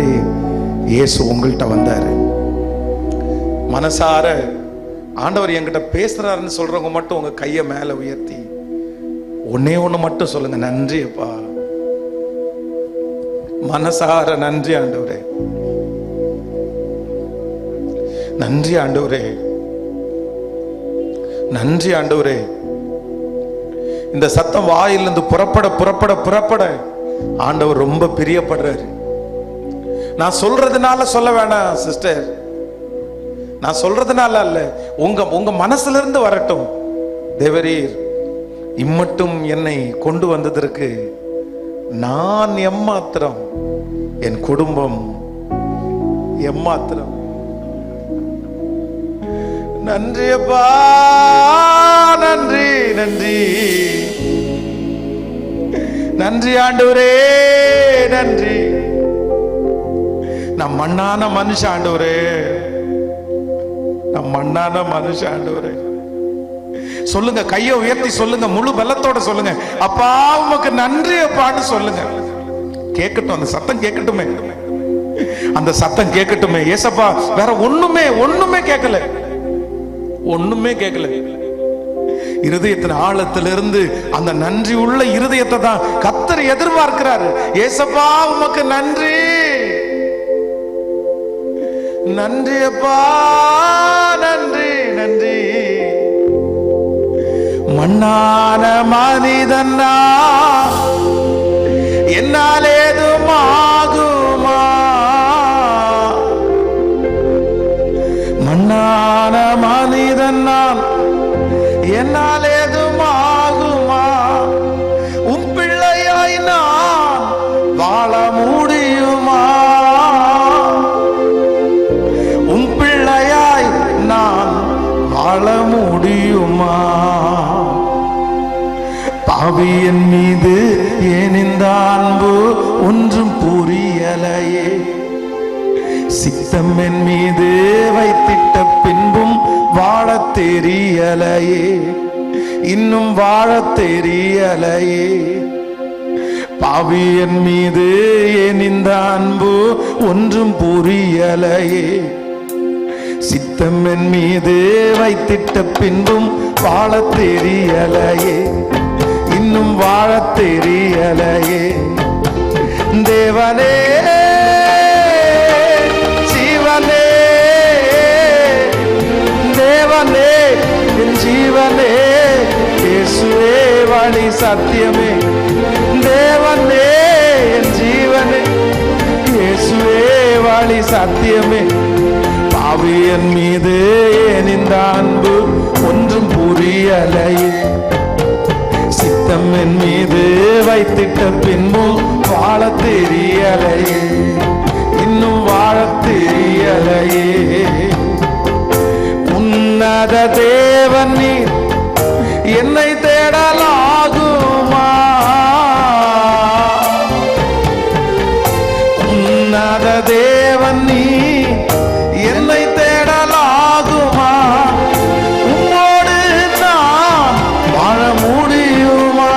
Speaker 1: இயேசு உங்கள்கிட்ட வந்தாரு. மனசார ஆண்டவர் என்கிட்ட பேசுறாருன்னு சொல்றவங்க மட்டும் உங்க கையை மேல உயர்த்தி ஒன்னே ஒண்ணு மட்டும் சொல்லுங்க, நன்றி அப்பா. மனசார நன்றி ஆண்டவரே, நன்றி ஆண்டவரே, நன்றி ஆண்டவரே. இந்த சத்தம் வாயிலிருந்து புறப்பட புறப்பட புறப்பட ஆண்டவர் ரொம்ப பிரியப்படுறாரு. நான் சொல்றதுனால சொல்ல வேணாம் சிஸ்டர், நான் சொல்றதுனால அல்ல, உங்க மனசுல இருந்து வரட்டும். தேவரீர் இம்மட்டும் என்னை கொண்டு வந்ததற்கு நான் எம்மாத்திரம், என் குடும்பம் எம்மாத்திரம். நன்றி அப்பா, நன்றி நன்றி நன்றி ஆண்டவரே, நன்றி. நான் மண்ணான மனுஷ ஆண்டவரே, நான் மண்ணான மனுஷ ஆண்டவரே. சொல்லுங்க, கையை உயர்த்தி சொல்லுங்க, முழு பலத்தோட சொல்லுங்க, அப்பா உமக்கு நன்றி அப்பான்னு சொல்லுங்க. கேட்கட்டும், அந்த சத்தம் கேட்கட்டுமே, அந்த சத்தம் கேட்கட்டுமே. ஏசப்பா வேற ஒண்ணுமே கேட்கல, ஒண்ணுமே கேட்கல. இருதயத்தின் ஆழத்திலிருந்து அந்த நன்றி உள்ள இருதயத்தை தான் கர்த்தர் எதிர்பார்க்கிறாரு. ஏசப்பா உமக்கு நன்றி, நன்றி அப்பா, நன்றி நன்றி. மண்ணான மனிதன்னா என்னால் ஏதும் ஆகுமா? மண்ணான மனிதன் நான், என்னால் ஏதும் ஆகுமா? உன் பிள்ளையாய் நான் வாழ முடியுமா? உன் பிள்ளையாய் நான் வாழ முடியுமா? பாவியன் மீது ஏன் இந்த அன்பு ஒன்றும் புரியலையே. சித்தம் என் மீது வைத்திட்ட பின்பும் வாழ தெரியலையே, இன்னும் வாழ தெரியலையே. பாவியன் மீது ஏன் இந்த அன்பு ஒன்றும் புரியலையே. சித்தம் என் மீது வைத்திட்ட பின்பும் வாழ தெரியலையே, இன்னும் வாழ தெரியலையே. தேவனே ஜீவனே, தேவனே என் ஜீவனே, இயேசுவே வழி சத்தியமே. தேவனே என் ஜீவனே, இயேசுவே வழி சத்தியமே. பாவியன் மீது ஏன் இந்த அன்பு ஒன்றும் புரியலையே. சித்தம் என் மீது வைத்திட்ட பின்பும் வாழ தெரியலையே, இன்னும் வாழ தெரியலையே. உன்னத தேவன் நீர், என்னை தேடலாகுமா? உன்னத தேவன் நீர், என்னை தேடலாகுமா? உம்மோடு நான் வாழ முடியுமா?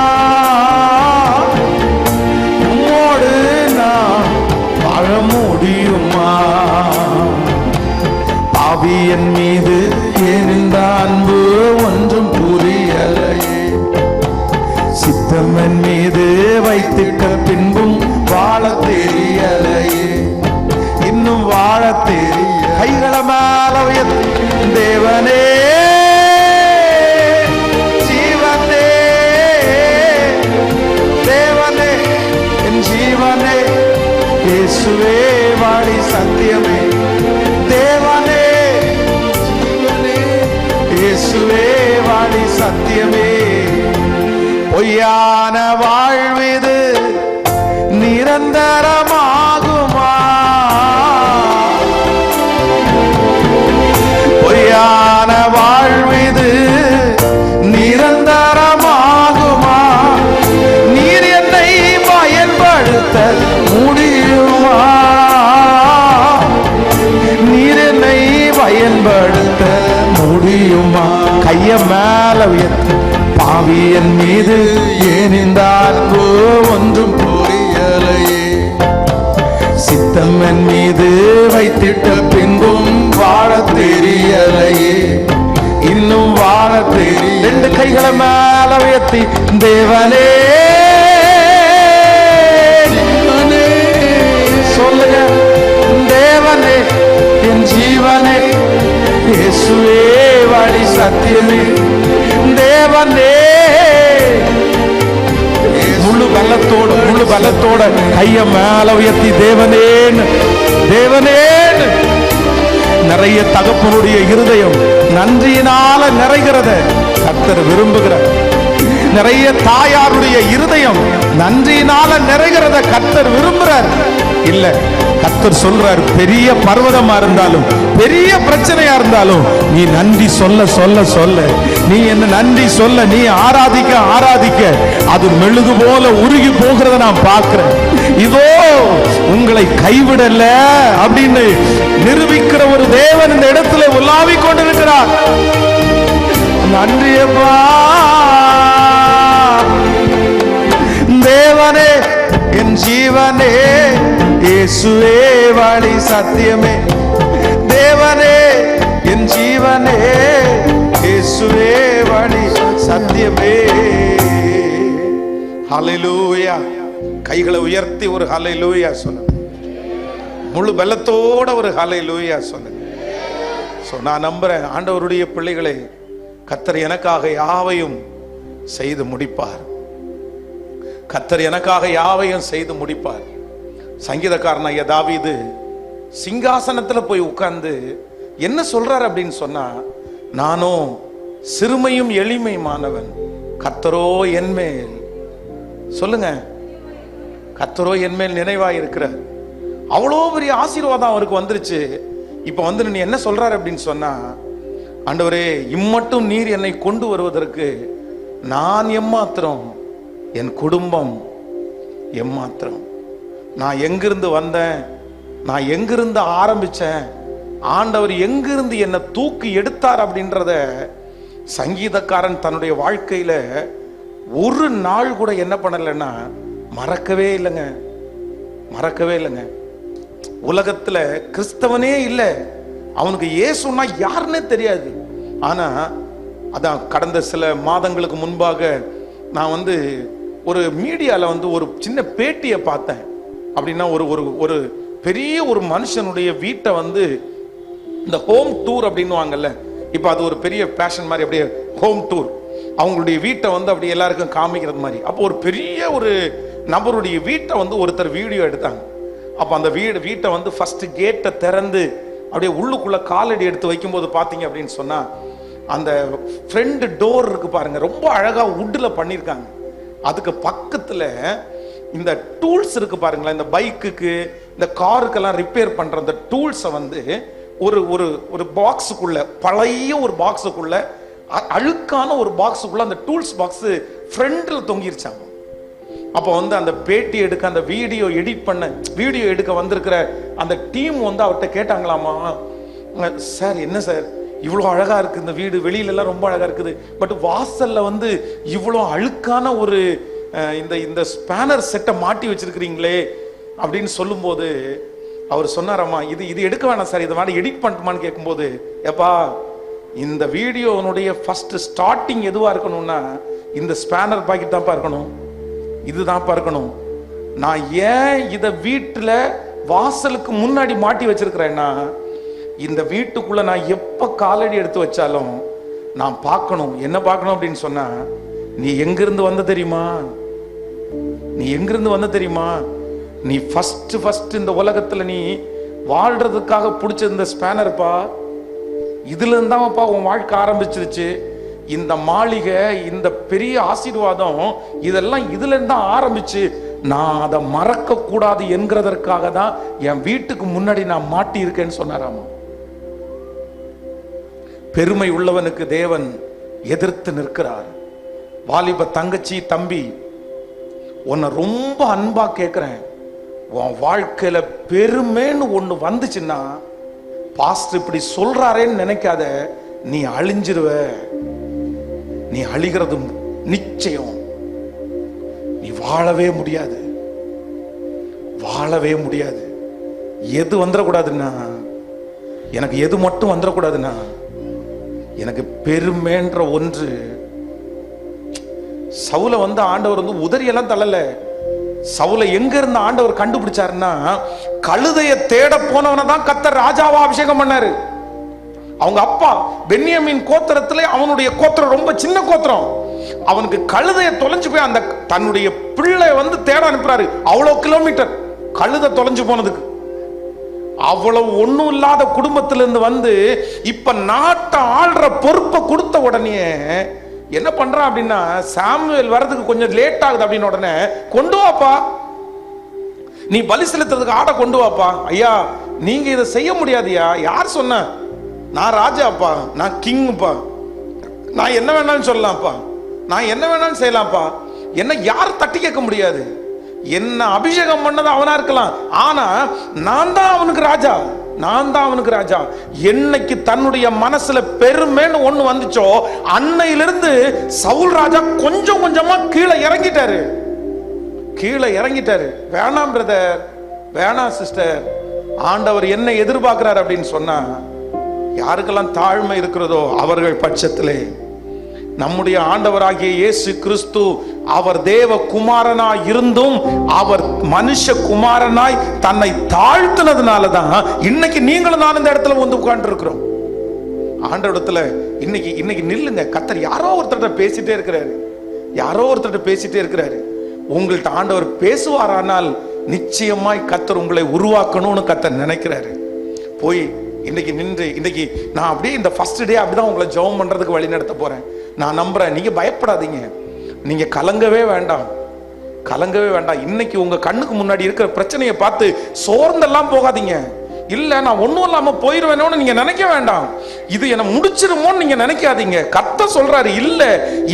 Speaker 1: உம்மோடு நான் வாழ முடியுமா? பாவியன் மீது ஏன் இந்த அன்பு ஒன்றும் புரியலையே. சித்தம் என் மீது வைத்திட்ட பின்பும் வாழ தெரியலையே, இன்னும் வாழ தெரிய. கைகளை மேல உயர்த்தி, தேவனே ஜீவனே, தேவனே என் ஜீவனே, இயேசுவே வழி சத்தியமே. தேவனே ஜீவனே, இயேசுவே வழி சத்தியமே. பொய்யான வாழ்விது நிரந்தரமாகுமா? பயன்படுத்த முடியுமா? நீர் என்னை பயன்படுத்த முடியுமா? கைய மேல உயர்த்து. பாவி என் மீது ஏன் இந்த அன்பு ஒன்றும் புரியலையே, சித்தம் என் மீது வைத்திட்ட பின்பும் வாழ தெரியலையே, இன்னும் வாழ தெரிய. ரெண்டு கைகளை மேல உயர்த்தி தேவனே சொல்லுங்க, தேவனே என் ஜீவனே, இயேசுவே வழி சத்தியமே, தேவனே. முழு பலத்தோட கைய மேல உயர்த்தி தேவனேன்னு தேவனேன்னு. நிறைய தகப்பனுடைய இருதயம் நன்றியினால நிறைகிறத கர்த்தர் விரும்புகிறார். நிறைய தாயாருடைய இருதயம் நன்றியினால நிறைகிறத கர்த்தர் விரும்புறார். இல்ல, கர்த்தர் சொல்றார், பெரிய பர்வதமா இருந்தாலும் பெரிய பிரச்சனையா இருந்தாலும் நீ நன்றி சொல்ல சொல்ல சொல்ல, நீ என்ன நன்றி சொல்ல, நீ ஆராதிக்க ஆராதிக்க அது மெழுகு போல உருகி போகிறத நான் பார்க்கிறேன். இதோ உங்களை கைவிடல அப்படின்னு நிரூபிக்கிற ஒரு தேவன் இந்த இடத்துல உலாவிக் கொண்டிருக்கிறார். நன்றியப்பா தேவனே என் ஜீவனே, இயேசுவே வழி சத்தியமே, தேவனே என் ஜீவனே, இயேசுவே வழி சத்தியமே. ஹல்லேலூயா. கைகளை உயர்த்தி ஒரு ஹல்லேலூயா சொல்லுங்க. முழு பலத்தோட ஒரு ஹல்லேலூயா சொல்லுங்க. நான் நம்புறேன், ஆண்டவருடைய பிள்ளைகளை கர்த்தர் எனக்காக யாவையும் செய்து முடிப்பார். கர்த்தர் எனக்காக யாவையும் செய்து முடிப்பார். சங்கீதக்காரன் ஐயா தாவீது சிங்காசனத்துல போய் உட்கார்ந்து என்ன சொல்றார் அப்படின்னு சொன்னா, நானும் சிறுமையும் எளிமையுமானவன், கர்த்தரோ என்மேல், சொல்லுங்க, கர்த்தரோ என்மேல் நினைவாய் இருக்கிறார். அவ்வளோ பெரிய ஆசீர்வாதம் அவருக்கு வந்துருச்சு. இப்ப வந்து நீ என்ன சொல்றாரு அப்படின்னு சொன்னா, ஆண்டவரே இம்மட்டும் நீர் என்னை கொண்டு வருவதற்கு நான் எம்மாத்திரம், என் குடும்பம் எம்மாத்திரம், நான் எங்கிருந்து வந்தேன், நான் எங்கிருந்து ஆரம்பிச்சேன், ஆண்டவர் எங்கிருந்து என்னை தூக்கி எடுத்தார் அப்படின்றத சங்கீதக்காரன் தன்னுடைய வாழ்க்கையில ஒரு நாள் கூட என்ன பண்ணலைன்னா மறக்கவே இல்லைங்க, மறக்கவே இல்லைங்க. உலகத்துல கிறிஸ்தவனே இல்லை, அவனுக்கு இயேசுன்னா யாருன்னே தெரியாது. ஆனா அதான் கடந்த சில மாதங்களுக்கு முன்பாக நான் வந்து ஒரு மீடியால வந்து ஒரு சின்ன பேட்டியை பார்த்தேன். அப்படின்னா ஒரு ஒரு ஒரு பெரிய ஒரு மனுஷனுடைய வீட்டை வந்து இந்த ஹோம் டூர் அப்படின்னுவாங்கல்ல, இப்போ அது ஒரு பெரிய பேஷன் மாதிரி, அப்படியே ஹோம் டூர், அவங்களுடைய வீட்டை வந்து அப்படி எல்லாருக்கும் காமிக்கிறது மாதிரி. அப்போ ஒரு பெரிய ஒரு நபருடைய வீட்டை வந்து ஒருத்தர் வீடியோ எடுத்தாங்க. அப்போ அந்த வீட்டை வந்து ஃபர்ஸ்ட் கேட்டை திறந்து அப்படியே உள்ளுக்குள்ள காலடி எடுத்து வைக்கும்போது பார்த்தீங்க அப்படின்னு சொன்னா, அந்த ஃப்ரண்ட் டோர் இருக்கு பாருங்க, ரொம்ப அழகா வுட்ல பண்ணியிருக்காங்க. அதுக்கு பக்கத்துல இந்த டூல்ஸ் இருக்கு பாருங்களேன், இந்த பைக்குக்கு இந்த காருக்கெல்லாம் ரிப்பேர் பண்ற அந்த டூல்ஸை வந்து ஒரு ஒரு ஒரு பாக்ஸுக்குள்ள, பழைய ஒரு பாக்ஸுக்குள்ள, அழுக்கான ஒரு பாக்ஸுக்குள்ள அந்த டூல்ஸ் பாக்ஸ் ஃப்ரண்ட்ல தொங்கிருச்சாங்க. அப்போ வந்து அந்த பேட்டி எடுக்க, அந்த வீடியோ எடிட் பண்ண, வீடியோ எடுக்க வந்திருக்கிற அந்த டீம் வந்து அவர்கிட்ட கேட்டாங்களாமா, சார் என்ன சார் இவ்வளோ அழகா இருக்கு இந்த வீடு, வெளியில எல்லாம் ரொம்ப அழகா இருக்குது, பட் வாசல்ல வந்து இவ்வளோ அழுக்கான ஒரு இந்த இந்த ஸ்பேனர் செட்டை மாட்டி வச்சிருக்கிறீங்களே அப்படின்னு சொல்லும்போது அவர் சொன்னாராமா, இது இது எடுக்க வேணாம் சார், இதை வேணா எடிட் பண்ணட்டுமான்னு கேட்கும்போது, ஏப்பா இந்த வீடியோனுடைய ஃபர்ஸ்ட் ஸ்டார்டிங் எதுவா இருக்கணும்னா இந்த ஸ்பேனர் பாக்கெட் தான்ப்பா இருக்கணும், இதுதான்ப்பா இருக்கணும். நான் ஏன் இதை வீட்டில் வாசலுக்கு முன்னாடி மாட்டி வச்சிருக்கிறேன்னா, இந்த வீட்டுக்குள்ள நான் எப்ப காலடி எடுத்து வச்சாலும் நான் பார்க்கணும். என்ன பார்க்கணும் அப்படின்னு சொன்னா, நீ எங்கிருந்து வந்த தெரியுமா, நீ எங்கிருந்து வந்த தெரியுமா, நீ ஃபர்ஸ்ட் இந்த உலகத்துல நீ வாழ்றதுக்காக பிடிச்ச இந்த ஸ்பேனர்ப்பா, இதுல இருந்தாப்பா உன் வாழ்க்கை ஆரம்பிச்சிருச்சு. இந்த மாளிகை, இந்த பெரிய ஆசீர்வாதம், இதெல்லாம் இதுல இருந்தா ஆரம்பிச்சு. நான் அதை மறக்க கூடாது என்கிறதற்காக தான் என் வீட்டுக்கு முன்னாடி நான் மாட்டி இருக்கேன்னு சொன்னாராமா. பெருமை உள்ளவனுக்கு தேவன் எதிர்த்து நிற்கிறார். வாலிப தங்கச்சி, தம்பி, உன்னை ரொம்ப அன்பா கேட்கிறேன், உன் வாழ்க்கையில பெருமைன்னு ஒண்ணு வந்துச்சுன்னா, பாஸ்டர் இப்படி சொல்றாரேன்னு நினைக்காத, நீ அழிஞ்சிருவ. நீ அழிகிறது நிச்சயம். நீ வாழவே முடியாது, வாழவே முடியாது. எது வந்துடக்கூடாதுன்னா, எனக்கு எது மட்டும் வந்துடக்கூடாதுன்னா, எனக்கு பெருமைன்ற ஒன்று. சவுல ஆண்டவர் உதறியெல்லாம் தள்ளல. சவுல எங்க இருந்த ஆண்டவர் கண்டுபிடிச்சாருன்னா, கழுதைய தேட போனவனை தான் கர்த்தர் ராஜாவா அபிஷேகம் பண்ணாரு. அவங்க அப்பா பென்யமீன் கோத்திரத்துல அவனுடைய கோத்திரம் ரொம்ப சின்ன கோத்திரம். அவனுக்கு கழுதைய தொலைஞ்சு போய் அந்த தன்னுடைய பிள்ளை தேட அனுப்புறாரு. அவ்வளவு கிலோமீட்டர் கழுதை தொலைஞ்சு போனதுக்கு. அவ்வளவு ஒண்ணும் இல்லாத குடும்பத்திலிருந்து இப்ப நாட்டை ஆள்ற பொறுப்பை கொடுத்த உடனே என்ன பண்றான் அப்படின்னா, சாமுவேல் வரதுக்கு கொஞ்சம் லேட் ஆகுது அப்படின்னு உடனே, கொண்டு வாப்பா, நீ பலி செலுத்துறதுக்கு ஆடை கொண்டு வாப்பா. ஐயா, நீங்க இதை செய்ய முடியாதுயா. யார் சொன்ன? நான் ராஜாப்பா, நான் கிங்ப்பா, நான் என்ன வேணாலும் சொல்லலாம்ப்பா, நான் என்ன வேணாலும் செய்யலாம்ப்பா. என்ன யார் தட்டி கேட்க முடியாது. என்ன அபிஷேகம் பண்ணது அவனா இருக்கலாம், ஆனா நான் தான் அவனுக்கு ராஜா, நான் தான் அவனுக்கு ராஜா. என்னைக்கு தன்னுடைய மனசுல பெருமைன்னு ஒண்ணு வந்துச்சோ, அன்னையிலிருந்து சவுல் ராஜா கொஞ்சம் கொஞ்சமா கீழே இறங்கிட்டாரு, கீழே இறங்கிட்டாரு. வேணாம் பிரதர், வேணாம் சிஸ்டர், ஆண்டவர் என்ன எதிர்பார்க்கிறார் அப்படின்னு சொன்னா, யாருக்கெல்லாம் தாழ்மை இருக்கிறதோ அவர்கள் பட்சத்திலே நம்முடைய ஆண்டவராகிய இயேசு கிறிஸ்து அவர் தேவ குமாரனாய் இருந்தும் அவர் மனுஷ குமாரனாய் தன்னை தாழ்த்தினதுனாலதான் இன்னைக்கு நீங்களும் நான் இந்த இடத்துல உட்கார்ந்து இருக்கிறோம். ஆண்டவரிடத்துல இன்னைக்கு நில்லுங்க. கர்த்தர் யாரோ ஒருத்தர் பேசிட்டே இருக்கிறாரு, யாரோ ஒருத்தர் பேசிட்டே இருக்கிறாரு. உங்கள்கிட்ட ஆண்டவர் பேசுவாரானால் நிச்சயமாய் கர்த்தர் உங்களை உருவாக்கணும்னு கர்த்தர் நினைக்கிறாரு. போய் இன்னைக்கு நின்று, இன்னைக்கு நான் அப்படியே இந்த ஃபர்ஸ்ட் டே அப்படிதான் உங்களை ஜெபம் பண்றதுக்கு வழி நடத்த போறேன். நான் நம்புறேன். நீங்க பயப்படாதீங்க, நீங்க கலங்கவே வேண்டாம், கலங்கவே வேண்டாம். இன்னைக்கு உங்க கண்ணுக்கு முன்னாடி இருக்கிற பிரச்சனையை பார்த்து சோர்ந்தெல்லாம் போகாதீங்க. இல்ல நான் ஒண்ணும் இல்லாம போயிருவேனோன்னு நீங்க நினைக்க வேண்டாம். இது என்ன முடிச்சிருமோன்னு நீங்க நினைக்காதீங்க. கர்த்தர் சொல்றாரு, இல்ல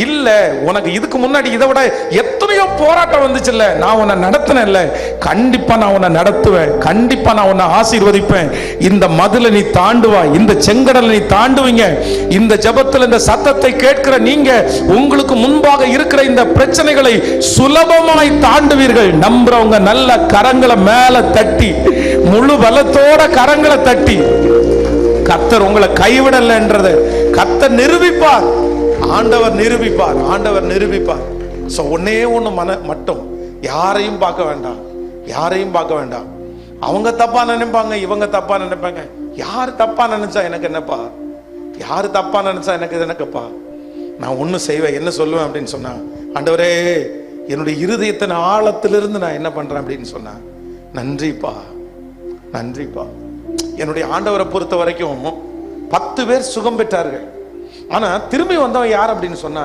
Speaker 1: இல்ல, உனக்கு இதுக்கு முன்னாடி இதை விட எத்தனையோ போராட்டம் வந்துச்சுல்ல, நான் உன்னை நடத்தினேன்ல, கண்டிப்பா நான் உன்னை நடத்துவேன், கண்டிப்பா நான் உன்னை ஆசீர்வதிப்பேன். இந்த மதுளை நீ தாண்டுவாய், இந்த செங்கடலை நீ தாண்டுவீங்க. இந்த ஜெபத்தில் இந்த சத்தத்தை கேட்கிற நீங்க உங்களுக்கு முன்பாக இருக்கிற இந்த பிரச்சனைகளை சுலபமாய் தாண்டுவீர்கள். நம்புறவங்க நல்ல கரங்களை மேல தட்டி, முழு பலத்தோட கரங்களை தட்டி, கர்த்தர் உங்களை கைவிடலன்றதை கர்த்தர் நிரூபிப்பார், ஆண்டவர் நிரூபிப்பார், ஆண்டவர் நிரூபிப்பார். சோ ஒன்னே ஒண்ணு மட்டும், யாரையும் பார்க்க வேண்டாம், யாரையும் பார்க்க வேண்டாம். அவங்க தப்பா நினைப்பாங்க, இவங்க தப்பா நினைப்பாங்க. யாரு தப்பா நினைச்சா எனக்கு என்னப்பா, யாரு தப்பா நினைச்சா எனக்கு எனக்குப்பா. நான் ஒண்ணு செய்வேன், என்ன சொல்லுவேன் அப்படின்னு சொன்னா, ஆண்டவரே என்னுடைய இருதயத்தின் ஆழத்திலிருந்து நான் என்ன பண்றேன் அப்படின்னு சொன்னா, நன்றிப்பா, நன்றிப்பா. என்னுடைய ஆண்டவரை பொறுத்த வரைக்கும் 10 பேர் சுகம் பெற்றார்கள். ஆனா திரும்பி வந்தவன் யார் அப்படின்னு சொன்னா,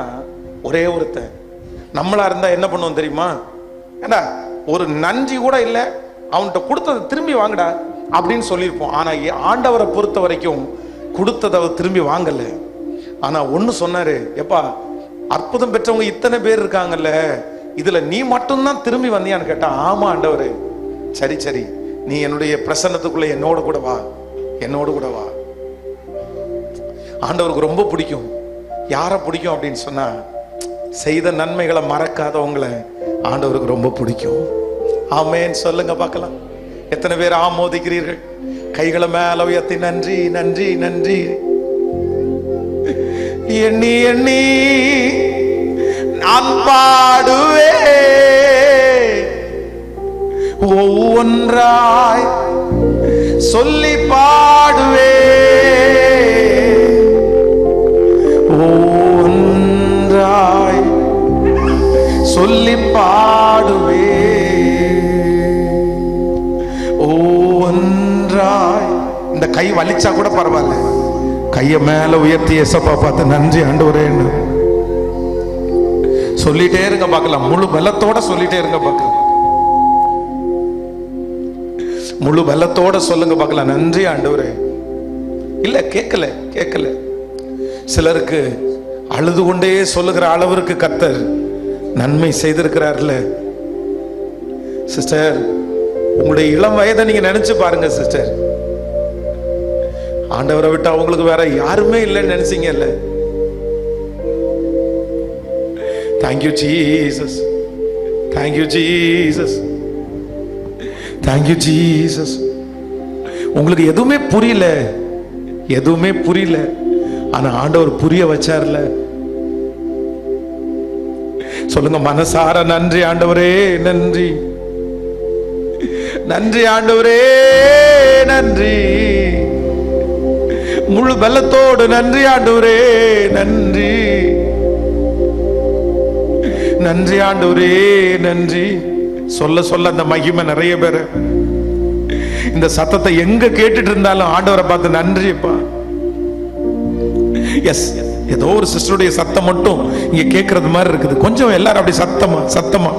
Speaker 1: ஒரே ஒருத்தன். நம்மளா இருந்தா என்ன பண்ணுவோம் தெரியுமா? ஏண்டா ஒரு நன்றி கூட இல்ல, அவன்கிட்ட கொடுத்ததை திரும்பி வாங்கடா அப்படின்னு சொல்லியிருப்போம். ஆனா ஆண்டவரை பொறுத்த வரைக்கும் கொடுத்ததை அவர் திரும்பி வாங்கல. ஆனா ஒண்ணு சொன்னாரு, எப்பா அற்புதம் பெற்றவங்க இத்தனை பேர் இருக்காங்கல்ல, இதுல நீ மட்டும்தான் திரும்பி வந்தியான்னு கேட்டா, ஆமா ஆண்டவரு, சரி சரி, நீ என்னுடைய பிரசன்னத்துக்குள்ள என்னோட கூட வா, என்னோட கூட வா. ஆண்டவருக்கு ரொம்ப பிடிக்கும். யாரை பிடிக்கும் அப்படின்னு சொன்னா, செய்த நன்மைகளை மறக்காதவங்களை ஆண்டவருக்கு ரொம்ப பிடிக்கும். ஆமென் சொல்லுங்க பார்க்கலாம். எத்தனை பேர் ஆமோதிக்கிறீர்கள்? கைகளை மேல உயர்த்தி நன்றி நன்றி நன்றி. எண்ணி எண்ணி நான் பாடுவே, ஒவ்வொன்றாய் சொல்லி பாடுவே, ஒவ்வொன்றாய் சொல்லி பாடுவே, ஒவ்வொன்றாய். இந்த கை வலிச்சா கூட பரவாயில்ல, கைய மேல உயர்த்தி ஏசப்பா பார்த்து நன்றி ஆண்டவரேன்னு சொல்லிட்டே இருங்க பார்க்கலாம். முழு பலத்தோட சொல்லிட்டே இருங்க பார்க்கலாம், முழு பலத்தோட சொல்லுங்க பார்க்கலாம், நன்றி ஆண்டவரே. இல்ல கேட்கல கேட்கல, சிலருக்கு அழுது கொண்டே சொல்லுகிற அளவிற்கு கர்த்தர் நன்மை செய்திருக்கிறார்ல. சிஸ்டர் உங்களுடைய இளம் வயதை நீங்க நினைச்சு பாருங்க சிஸ்டர். ஆண்டவரை விட்டு அவங்களுக்கு வேற யாருமே இல்லைன்னு நினைச்சீங்கல்ல. Thank you Jesus, thank you Jesus, thank you Jesus. உங்களுக்கு எதுவுமே புரியல, எதுவுமே புரியல, ஆனா ஆண்டவர் புரிய வச்சார்ல. சொல்லுங்க மனசார நன்றி ஆண்டவரே, நன்றி, நன்றி ஆண்டவரே, நன்றி. முழு பலத்தோடு நன்றி ஆண்டவரே, நன்றி, நன்றி ஆண்டவரே, நன்றி. சொல்ல சொல்ல அந்த மகிமை நிறைய பேர் இந்த சத்தத்தை எங்க கேட்டுட்டு இருந்தாலும் ஆண்டவரை பார்த்து நன்றிப்பா. எஸ், ஏதோ ஒரு சிஸ்டருடைய சத்தம் மட்டும் இங்க கேட்கறது மாதிரி இருக்குது. கொஞ்சம் எல்லாரும் அப்படி சத்தமா சத்தமா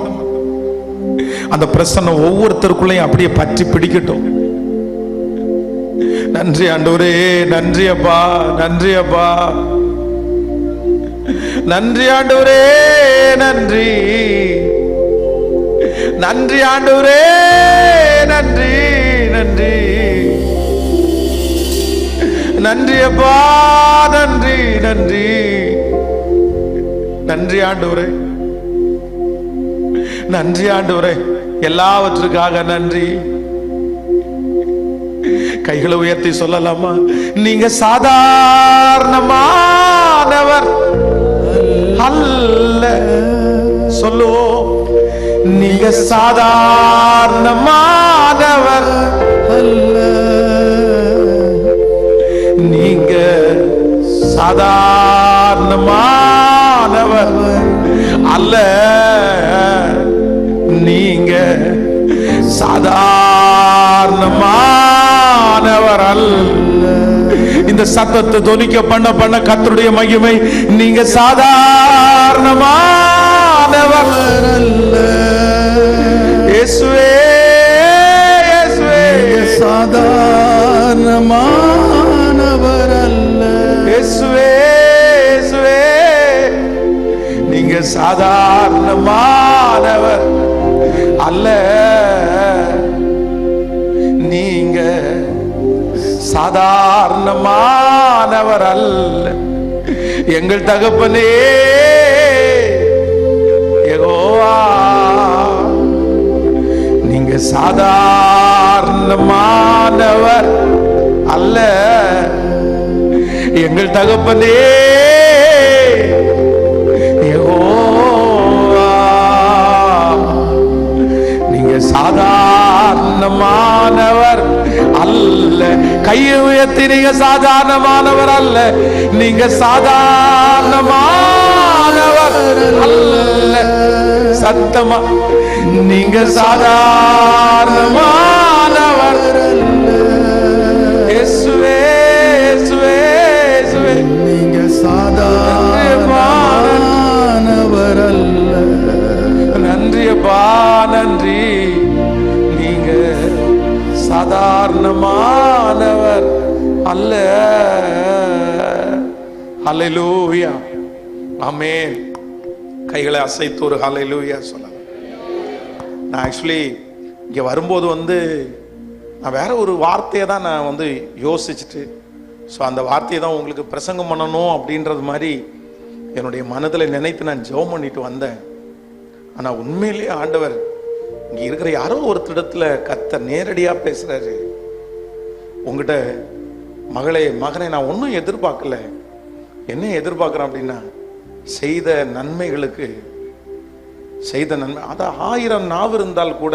Speaker 1: அந்த பிரசன்னம் ஒவ்வொருத்தருக்குள்ளையும் அப்படியே பற்றி பிடிக்கட்டும். நன்றி ஆண்டவரே, நன்றி அப்பா, நன்றி அப்பா, நன்றி ஆண்டவரே, நன்றி, நன்றி ஆண்டவரே, நன்றி, நன்றி, நன்றி அப்பா, நன்றி, நன்றி, நன்றி ஆண்டவரே, நன்றி ஆண்டவரே, எல்லாவற்றுக்காக நன்றி. கைகளை உயர்த்தி சொல்லலாமா? நீங்க சாதாரணமானவர் அல்ல. சொல்லுவோம், நீங்க சாதாரணமானவர் அல்ல, நீங்க சாதாரணமானவர் அல்ல, நீங்க சாதாரணமானவர் அல்ல. இந்த சத்தத்தை தொனிக்க பண்ண பண்ண கர்த்தருடைய மகிமை. நீங்க சாதாரணமானவர் அல்ல, இயேசுவே, இயேசுவே, சாதாரணமானவர் அல்ல, இயேசுவே, இயேசுவே, நீங்க சாதாரணமானவர் அல்ல, நீங்க சாதாரணமானவர் அல்ல. எங்கள் தகப்பனே யெகோவா, நீங்க சாதாரணமானவர் அல்ல. எங்கள் தகப்பனே யெகோவா, நீங்க சாதாரணமானவர் அல்ல. கையை உயர்த்தி, நீங்க சாதாரணமானவர் அல்ல, நீங்க சாதாரணமானவர் அல்ல. சத்தமா, நீங்க சாதாரணமானவர் அல்ல. இயேசுவே, இயேசுவே, இயேசுவே, நீங்க சாதாரணமானவர் அல்ல. நன்றி அப்பா, நன்றி. நீங்க சாதாரணமானவர் அல்ல. ஹல்லேலூயா, ஆமென். கைகளை அசைத்து ஒரு ஹல்லேலூயா சொல்லலாம். நான் ஆக்சுவலி இங்க வரும்போது நான் வேற ஒரு வார்த்தையை தான் நான் யோசிச்சுட்டு, ஸோ அந்த வார்த்தையை தான் உங்களுக்கு பிரசங்கம் பண்ணணும் அப்படின்றது மாதிரி என்னுடைய மனதில் நினைத்து நான் ஜெபம் பண்ணிட்டு வந்தேன். ஆனால் உண்மையிலேயே ஆண்டவர் இங்க இருக்கிற யாரோ ஒருத்தரிடத்துல கர்த்தர் நேரடியா பேசுறாரு. உங்ககிட்ட மகனே, நான் ஒன்றும் எதிர்பார்க்கல. என்ன எதிர்பார்க்கிறேன் அப்படின்னா, செய்த நன்மைகளுக்கு செய்த நன்மை, அது 1000 நாவு இருந்தால் கூட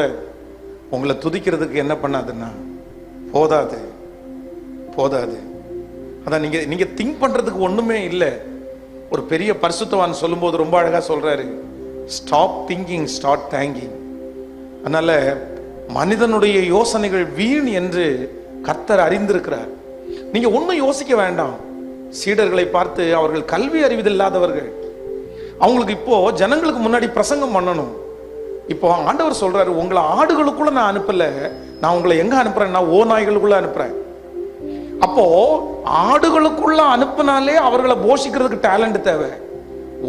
Speaker 1: உங்களை துதிக்கிறதுக்கு என்ன பண்ணாதுன்னா போதாது, போதாது. அதான் நீங்க திங்க் பண்றதுக்கு ஒண்ணுமே இல்லை. ஒரு பெரிய பரிசுத்தவான் சொல்லும்போது ரொம்ப அழகா சொல்றாரு, ஸ்டாப் திங்கிங், ஸ்டார்ட் தேங்கிங். அதனால மனிதனுடைய யோசனைகள் வீண் என்று கர்த்தர் அறிந்திருக்கிறார். நீங்க ஒன்னும் யோசிக்க வேண்டாம். சீடர்களை பார்த்து, அவர்கள் கல்வி அறிவில்லாதவர்கள், அவங்களுக்கு இப்போ ஜனங்களுக்கு முன்னாடி பிரசங்கம் பண்ணணும். இப்போ ஆண்டவர் சொல்றாரு, உங்களை ஆடுகளுக்குள்ள நான் அனுப்பல, நான் உங்களை எங்க அனுப்புறேன்னா ஓநாய்களுக்குள்ள அனுப்புறேன். அப்போ ஆடுகளுக்குள்ள அனுப்புனாலே அவர்களை போஷிக்கிறதுக்கு டேலண்ட் தேவை.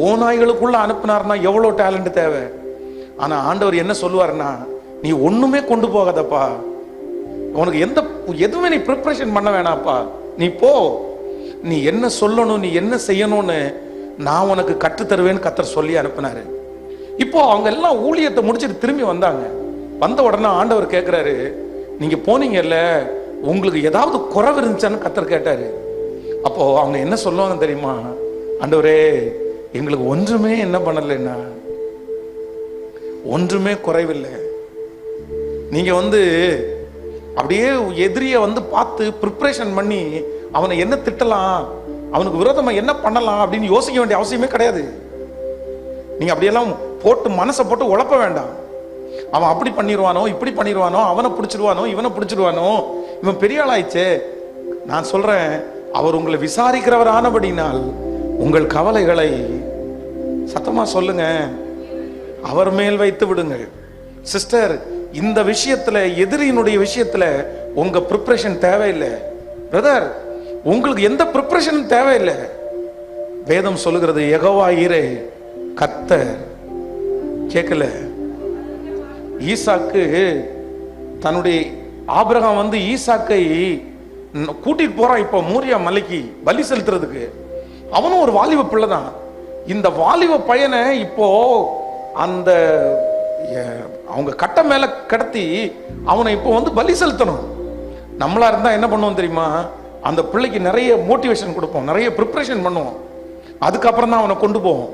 Speaker 1: ஓநாய்களுக்குள்ள அனுப்புனார்னா எவ்வளவு டேலண்ட் தேவை. ஆனா ஆண்டவர் என்ன சொல்லுவாருன்னா, நீ ஒண்ணுமே கொண்டு போகாதப்பா, உனக்கு எதுவுமே நீ ப்ரிப்பரேஷன் பண்ண வேணாப்பா, நீ போ, நீ என்ன சொல்லணும், நீ என்ன செய்யணும்னு நான் உனக்கு கற்றுத்தருவேன்னு கர்த்தர் சொல்லி அனுப்பினாரு. இப்போ அவங்க எல்லாம் ஊழியத்தை முடிச்சுட்டு திரும்பி வந்தாங்க. வந்த உடனே ஆண்டவர் கேட்கிறாரு, நீங்க போனீங்கல்ல, உங்களுக்கு ஏதாவது குறைவு இருந்துச்சான்னு கர்த்தர் கேட்டாரு. அப்போ அவங்க என்ன சொல்லுவாங்க தெரியுமா? ஆண்டவரே, எங்களுக்கு ஒன்றுமே என்ன பண்ணலைன்னா, ஒன்றுமே குறைவில்லை. நீங்க அப்படியே எதிரிய பார்த்து ப்ரிப்பரேஷன் பண்ணி அவனை என்ன திட்டலாம், அவனுக்கு விரோதமா என்ன பண்ணலாம் அப்படின்னு யோசிக்க வேண்டிய அவசியமே கிடையாது. நீங்க அப்படியெல்லாம் போட்டு மனசை போட்டு உழப்ப வேண்டாம். அவன் அப்படி பண்ணிடுவானோ, இப்படி பண்ணிடுவானோ, அவனை பிடிச்சிடுவானோ, இவனை பிடிச்சிடுவானோ, இவன் பெரிய ஆளாயிச்சே. நான் சொல்றேன், அவர் உங்களை விசாரிக்கிறவர் ஆனபடினால் உங்கள் கவலைகளை சத்தமா சொல்லுங்க, அவர் மேல் வைத்து விடுங்கள். சிஸ்டர், இந்த விஷயத்துல, எதிரியினுடைய விஷயத்துல உங்க ப்ரிப்பரேஷன் தேவையில்லை. பிரதர், உங்களுக்கு எந்த ப்ரிப்பரேஷனும் தேவையில்லை. வேதம் சொல்லுகிறது, யெகோவா ஈரே, கர்த்தர். கேட்கல? ஈசாக்கு தன்னுடைய ஆபிரகாம் ஈசாக்கை கூட்டிட்டு போறான் இப்போ மோரியா மலைக்கு பலி செலுத்துறதுக்கு. அவனும் ஒரு வாலிப பிள்ளை தான். இந்த வாலிப பையனை இப்போ அந்த அவங்க கட்ட மேல கடத்தி அவனை இப்போ பலி செலுத்தணும். நம்மளா இருந்தா என்ன பண்ணுவோம் தெரியுமா? அந்த பிள்ளைக்கு நிறைய மோட்டிவேஷன் கொடுப்போம், நிறைய ப்ரிப்பரேஷன் பண்ணுவோம். அதுக்கப்புறம் தான் அவனை கொண்டு போவோம்,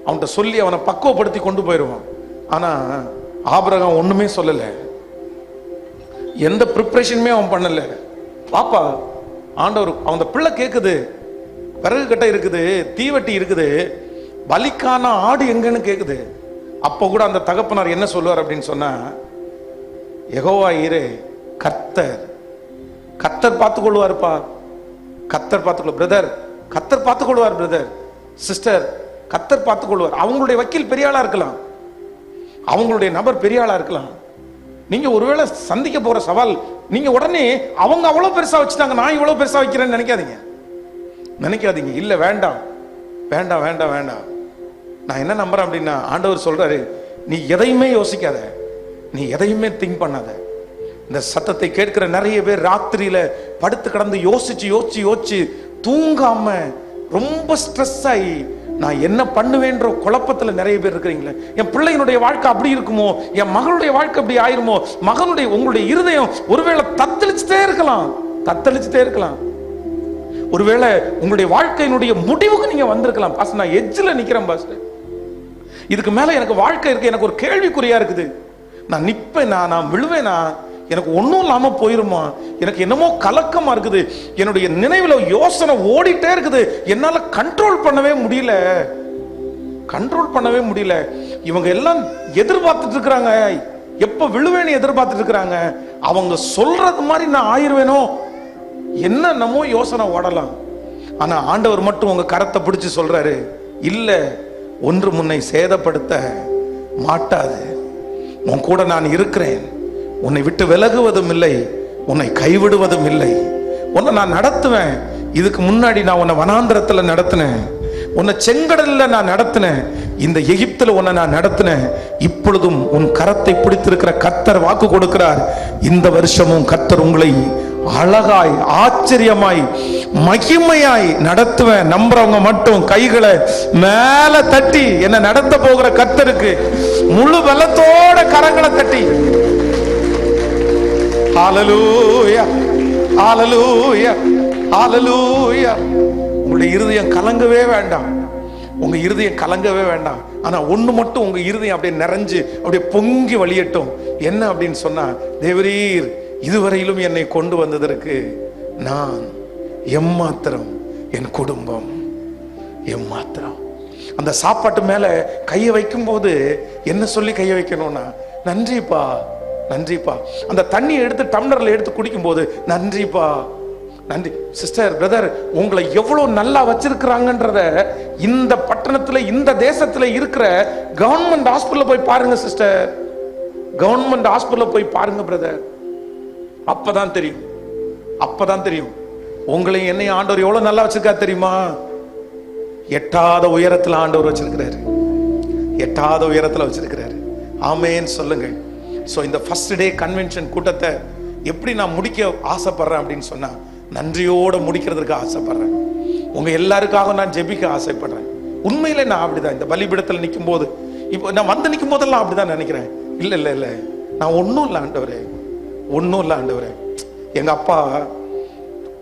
Speaker 1: அவன்கிட்ட சொல்லி அவனை பக்குவப்படுத்தி கொண்டு போயிடுவோம். ஆனா ஆபிரகாம் ஒண்ணுமே சொல்லல, எந்த ப்ரிப்பரேஷனுமே அவன் பண்ணல. பாப்பா, ஆண்டவர், அந்த பிள்ளை கேக்குது, விறகு கட்டை இருக்குது, தீவட்டி இருக்குது, பலிக்கான ஆடு எங்கன்னு கேக்குது. அப்போ கூட அந்த தகப்பனார் என்ன சொல்லுவார் அப்படின்னு சொன்னா, யெகோவா ஈரே, கர்த்தர். கர்த்தர் பார்த்துக் கொள்வாருப்பா, கர்த்தர் பார்த்துக்கொள்வார். பிரதர், கர்த்தர் பார்த்துக் கொள்வார். பிரதர், சிஸ்டர், கர்த்தர் பார்த்துக் கொள்வார். அவங்களுடைய வக்கீல் பெரிய ஆளா இருக்கலாம், அவங்களுடைய நபர் பெரிய ஆளா இருக்கலாம். நீங்க ஒருவேளை சந்திக்க போற சவால், நீங்க உடனே அவங்க அவ்வளவு பெருசா வச்சுட்டாங்க, நான் இவ்வளவு பெருசா வைக்கிறேன்னு நினைக்காதீங்க. இல்ல, வேண்டாம் வேண்டாம் வேண்டாம் வேண்டாம். நான் என்ன நம்புறேன் அப்படின்னா, ஆண்டவர் சொல்றாரு, நீ எதையுமே யோசிக்காத, நீ எதையுமே திங்க் பண்ணாத. இந்த சத்தத்தை கேட்கிற நிறைய பேர் ராத்திரியில படுத்து கிடந்து யோசிச்சு தூங்காம ரொம்ப ஸ்ட்ரெஸ் ஆகி நான் என்ன பண்ணுவேன்ற குழப்பத்துல நிறைய பேர் இருக்கிறீங்களே. என் பிள்ளையினுடைய வாழ்க்கை அப்படி இருக்குமோ, என் மகளுடைய வாழ்க்கை அப்படி ஆயிருமோ, உங்களுடைய இருதயம் ஒருவேளை தத்தளிச்சுட்டே இருக்கலாம். ஒருவேளை உங்களுடைய வாழ்க்கையினுடைய முடிவுக்கு நீங்க வந்திருக்கலாம். பாஸ்டர், நான் எட்ஜ்ல நிக்கிறேன் பாஸ்டர், இதுக்கு மேல எனக்கு வாழ்க்கை இருக்கு, எனக்கு ஒரு கேள்விக்குறியா இருக்குது, நான் நிப்பேன், நான் விழுவேனா, எனக்கு ஒன்றும் இல்லாம போயிருமா, எனக்கு என்னமோ கலக்கமா இருக்குது, என்னுடைய நினைவுல யோசனை ஓடிட்டே இருக்குது, என்னால கண்ட்ரோல் பண்ணவே முடியல. இவங்க எல்லாம் எதிர்பார்த்துட்டு இருக்கிறாங்க, எப்ப விழுவேன்னு எதிர்பார்த்துட்டு இருக்கிறாங்க. அவங்க சொல்றது மாதிரி நான் ஆயிருவேனோ, என்னமோ யோசனை ஓடலாம். ஆனா ஆண்டவர் மட்டும் உங்க கரத்தை பிடிச்சு சொல்றாரு, இல்ல, ஒன்று முன்னை சேதப்படுத்த மாட்டாது, உன் கூட நான் இருக்கிறேன், உன்னை விட்டு விலகுவதும் இல்லை, உன்னை கைவிடுவதும் இல்லை, உன்னை நான் நடத்துவேன். இதுக்கு முன்னாடி நான் உன்னை வனாந்திரத்துல நடத்தினேன், உன்னை செங்கடல்ல நான் நடத்தினேன், இந்த எகிப்துல உன்னை நான் நடத்தினேன். இப்பொழுதும் உன் கரத்தை பிடித்திருக்கிற கர்த்தர் வாக்கு கொடுக்கிறார், இந்த வருஷமும் கர்த்தர் உங்களை அழகாய், ஆச்சரியமாய், மகிமையாய் நடத்துவேன். நம்புறவங்க மட்டும் கைகளை மேல தட்டி என்ன நடத்த போகிற கர்த்தருக்கு முழு பலத்தோட கரங்களை தட்டி ஹல்லேலூயா, ஹல்லேலூயா, ஹல்லேலூயா. உங்களுடைய இருதயம் கலங்கவே வேண்டாம், உங்க இருதயம் கலங்கவே வேண்டாம். ஆனா ஒண்ணு மட்டும் உங்க இருதயம் அப்படியே நிறைஞ்சு அப்படியே பொங்கி வழியட்டும். என்ன அப்படின்னு சொன்னா, தேவரீர் இதுவரையிலும் என்னை கொண்டு வந்ததற்கு நான் எம்மாத்திரம், என் குடும்பம் எம்மாத்திரம். அந்த சாப்பாட்டு மேல கையை வைக்கும் போது என்ன சொல்லி கையை வைக்கணும்னா, நன்றிப்பா, நன்றிப்பா. அந்த தண்ணியை எடுத்து டம்ளர்ல எடுத்து குடிக்கும் போது நன்றிப்பா, நன்றி. சிஸ்டர், பிரதர், உங்களை எவ்வளவு நல்லா வச்சிருக்கிறாங்கன்றத இந்த பட்டணத்துல, இந்த தேசத்துல இருக்கிற கவர்மெண்ட் ஹாஸ்பிட்டல்ல போய் பாருங்க சிஸ்டர், கவர்மெண்ட் ஹாஸ்பிட்டல்ல போய் பாருங்க பிரதர். அப்பதான் தெரியும் உங்களையும் என்னையும் ஆண்டவர் எவ்வளவு நல்லா வச்சிருக்காரு தெரியுமா? எட்டாத உயரத்துல ஆண்டவர் வச்சிருக்கிறாரு, எட்டாத உயரத்துல வச்சிருக்கிறாரு. ஆமேன் சொல்லுங்க. ஸோ இந்த ஃபர்ஸ்ட் டே கன்வென்ஷன் கூட்டத்தை எப்படி நான் முடிக்க ஆசைப்படுறேன் அப்படின்னு சொன்னா, நன்றியோடு முடிக்கிறதுக்கு ஆசைப்படுறேன். உங்க எல்லாருக்காக நான் ஜெபிக்க ஆசைப்படுறேன். உண்மையிலே நான் அப்படிதான் இந்த பலிபீடத்தில் நிற்கும் போது, இப்போ நான் வந்து நிற்கும் போதெல்லாம் அப்படிதான் நினைக்கிறேன். இல்லை இல்லை இல்லை, நான் ஒன்றும் இல்லை ஆண்டவரே, ஒன்றும் இல்லை ஆண்டவரே. எங்க அப்பா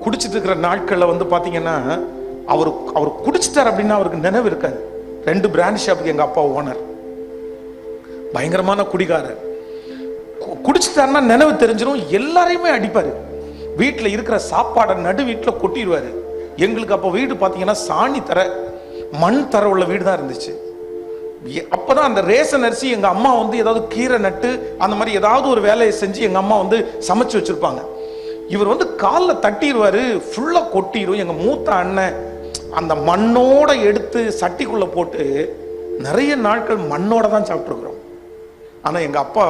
Speaker 1: குடிச்சிட்டு இருக்கிற நாட்களில் வந்து பார்த்தீங்கன்னா, அவர் குடிச்சிட்டார் அப்படின்னா அவருக்கு நினைவு இருக்காது. 2 பிராண்ட் ஷாப்புக்கு எங்க அப்பா ஓனர், பயங்கரமான குடிகாரர். குடிச்சிட்டாருன்னா நினைவு தெரிஞ்சிடும், எல்லாரையுமே அடிப்பாரு. வீட்டில் இருக்கிற சாப்பாடை நடு வீட்டில் கொட்டிடுவாரு. எங்களுக்கு அப்போ வீடு பார்த்தீங்கன்னா சாணி தர, மண் தர உள்ள வீடு தான் இருந்துச்சு. அப்பதான் அந்த ரேஷன் அரிசி எங்க அம்மா வந்து ஏதாவது கீரை நட்டு அந்த மாதிரி ஏதாவது ஒரு வேலையை செஞ்சு எங்க அம்மா வந்து சமைச்சு வச்சிருப்பாங்க. இவர் வந்து காலில் தட்டிடுவாரு, ஃபுல்லா கொட்டிடும். எங்க மூத்த அண்ணன் அந்த மண்ணோட எடுத்து சட்டிக்குள்ள போட்டு நிறைய நாட்கள் மண்ணோட தான் சாப்பிட்டுருக்குறோம். ஆனா எங்க அப்பா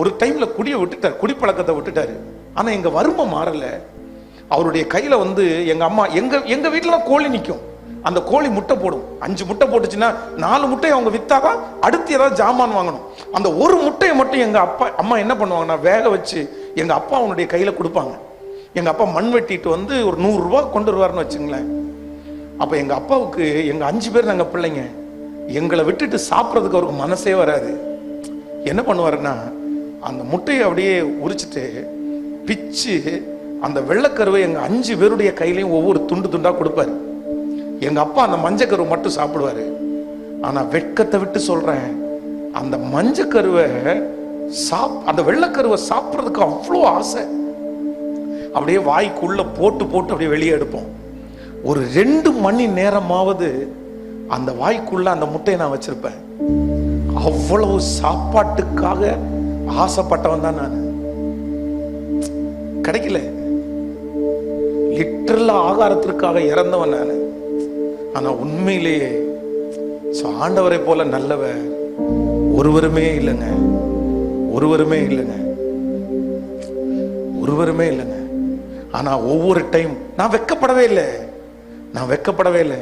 Speaker 1: ஒரு டைம்ல குடியை விட்டுட்டார், குடிப்பழக்கத்தை விட்டுட்டாரு. ஆனா எங்க வறுமை மாறல. அவருடைய கையில வந்து எங்க அம்மா, எங்க வீட்டுல கோழி நிற்கும். அந்த கோழி முட்டை போடும். 5 முட்டை போட்டுச்சுன்னா 4 முட்டையை அவங்க வித்தாதான் அடுத்து ஏதாவது ஜாமான் வாங்கணும். அந்த ஒரு முட்டையை மட்டும் எங்க அம்மா என்ன பண்ணுவாங்கன்னா வேக வச்சு எங்க அப்பா அவனுடைய கையில கொடுப்பாங்க. எங்க அப்பா மண் வெட்டிட்டு வந்து ஒரு 100 ரூபாய் கொண்டு வருவாருன்னு வச்சுங்களேன். அப்ப எங்க அப்பாவுக்கு, எங்க 5 பேர் நாங்க பிள்ளைங்க, எங்களை விட்டுட்டு சாப்பிட்றதுக்கு அவருக்கு மனசே வராது. என்ன பண்ணுவாருன்னா, அந்த முட்டையை அப்படியே உரிச்சிட்டு பிச்சு அந்த வெள்ளைக்கருவை எங்க 5 பேருடைய கையிலையும் ஒவ்வொரு துண்டு துண்டா கொடுப்பாரு. எங்க அப்பா அந்த மஞ்சக்கருவை மட்டும் சாப்பிடுவாரு. ஆனா வெட்கத்தை விட்டு சொல்றேன், அந்த மஞ்சக்கருவை அந்த வெள்ளைக்கருவை சாப்பிட்றதுக்கு அவ்வளோ ஆசை. அப்படியே வாய்க்குள்ள போட்டு போட்டு அப்படியே வெளியே எடுப்போம். ஒரு 2 மணி நேரமாவது அந்த வாய்க்குள்ள அந்த முட்டையை நான் வச்சிருப்பேன். அவ்வளவு சாப்பாட்டுக்காக ஆசைப்பட்டவன் தான் நான். கிடைக்கல, லிட்டரலா ஆகாரத்திற்காக இறந்தவன் நான். ஆனா உண்மையிலேயே ஆண்டவரை போல நல்லவர் ஒருவருமே இல்லைங்க, ஒருவருமே இல்லைங்க, ஒருவருமே இல்லைங்க. ஆனா ஒவ்வொரு டைம் நான் வெட்கப்படவே இல்லை, நான் வெட்கப்படவே இல்லை.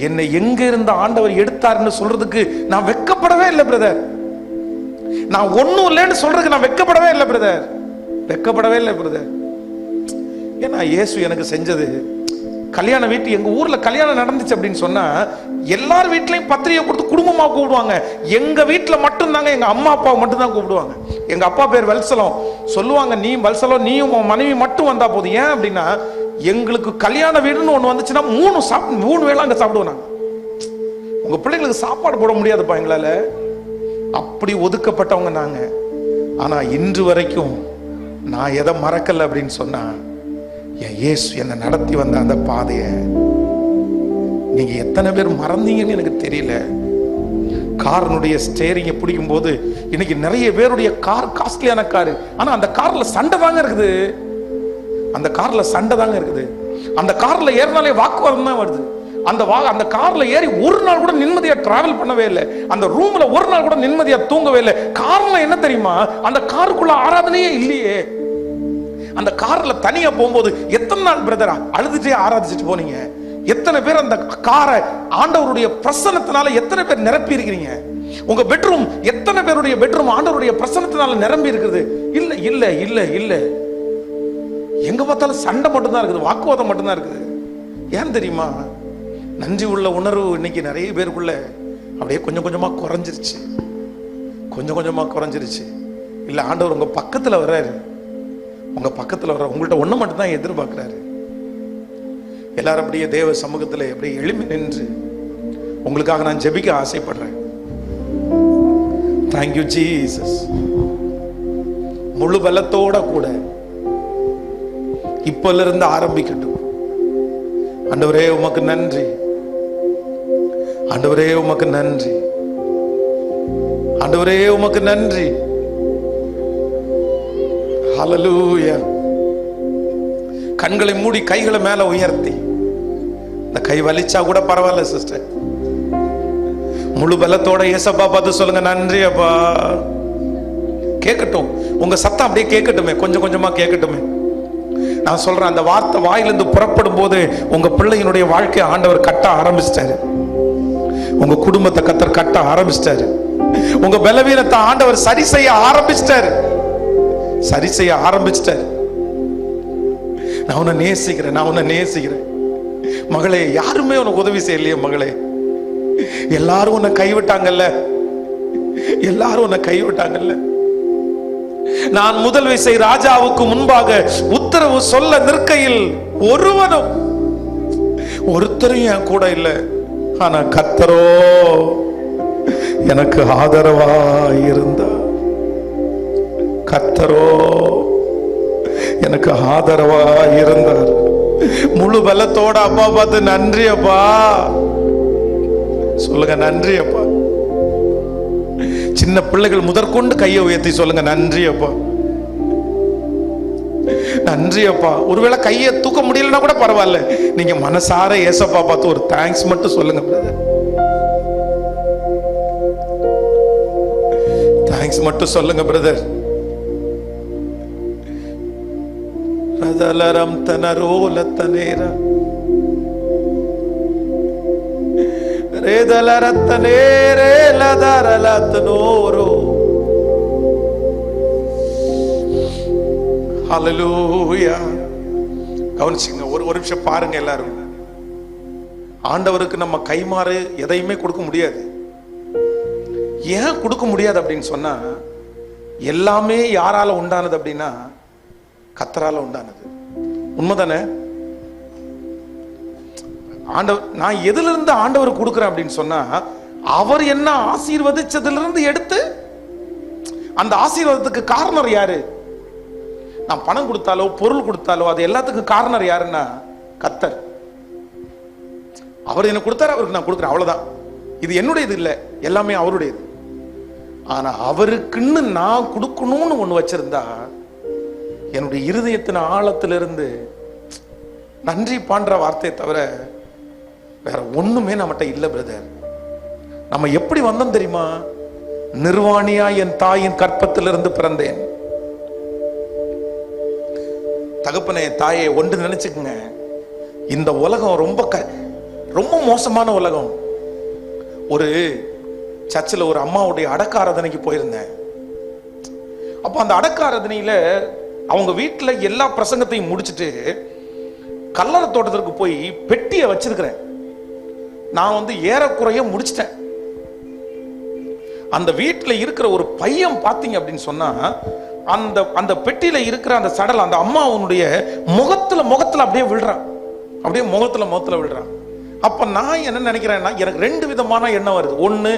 Speaker 1: என்னை எங்க இருந்த ஆண்டவர் எடுத்தாருன்னு சொல்றதுக்கு நான் வெட்கப்படவே இல்லை பிரதர். நான் ஒன்னும் இல்லைன்னு சொல்றதுக்கு நான் வெட்கப்படவே இல்லை பிரதர், வெட்கப்படவே இல்லை பிரதர். ஏன்னா இயேசு எனக்கு செஞ்சது, கல்யாண வீட்டு எங்க ஊர்ல கல்யாணம் நடந்துச்சு அப்படின்னு சொன்னா எல்லார் வீட்லயும் பத்திரிகை கொடுத்து குடும்பமா கூப்பிடுவாங்க. எங்க வீட்டுல மட்டும் தாங்க எங்க அம்மா அப்பாவை மட்டும் தான் கூப்பிடுவாங்க. எங்க அப்பா பேர் வல்சலம். சொல்லுவாங்க, நீ வல்சலம், நீயும் உன் மனைவி மட்டும் வந்தா போதும். ஏன் அப்படின்னா, எங்களுக்கு கல்யாண வீடுன்னு ஒண்ணு வந்துச்சுன்னா 3 வேளை அங்க சாப்பிடுவோம். உங்க பிள்ளைங்களுக்கு சாப்பாடு போட முடியாதுப்பா எங்களால, அப்படி ஒதுக்கப்பட்டவங்க நாங்க. ஆனா இன்று வரைக்கும் நான் எதை மறக்கல அப்படின்னு சொன்னா, என் இயேசு என்னை நடத்தி வந்த அந்த பாதையை நீங்க எத்தனை பேர் மறந்தீங்கன்னு எனக்கு தெரியல. காரனுடைய ஸ்டேரிங்கை பிடிக்கும் போது இன்னைக்கு நிறைய பேருடைய கார் காஸ்ட்லியான காரு, ஆனா அந்த கார்ல சண்டை தாங்க இருக்குது, அந்த கார்ல சண்டை தாங்க இருக்குது. அந்த கார்ல ஏறினாலே வாக்குவாதம் தான் வருது. அந்த கார்ல ஏறி ஒரு நாள் கூட நிம்மதியா டிராவல் பண்ணவே இல்லை, அந்த ரூம்ல ஒரு நாள் கூட நிம்மதியா தூங்கவே இல்லை. காரணம் என்ன தெரியுமா? அந்த காருக்குள்ள ஆராதனையே இல்லையே. அந்த கார்ல தனியா போகும்போது எத்தனை நாள் பிரதரா அழுதுட்டே ஆராதிச்சுட்டு போனீங்க? எத்தனை பேர் அந்த காரை ஆண்டவருடைய பிரசன்னத்தினால எத்தனை பேர் நிரப்பி இருக்கிறீங்க? உங்க பெட்ரூம், எத்தனை பேருடைய பெட்ரூம் ஆண்டவருடைய பிரசன்னத்தினால நிரம்பி இருக்குது? இல்ல இல்ல இல்ல இல்ல, எங்க பார்த்தாலும் சண்டை மட்டும்தான் இருக்குது, வாக்குவாதம் மட்டும்தான் இருக்குது. ஏன் தெரியுமா? நன்றி உள்ள உணர்வு இன்னைக்கு நிறைய பேருக்குள்ள அப்படியே கொஞ்சம் கொஞ்சமா குறைஞ்சிருச்சு, கொஞ்சம் கொஞ்சமா குறைஞ்சிருச்சு. இல்ல, ஆண்டவர் உங்க பக்கத்துல வர்றாரு, உங்க பக்கத்துல வர்ற உங்கள்ட்ட ஒண்ணு மட்டும் தான் எதிர்பார்க்கிறாரு. எல்லாரும் அப்படியே தேவ சமூகத்துல அப்படியே எழுப்பி நின்று உங்களுக்காக நான் ஜெபிக்க ஆசைப்படுறேன். Thank you Jesus. முழு பலத்தோட கூட இப்பல இருந்து ஆரம்பிக்கட்டும். ஆண்டவரே உமக்கு நன்றி, ஆண்டவரே உமக்கு நன்றி, ஆண்டவரே உமக்கு நன்றி. ஹல்லேலூயா. கண்களை மூடி கைகளை மேல உயர்த்தி, இந்த கை வலிச்சா கூட பரவாயில்ல சிஸ்டர், முழு பலத்தோட ஏசப்பா பார்த்து சொல்லுங்க, நன்றி அப்பா. கேட்கட்டும், உங்க சத்தம் அப்படியே கேட்கட்டுமே, கொஞ்சம் கொஞ்சமா கேட்கட்டுமே. நான் சொல்றேன், அந்த வார்த்தை வாயிலிருந்து புறப்படும் போது உங்க பிள்ளையினுடைய வாழ்க்கையை ஆண்டவர் கட்ட ஆரம்பிச்சிட்டாரு, உங்க குடும்பத்தை கத்தர் கட்ட ஆரம்பிச்சிட்டாரு, உங்க பலவீனத்தை ஆண்டவர் சரி செய்ய ஆரம்பிச்சிட்டாரு. சரி செய்ய ஆரம்பிச்சிட்டாரு. நான் உன்னை நேசிக்கிறேன், நான் உன்னை நேசிக்கிறேன். மகளே, யாருமே உனக்கு உதவி செய்யலையே மகளே. எல்லாரும் உன்னை கைவிட்டாங்கல்ல, எல்லாரும் உன்னை கைவிட்டாங்கல்ல. நான் முதல் விசை ராஜாவுக்கு முன்பாக உத்தரவு சொல்ல நிற்கையில் ஒருத்தரும் என் கூட இல்லை. ஆனா கர்த்தரோ எனக்கு ஆதரவா இருந்தார். கர்த்தரோ எனக்கு ஆதரவா இருந்தார். முழு பலத்தோட அப்பா பார்த்து நன்றி அப்பா சொல்லுங்க, நன்றி அப்பா. சின்ன பிள்ளைகள் முதற்கொண்டு கையை உயர்த்தி சொல்லுங்க, நன்றி அப்பா, நன்றி அப்பா. ஒருவேளை கையை தூக்க முடியலன்னா கூட பரவாயில்ல, நீங்க மனசார ஏசப்பா பார்த்து ஒரு தேங்க்ஸ் மட்டும் சொல்லுங்க பிரதர். தேங்க்ஸ் மட்டும் சொல்லுங்க பிரதர். ரதலரம் தனரோல தனேரா ரேதலரத்தனேரே லதரலத்தனோரோ. ஹல்லேலூயா. கவனிச்சுங்க, ஒரு நிமிஷம் பாருங்க எல்லாரும். ஆண்டவருக்கு நம்ம கைமாறு எதையுமே கொடுக்க முடியாது. ஏன் கொடுக்க முடியாது அப்படின்னு சொன்னா, எல்லாமே யாரால உண்டானது அப்படின்னா கர்த்தரால உண்டானது. உண்மைதானே? ஆண்டவர், நான் எதுல இருந்து ஆண்டவர் கொடுக்கிறேன் அப்படின்னு சொன்னா, அவர் என்ன ஆசீர்வதிச்சதுல இருந்து எடுத்து, அந்த ஆசீர்வாதத்துக்கு காரணம் யாரு? நான் பணம் கொடுத்தாலோ பொருள் கொடுத்தாலோ அது எல்லாத்துக்கும் காரணம் யாருன்னா கர்த்தர். அவர் எனக்கு கொடுத்தாரு, அவருக்கு நான் கொடுக்குறேன், அவ்வளவுதான். இது என்னுடையது இல்லை, எல்லாமே அவருடையது. ஆனா அவருக்குன்னு நான் கொடுக்கணும்னு ஒண்ணு வச்சிருந்தா, என்னுடைய இருதயத்தின் ஆழத்திலிருந்து நன்றி பான்ற வார்த்தையை தவிர வேற ஒண்ணுமே நம்மகிட்ட இல்லை பிரதர். நம்ம எப்படி வந்தோம் தெரியுமா? நிர்வாணியா என் தாயின் கற்பத்திலிருந்து பிறந்தேன். தகப்பனே, தாயே, ஒன்று நினைச்சுக்குங்க, இந்த உலகம் ரொம்ப மோசமான உலகம். ஒரு சர்ச்சில் ஒரு அம்மாவுடைய அடக்க ஆராதனைக்கு போயிருந்தேன். அப்ப அந்த அடக்க ஆராதனையில அவங்க வீட்டுல எல்லா பிரசங்கத்தையும் முடிச்சுட்டு கல்லறை தோட்டத்திற்கு போய் பெட்டியை வச்சிருக்கிறேன். நான் ஏறக்குறைய முடிச்சிட்டேன். அந்த வீட்டுல இருக்கிற ஒரு பையன் பாத்தீங்க அப்படின்னு சொன்னா, அந்த பெட்டியில இருக்கிற அந்த சடல் அந்த அம்மாவுடைய முகத்துல அப்படியே விழுறான், அப்படியே முகத்துல விழுறான். அப்ப நான் என்ன நினைக்கிறேன்னா, எனக்கு ரெண்டு விதமான எண்ணம் வருது. ஒண்ணு,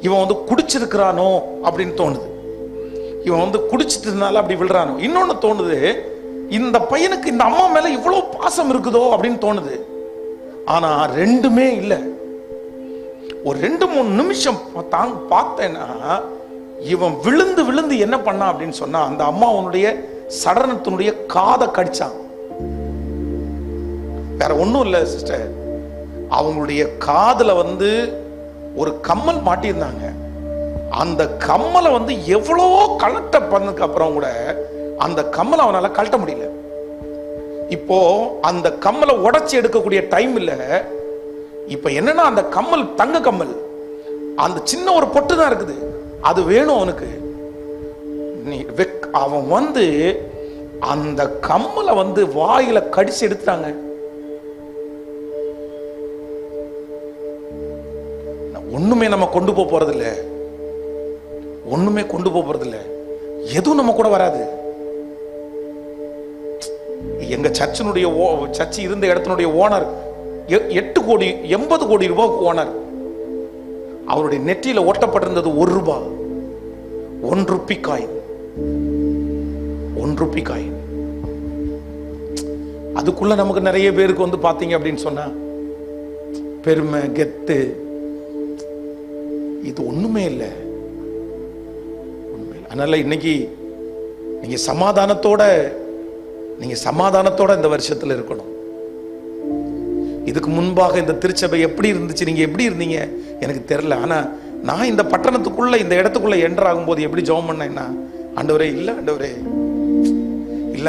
Speaker 1: இவன் குடிச்சிருக்கிறானோ அப்படின்னு தோணுது, இவன் குடிச்சிட்டு இருந்தாலும் அப்படி விழுறானோ. இன்னொன்னு தோணுது, இந்த பையனுக்கு இந்த அம்மா மேல இவ்வளவு பாசம் இருக்குதோ அப்படின்னு தோணுது. ஆனா ரெண்டுமே இல்லை. ஒரு 2-3 நிமிஷம் பார்த்தேன்னா, இவன் விழுந்து என்ன பண்ணான் அப்படின்னு சொன்னா, அந்த அம்மாவுடைய சடலத்தினுடைய காதை கடிச்சான். வேற ஒண்ணும் இல்ல சிஸ்டர், அவங்களுடைய காதுல ஒரு கம்மல் மாட்டியிருந்தாங்க. அந்த கம்மலை எவ்வளவோ கலட்ட பண்ணதுக்கு அப்புறம் கூட அந்த கம்மலை அவனால கழட்ட முடியல. இப்போ அந்த கம்மலை உடைச்சி எடுக்கக்கூடிய டைம் இல்ல. இப்ப என்னன்னா, அந்த கம்மல் தங்க கம்மல், அந்த சின்ன ஒரு பொட்டு தான் இருக்குது, அது வேணும் அவனுக்கு. அவன் அந்த கம்மலை வாயில கடிச்சு எடுத்துட்டாங்க. ஒண்ணுமே நம்ம கொண்டு போறது இல்ல, ஒண்ணுமே கொண்டு போறது இல்ல, எதுவும் நம்ம கூட வராது. எங்க சர்ச்சு இருந்த இடத்தினுடைய ஓனர் 80 கோடி ரூபாய்க்கு ஓனர். அவருடைய நெற்றியில ஓட்டப்பட்டிருந்தது 1 ரூபாய், 1 ரூபி காயின், 1 ரூபி காயின். அதுக்குள்ள நமக்கு நிறைய பேருக்கு பாத்தீங்க அப்படின்னு சொன்னா பெருமை, கெத்து, இது ஒண்ணுமே இல்லை. அதனால இன்னைக்கு நீங்க சமாதானத்தோட இந்த வருஷத்துல இருக்கணும். இதுக்கு முன்பாக இந்த திருச்சபை எப்படி இருந்துச்சு, நீங்க எப்படி இருந்தீங்க எனக்கு தெரியல. ஆனா நான் இந்த பட்டணத்துக்குள்ள, இந்த இடத்துக்குள்ள என்டர் ஆகும்போது எப்படி ஜெபம் பண்ணேன்னா, ஆண்டவரே, இல்ல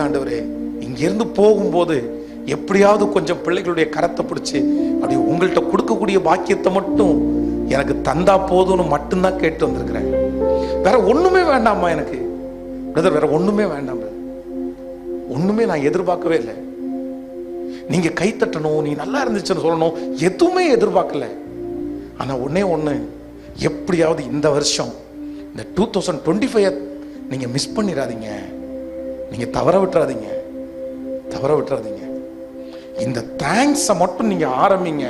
Speaker 1: ஆண்டவரே, இங்க இருந்து போகும்போது எப்படியாவது கொஞ்சம் பிள்ளைகளுடைய கரத்தை பிடிச்சு அப்படி உங்கள்கிட்ட கொடுக்கக்கூடிய பாக்கியத்தை மட்டும் எனக்கு தந்தா போதும்னு மட்டும்தான் கேட்டு வந்திருக்கிறேன். வேற ஒண்ணுமே வேண்டாமா எனக்கு. பிரதர் வேற ஒண்ணுமே வேண்டாம் brother. ஒண்ணுமே நான் எதிர்பார்க்கவே இல்லை. நீங்க கை தட்டணும், நீ நல்லா இருந்துச்சுன்னு சொல்லணும், எதுவுமே எதிர்பார்க்கல. ஆனா ஒண்ணே ஒண்ணு, எப்படியாவது இந்த வருஷம் இந்த 2025 நீங்க மிஸ் பண்ணிடாதீங்க, நீங்க தவற விட்டுறாதீங்க. இந்த தேங்க்ஸை மட்டும் நீங்க ஆரம்பிங்க.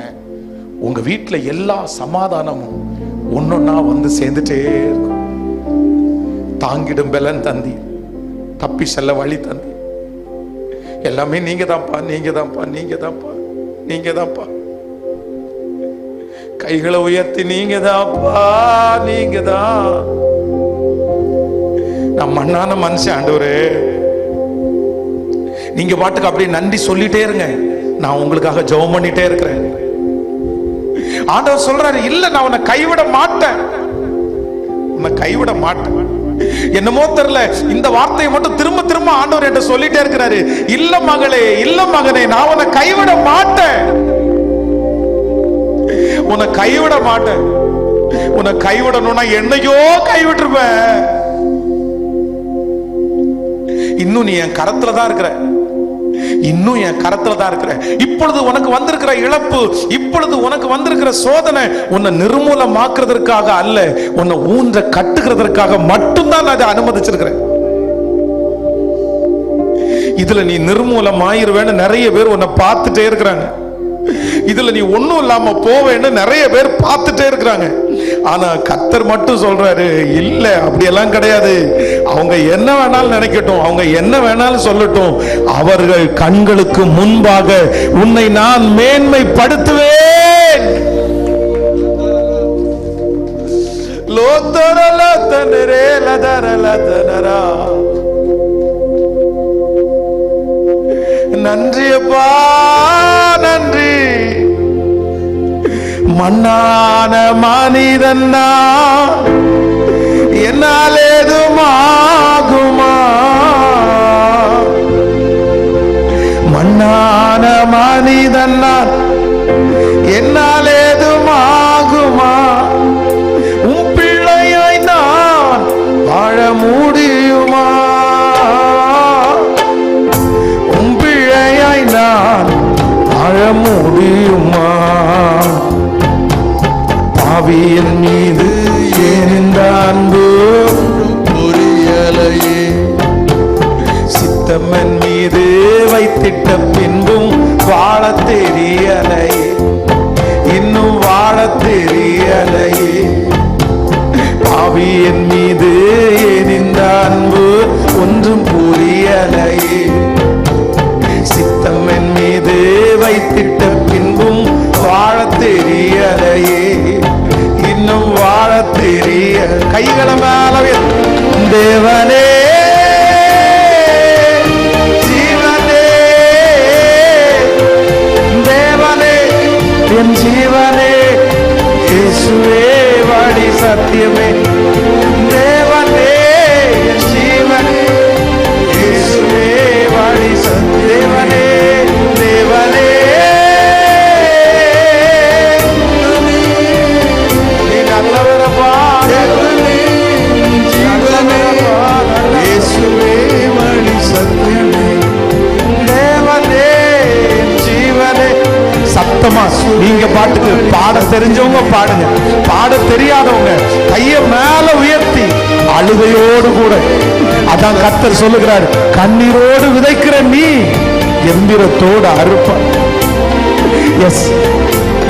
Speaker 1: உங்க வீட்டுல எல்லா சமாதானமும் ஒன்னொன்னா வந்து சேர்ந்துட்டே இருக்கும். தாங்கிடும் பலன் தந்தி, தப்பி செல்ல வழி தந்தி, எல்லாமே நீங்க தான்ப்பா. கைகளை உயர்த்தி நீங்க தான். நான் மண்ணான மனுஷன் ஆண்டவரே, நீங்க பாட்டுக்கு அப்படியே நன்றி சொல்லிட்டே இருங்க. நான் உங்களுக்காக ஜெபம் பண்ணிட்டே இருக்கிறேன். ஆண்டவர் சொல்றாரு, இல்ல நான் உன்னை கைவிட மாட்டேன். என்னமோ தெரியல, இந்த வார்த்தையை மட்டும் திரும்ப திரும்ப ஆண்டவர் என்கிட்ட சொல்லிட்டே இருக்கிறாரு. இல்ல மகளே, இல்ல மகனே, நான் உன்னை கைவிட மாட்டேன். உன்னை கைவிடணும்னா என்னையோ கைவிட்டுருப்பேன். இன்னும் நீ என் கரத்துல தான் இருக்கிற. இப்பொழுது உனக்கு வந்திருக்கிற இழப்பு, இப்பொழுது உனக்கு வந்திருக்கிற சோதனை உன்னை நிர்மூலமாக்குறதற்காக அல்ல, உன்னை ஊன்ற கட்டுகிறதற்காக மட்டும்தான் நான் அதை அனுமதிச்சிருக்கிறேன். இதுல நீ நிர்மூலமாயிருவேன்னு நிறைய பேர் உன்னை பார்த்துட்டே இருக்கிறாங்க. இதுல நீ ஒண்ணும் இல்லாம போவேன்னு நிறைய பேர் பார்த்துட்டே இருக்கிறாங்க. ஆனா கர்த்தர் மட்டும் சொல்றாரு, இல்ல அப்படியெல்லாம் கிடையாது. அவங்க என்ன வேணாலும் நினைக்கட்டும், அவங்க என்ன வேணாலும் சொல்லட்டும், அவர்கள் கண்களுக்கு முன்பாக உன்னை நான் மேன்மைப்படுத்துவேன். நன்றி அப்பா, நன்றி. மண்ணான மனிதன்னா என்னால் ஏதுமாகுமா? மண்ணான மனிதன்னா என்னால் ஏதுமாகுமா? உன் பிள்ளையாய் நான் வாழ முடியுமா? உன் பிள்ளையாய் நான் வாழ முடியுமா? பாவியின் மீது ஏன் இந்த அன்பு புரியலையே? சித்தம்மன் மீது வைத்திட்ட பின்பும் வாழ தெரியலையே, இன்னும் வாழ தெரியலையே. பாவியின் மீது ஏன் இந்த அன்பு ஒன்றும் புரியலையே? சித்தம்மன் மீது வைத்திட்ட பின்பும் வாழ தெரியலையே, இன்னும் வாழ தெரிய. கைகளை மேலவே தேவனே, ஜீவனே, தேவனே, என் ஜீவனே, இயேசுவே வழி சத்தியமே. தேவனே, என் ஜீவனே, இயேசுவே வழி சத்தியமே. தேவனே, சத்தமா நீங்க பாட்டுக்கு பாட தெரிஞ்சவங்க பாடுங்க, பாட தெரியாதவங்க கையை மேல உயர்த்தி அழுகையோடு கூட. அதான் கர்த்தர் சொல்லுகிறார், கண்ணீரோடு விதைக்கிற நீ எந்திரத்தோடு அறுப்ப. எஸ்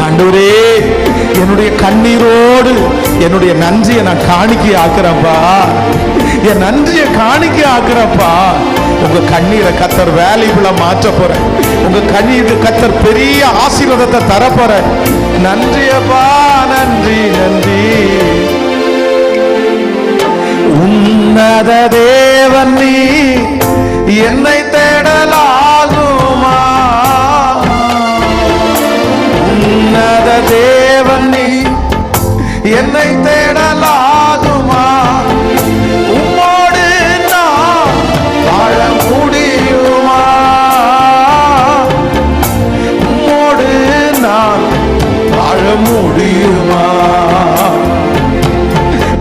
Speaker 1: ஆண்டவரே, என்னுடைய கண்ணீரோடு என்னுடைய நன்றியை நான் காணிக்கை ஆக்குறப்பா, என் நன்றியை காணிக்கை ஆக்குறப்பா. உங்க கண்ணீரை கர்த்தர் வேல்யூபிளா மாற்ற போற. உங்க கண்ணீருக்கு கர்த்தர் பெரிய ஆசீர்வாதத்தை தர போற. நன்றியப்பா, நன்றி நன்றி. உன்னத தேவன் நீ என்னை தேடலாகுமா? உன்னத தேவன் நீ என்னை தேடலாகுமா? உம்மோடு நான் வாழ முடியுமா? உம்மோடு நான் வாழ முடியுமா?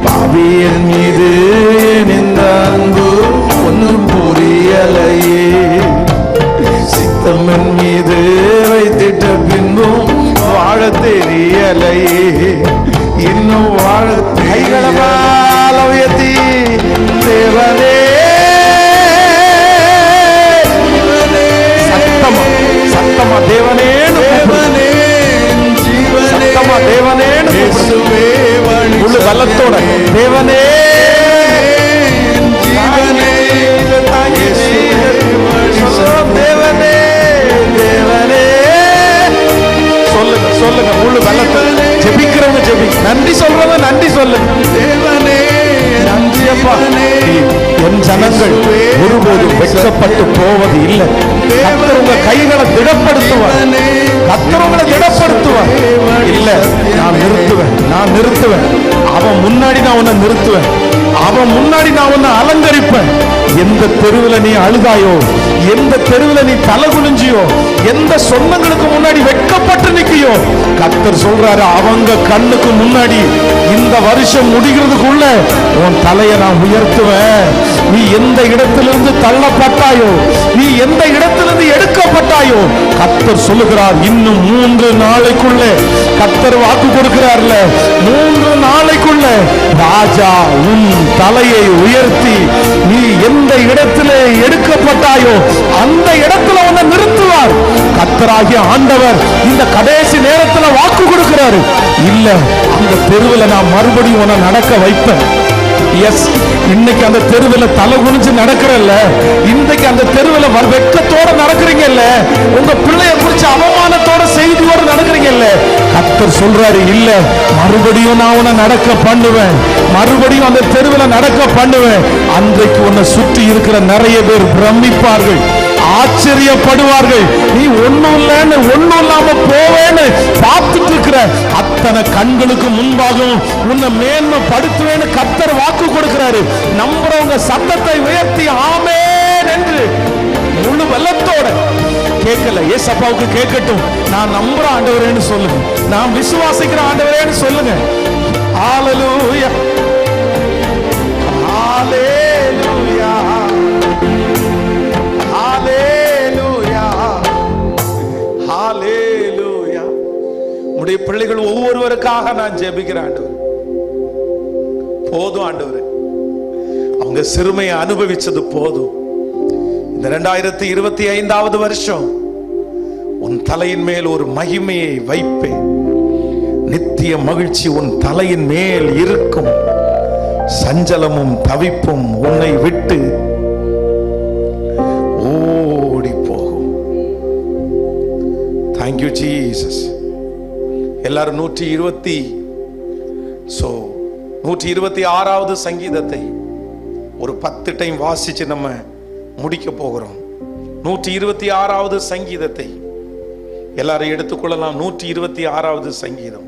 Speaker 1: பாவியின் மீது இந்த அன்பு ஜனங்கள் ஒருபோதும் வெட்கப்பட்டு போவது இல்லை. கர்த்தர் உங்க கைகளை திடப்படுத்துவார். கர்த்தர் உங்களை திடப்படுத்துவார். இல்ல, நான் நிறுத்துவேன். அவன் முன்னாடி நான் உன்னை நிறுத்துவேன். அவன் முன்னாடி நான் உன்னை அலங்கரிப்பேன். எந்த தெருவில் நீ அழுதாயோ, எந்த தெருவில் நீ தலை குனிஞ்சியோ, எந்த சொந்தங்களுக்கு முன்னாடி வெட்கப்பட்டு நிக்கியோ, கர்த்தர் சொல்றாரு, அவங்க கண்ணுக்கு முன்னாடி இந்த வருஷம் முடிகிறதுக்குள்ள உன் தலையை நான் உயர்த்துவேன். நீ எந்த இடத்திலிருந்து தள்ளப்பட்டாயோ, நீ எந்த இடத்திலிருந்து எடுக்கப்பட்டாயோ, கர்த்தர் சொல்லுகிறார், இன்னும் 3 நாளைக்குள்ள, கர்த்தர் வாக்கு கொடுக்கிறார்ல, 3 நாளைக்குள்ள ராஜா உன் தலையை உயர்த்தி நீ எந்த இடத்திலே எடுக்கப்பட்டாயோ அந்த இடத்துல உன்னை நிறுத்துவார். கர்த்தராகிய ஆண்டவர் இந்த கடைசி நேரத்துல வாக்கு கொடுக்கிறாரு, இல்ல அந்த தெருவில் நான் மறுபடியும் உன்னை நடக்க வைப்பேன். எஸ், இன்னைக்கு அந்த தெருவில் தலை குனிஞ்சு நடக்கிறல்ல, இன்றைக்கு அந்த தெருவில் வெட்கத்தோட நடக்கிறீங்கல்ல, உங்க பிள்ளைய குறிச்சு அவமானத்தோட செய்தியோட நடக்கிறீங்கல்ல, கர்த்தர் சொல்றாரு, இல்ல மறுபடியும் நான் உன்னை நடக்க பண்ணுவேன், மறுபடியும் அந்த தெருவில் நடக்க பண்ணுவேன். அன்றைக்கு உன்னை சுற்றி இருக்கிற நிறைய பேர் பிரமிப்பார்கள், ஆச்சரியப்படுவார்கள். நீ ஒண்ணும் இல்லைன்னு, ஒண்ணும் இல்லாம போவேன்னு பார்த்துட்டு இருக்கிற அத்தனை கண்களுக்கு முன்பாகவும் உன்னை மேன்மைப்படுத்துவேன்னு கர்த்தர் வாக்கு கொடுக்கிறாரு. நம்புறவங்க சத்தத்தை உயர்த்தி ஆமென் என்று முழு வெள்ளத்தோட கேட்கல, ஏசப்பாவுக்கு கேட்கட்டும். நான் நம்புற ஆண்டவரேன்னு சொல்லுங்க, நான் விசுவாசிக்கிற ஆண்டவரேன்னு சொல்லுங்க. ஹல்லேலூயா, ஹல்லேலூயா, ஹல்லேலூயா, ஹல்லேலூயா. உம்முடைய பிள்ளைகள் ஒவ்வொருவருக்காக நான் ஜெபிக்கிறேன் ஆண்டவரே. போதும் ஆண்டவரே, அவங்க சிறுமையை அனுபவிச்சது போதும். இந்த 2025வது வருஷம் உன் தலையின் மேல் ஒரு மகிமையை வைப்பேன். நித்திய மகிழ்ச்சி உன் தலையின் மேல் இருக்கும். சஞ்சலமும் தவிப்பும் உன்னை விட்டு ஓடி போகும். Thank you Jesus. எல்லாரும் 126வது சங்கீதத்தை ஒரு 10 டைம் வாசிச்சு நம்ம முடிக்க போகிறோம். 126வது சங்கீதத்தை எல்லாரும் எடுத்துக்கொள்ளலாம். 126வது சங்கீதம்,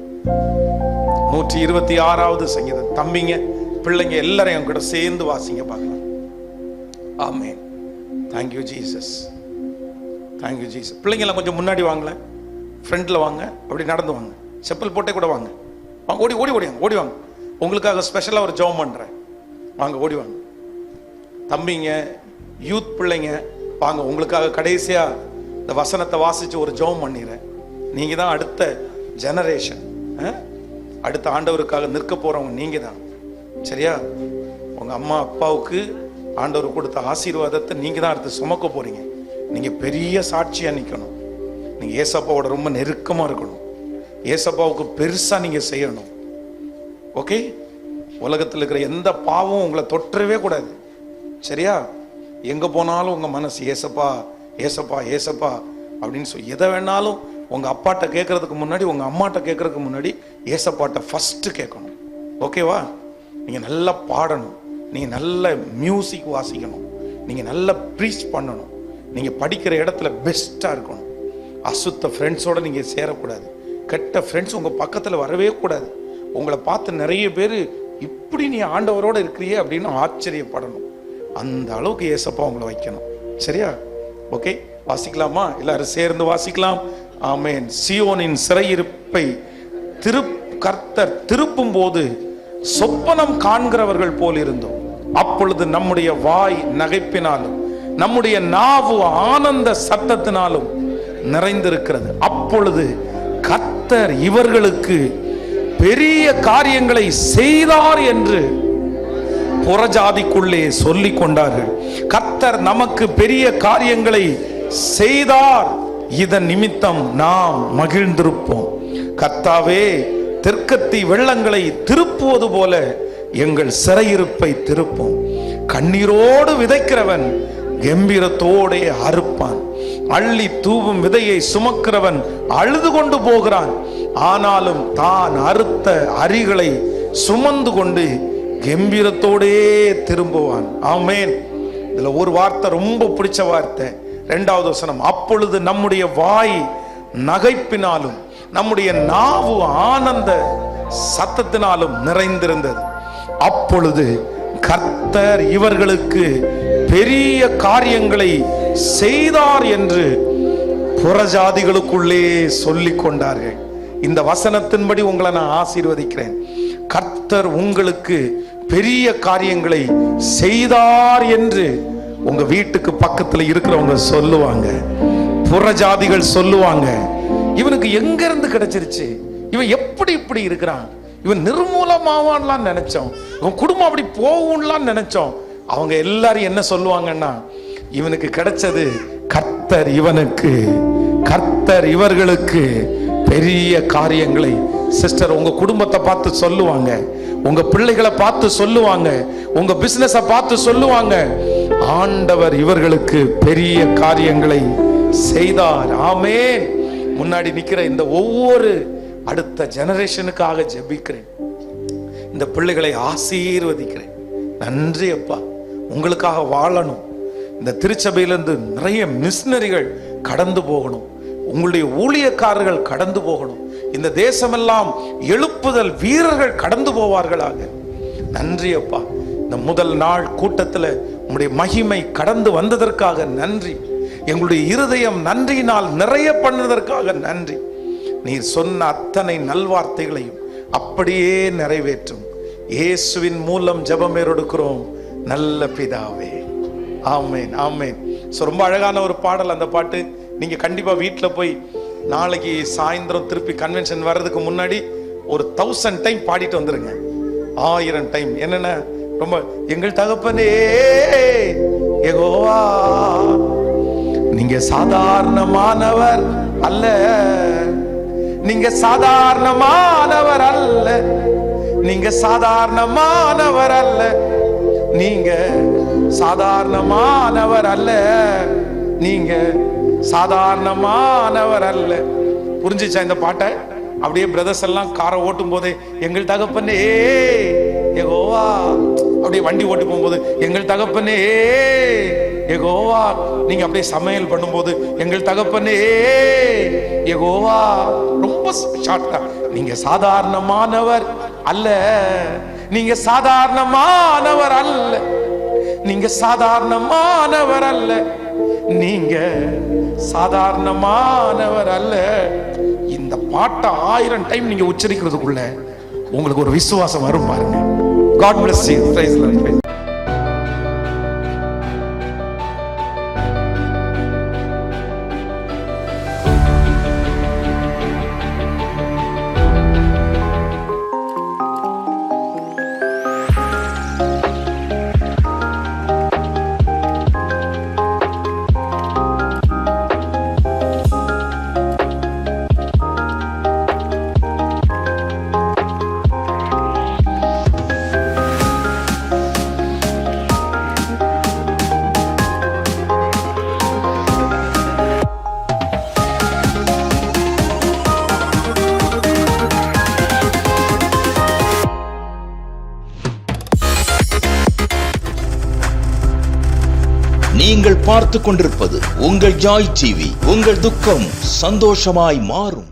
Speaker 1: 126வது சங்கீதம். தம்பிங்க, பிள்ளைங்க எல்லாரையும் கூட சேர்ந்து வாசிங்க பார்க்கலாம். Amen. Thank you Jesus, thank you Jesus. பிள்ளைங்க எல்லாம் கொஞ்சம் முன்னாடி வாங்கல, ஃப்ரண்ட்ல வாங்க, அப்படி நடந்து வாங்க, செப்பல் போட்டே கூட வாங்க. வாங்க, ஓடி ஓடி ஓடி ஓடி வாங்க. உங்களுக்காக ஸ்பெஷலா ஒரு ஜெபம் பண்றேன். வாங்க, ஓடி வாங்க. தம்பிங்க, யூத் பிள்ளைங்க வாங்க, உங்களுக்காக கடைசியா இந்த வசனத்தை வாசிச்சு ஒரு ஜெபம் பண்ணிடுறேன். நீங்க தான் அடுத்த ஜெனரேஷன், அடுத்த ஆண்டவருக்காக நிற்க போறவங்க நீங்க தான். சரியா? உங்க அம்மா அப்பாவுக்கு ஆண்டவர் கொடுத்த ஆசீர்வாதத்தை நீங்க தான் அடுத்து சுமக்க போறீங்க. நீங்க பெரிய சாட்சியா நிக்கணும். நீங்க ஏசப்பாவோட ரொம்ப நெருக்கமா இருக்கணும். ஏசப்பாவுக்கு பெருசா நீங்க செய்யணும். ஓகே? உலகத்தில் இருக்கிற எந்த பாவமும் உங்களை தொற்றவே கூடாது. சரியா? எங்க போனாலும் உங்க மனசு ஏசப்பா ஏசப்பா ஏசப்பா அப்படின்னு சொல்லி எதை வேணாலும் உங்க அப்பாட்ட கேட்கறதுக்கு முன்னாடி, உங்க அம்மாட்ட கேட்கறதுக்கு முன்னாடி ஏசப்பாட்ட ஃபர்ஸ்ட் கேட்கணும். ஓகேவா? நீங்க நல்லா பாடணும், நீங்க நல்ல மியூசிக் வாசிக்கணும், நீங்க நல்லா ப்ரீச் பண்ணணும், நீங்க படிக்கிற இடத்துல பெஸ்டா இருக்கணும். அசுத்த ஃப்ரெண்ட்ஸோட நீங்க சேரக்கூடாது. கெட்ட ஃப்ரெண்ட்ஸ் உங்க பக்கத்துல வரவே கூடாது. உங்களை பார்த்து நிறைய பேர் இப்படி நீ ஆண்டவரோட இருக்கிறியே அப்படின்னு ஆச்சரியப்படணும். அந்த அளவுக்கு ஏசப்பா உங்களை வைக்கணும். சரியா? ஓகே, வாசிக்கலாமா? எல்லாரும் சேர்ந்து வாசிக்கலாம். ஆமென். சீயோனின் சிறையிருப்பை கர்த்தர் திருப்பும் போது சொப்பனம் காண்கிறவர்கள் போல் இருந்தோம். அப்பொழுது நம்முடைய வாய் நகைப்பினாலும் நம்முடைய நாவு ஆனந்த சத்தத்தினாலும் நிறைந்திருக்கிறது. அப்பொழுது கர்த்தர் இவர்களுக்கு பெரிய காரியங்களை செய்தார் என்று புறஜாதிக்குள்ளே சொல்லிக் கொண்டார்கள். கர்த்தர் நமக்கு பெரிய காரியங்களை செய்தார், இதன் நிமித்தம் நாம் மகிழ்ந்திருப்போம். கர்த்தாவே, தெற்கத்தி வெள்ளங்களை திருப்புவது போல எங்கள் சிறையிருப்பை திருப்போம். கண்ணீரோடு விதைக்கிறவன் கம்பீரத்தோடே அறுப்பான். அள்ளி தூவும் விதையை சுமக்கிறவன் அழுது கொண்டு போகிறான். ஆனாலும் தான் அறுத்த அரிகளை சுமந்து கொண்டு கம்பீரத்தோடே திரும்புவான். ஆமென். இதுல ஒரு வார்த்தை ரொம்ப பிடிச்ச வார்த்தை, 2வது வசனம். அப்பொழுது நம்முடைய வாய் நகைப்பினாலும் நம்முடைய நாவு ஆனந்த சத்தத்தினாலும் நிறைந்திருந்தது. அப்பொழுது கர்த்தர் இவர்களுக்கு பெரிய காரியங்களை செய்தார் என்று புறஜாதிகளுக்குள்ளே சொல்லிக் கொண்டார்கள். இந்த வசனத்தின்படி உங்களை நான் ஆசீர்வதிக்கிறேன். கர்த்தர் உங்களுக்கு பெரிய காரியங்களை செய்தார் என்று உங்க வீட்டுக்கு பக்கத்துல இருக்கிறவங்க சொல்லுவாங்க, புறஜாதிகள் சொல்லுவாங்க. இவனுக்கு எங்க இருந்து கிடைச்சிருச்சு, இவன் எப்படி இப்படி இருக்கிறான், இவன் நிர்மூலமாவான்லாம் நினைச்சோம், இவன் குடும்பம் அப்படி போகும்லாம் நினைச்சோம். அவங்க எல்லாரும் என்ன சொல்லுவாங்கன்னா, இவனுக்கு கிடைச்சது கர்த்தர் இவனுக்கு, கர்த்தர் இவர்களுக்கு பெரிய காரியங்களை. சிஸ்டர், உங்க குடும்பத்தை பார்த்து சொல்லுவாங்க, உங்க பிள்ளைகளை பார்த்து சொல்லுவாங்க, உங்க பிசினஸை பார்த்து சொல்லுவாங்க, ஆண்டவர் இவர்களுக்கு பெரிய காரியங்களை செய்தார். ஆமென். முன்னாடி நிக்கிற இந்த ஒவ்வொரு அடுத்த ஜெனரேஷனுக்காக ஜெபிக்கிறேன். இந்த பிள்ளைகளை ஆசீர்வதிக்கிறேன். நன்றி அப்பா, உங்களுக்காக வாழணும். இந்த திருச்சபையிலிருந்து நிறைய மிஷனரிகள் கடந்து போகணும், உங்களுடைய ஊழியக்காரர்கள் கடந்து போகணும், இந்த தேசமெல்லாம் எழுப்புதல் வீரர்கள் கடந்து போவார்களாக. நன்றி அப்பா, இந்த முதல் நாள் கூட்டத்தில் உங்களுடைய மகிமை கடந்து வந்ததற்காக நன்றி. எங்களுடைய இருதயம் நன்றியினால் நிறைய பண்ணதற்காக நன்றி. நீர் சொன்ன அத்தனை நல்வார்த்தைகளையும் அப்படியே நிறைவேற்றும். இயேசுவின் மூலம் ஜெபம் எடுக்கிறோம் நல்ல பிதாவே. ஆமென், ஆமென். ரொம்ப அழகான ஒரு பாடல். அந்த பாட்டு நீங்க கண்டிப்பா வீட்டில் போய் நாளைக்கு சாயந்தரம் திருப்பி கன்வென்ஷன் வர்றதுக்கு முன்னாடி ஒரு 1000 டைம் பாடிட்டு வந்துருங்க. 1000 டைம். என்னென்ன, ரொம்ப எங்கள் தகப்பனே யெகோவா, நீங்க சாதாரணமானவர் அல்ல, நீங்க சாதாரணமானவர் அல்ல, நீங்க சாதாரணமானவர் அல்ல, நீங்க சாதாரணமானவர் அல்ல, நீங்க சாதாரணமானவர் அல்ல. புரிஞ்சிச்சா இந்த பாட்டை? அப்படியே பிரதர்ஸ் எல்லாம் காரை ஓட்டும் போதே எங்கள் தகப்பனே யெகோவா, அப்படியே வண்டி ஓட்டி போகும்போது எங்கள் தகப்பனே யெகோவா, நீங்க அப்படியே சமையல் பண்ணும்போது எங்கள் தகப்பனே யெகோவா, ரொம்ப ஷார்ட்டா, நீங்க சாதாரணமானவர் அல்ல, நீங்க சாதாரணமானவர் அல்ல, நீங்க சாதாரணமானவர் அல்ல, நீங்க சாதாரணமானவர் அல்ல. இந்த பாட்டை 1000 டைம் நீங்க உச்சரிக்கிறதுக்குள்ள உங்களுக்கு ஒரு விசுவாசம் வரும் பாருங்க. God bless you. Praise the Lord.
Speaker 2: நீங்கள் பார்த்து கொண்டிருப்பது உங்கள் ஜாய் டிவி. உங்கள் துக்கம் சந்தோஷமாய் மாறும்.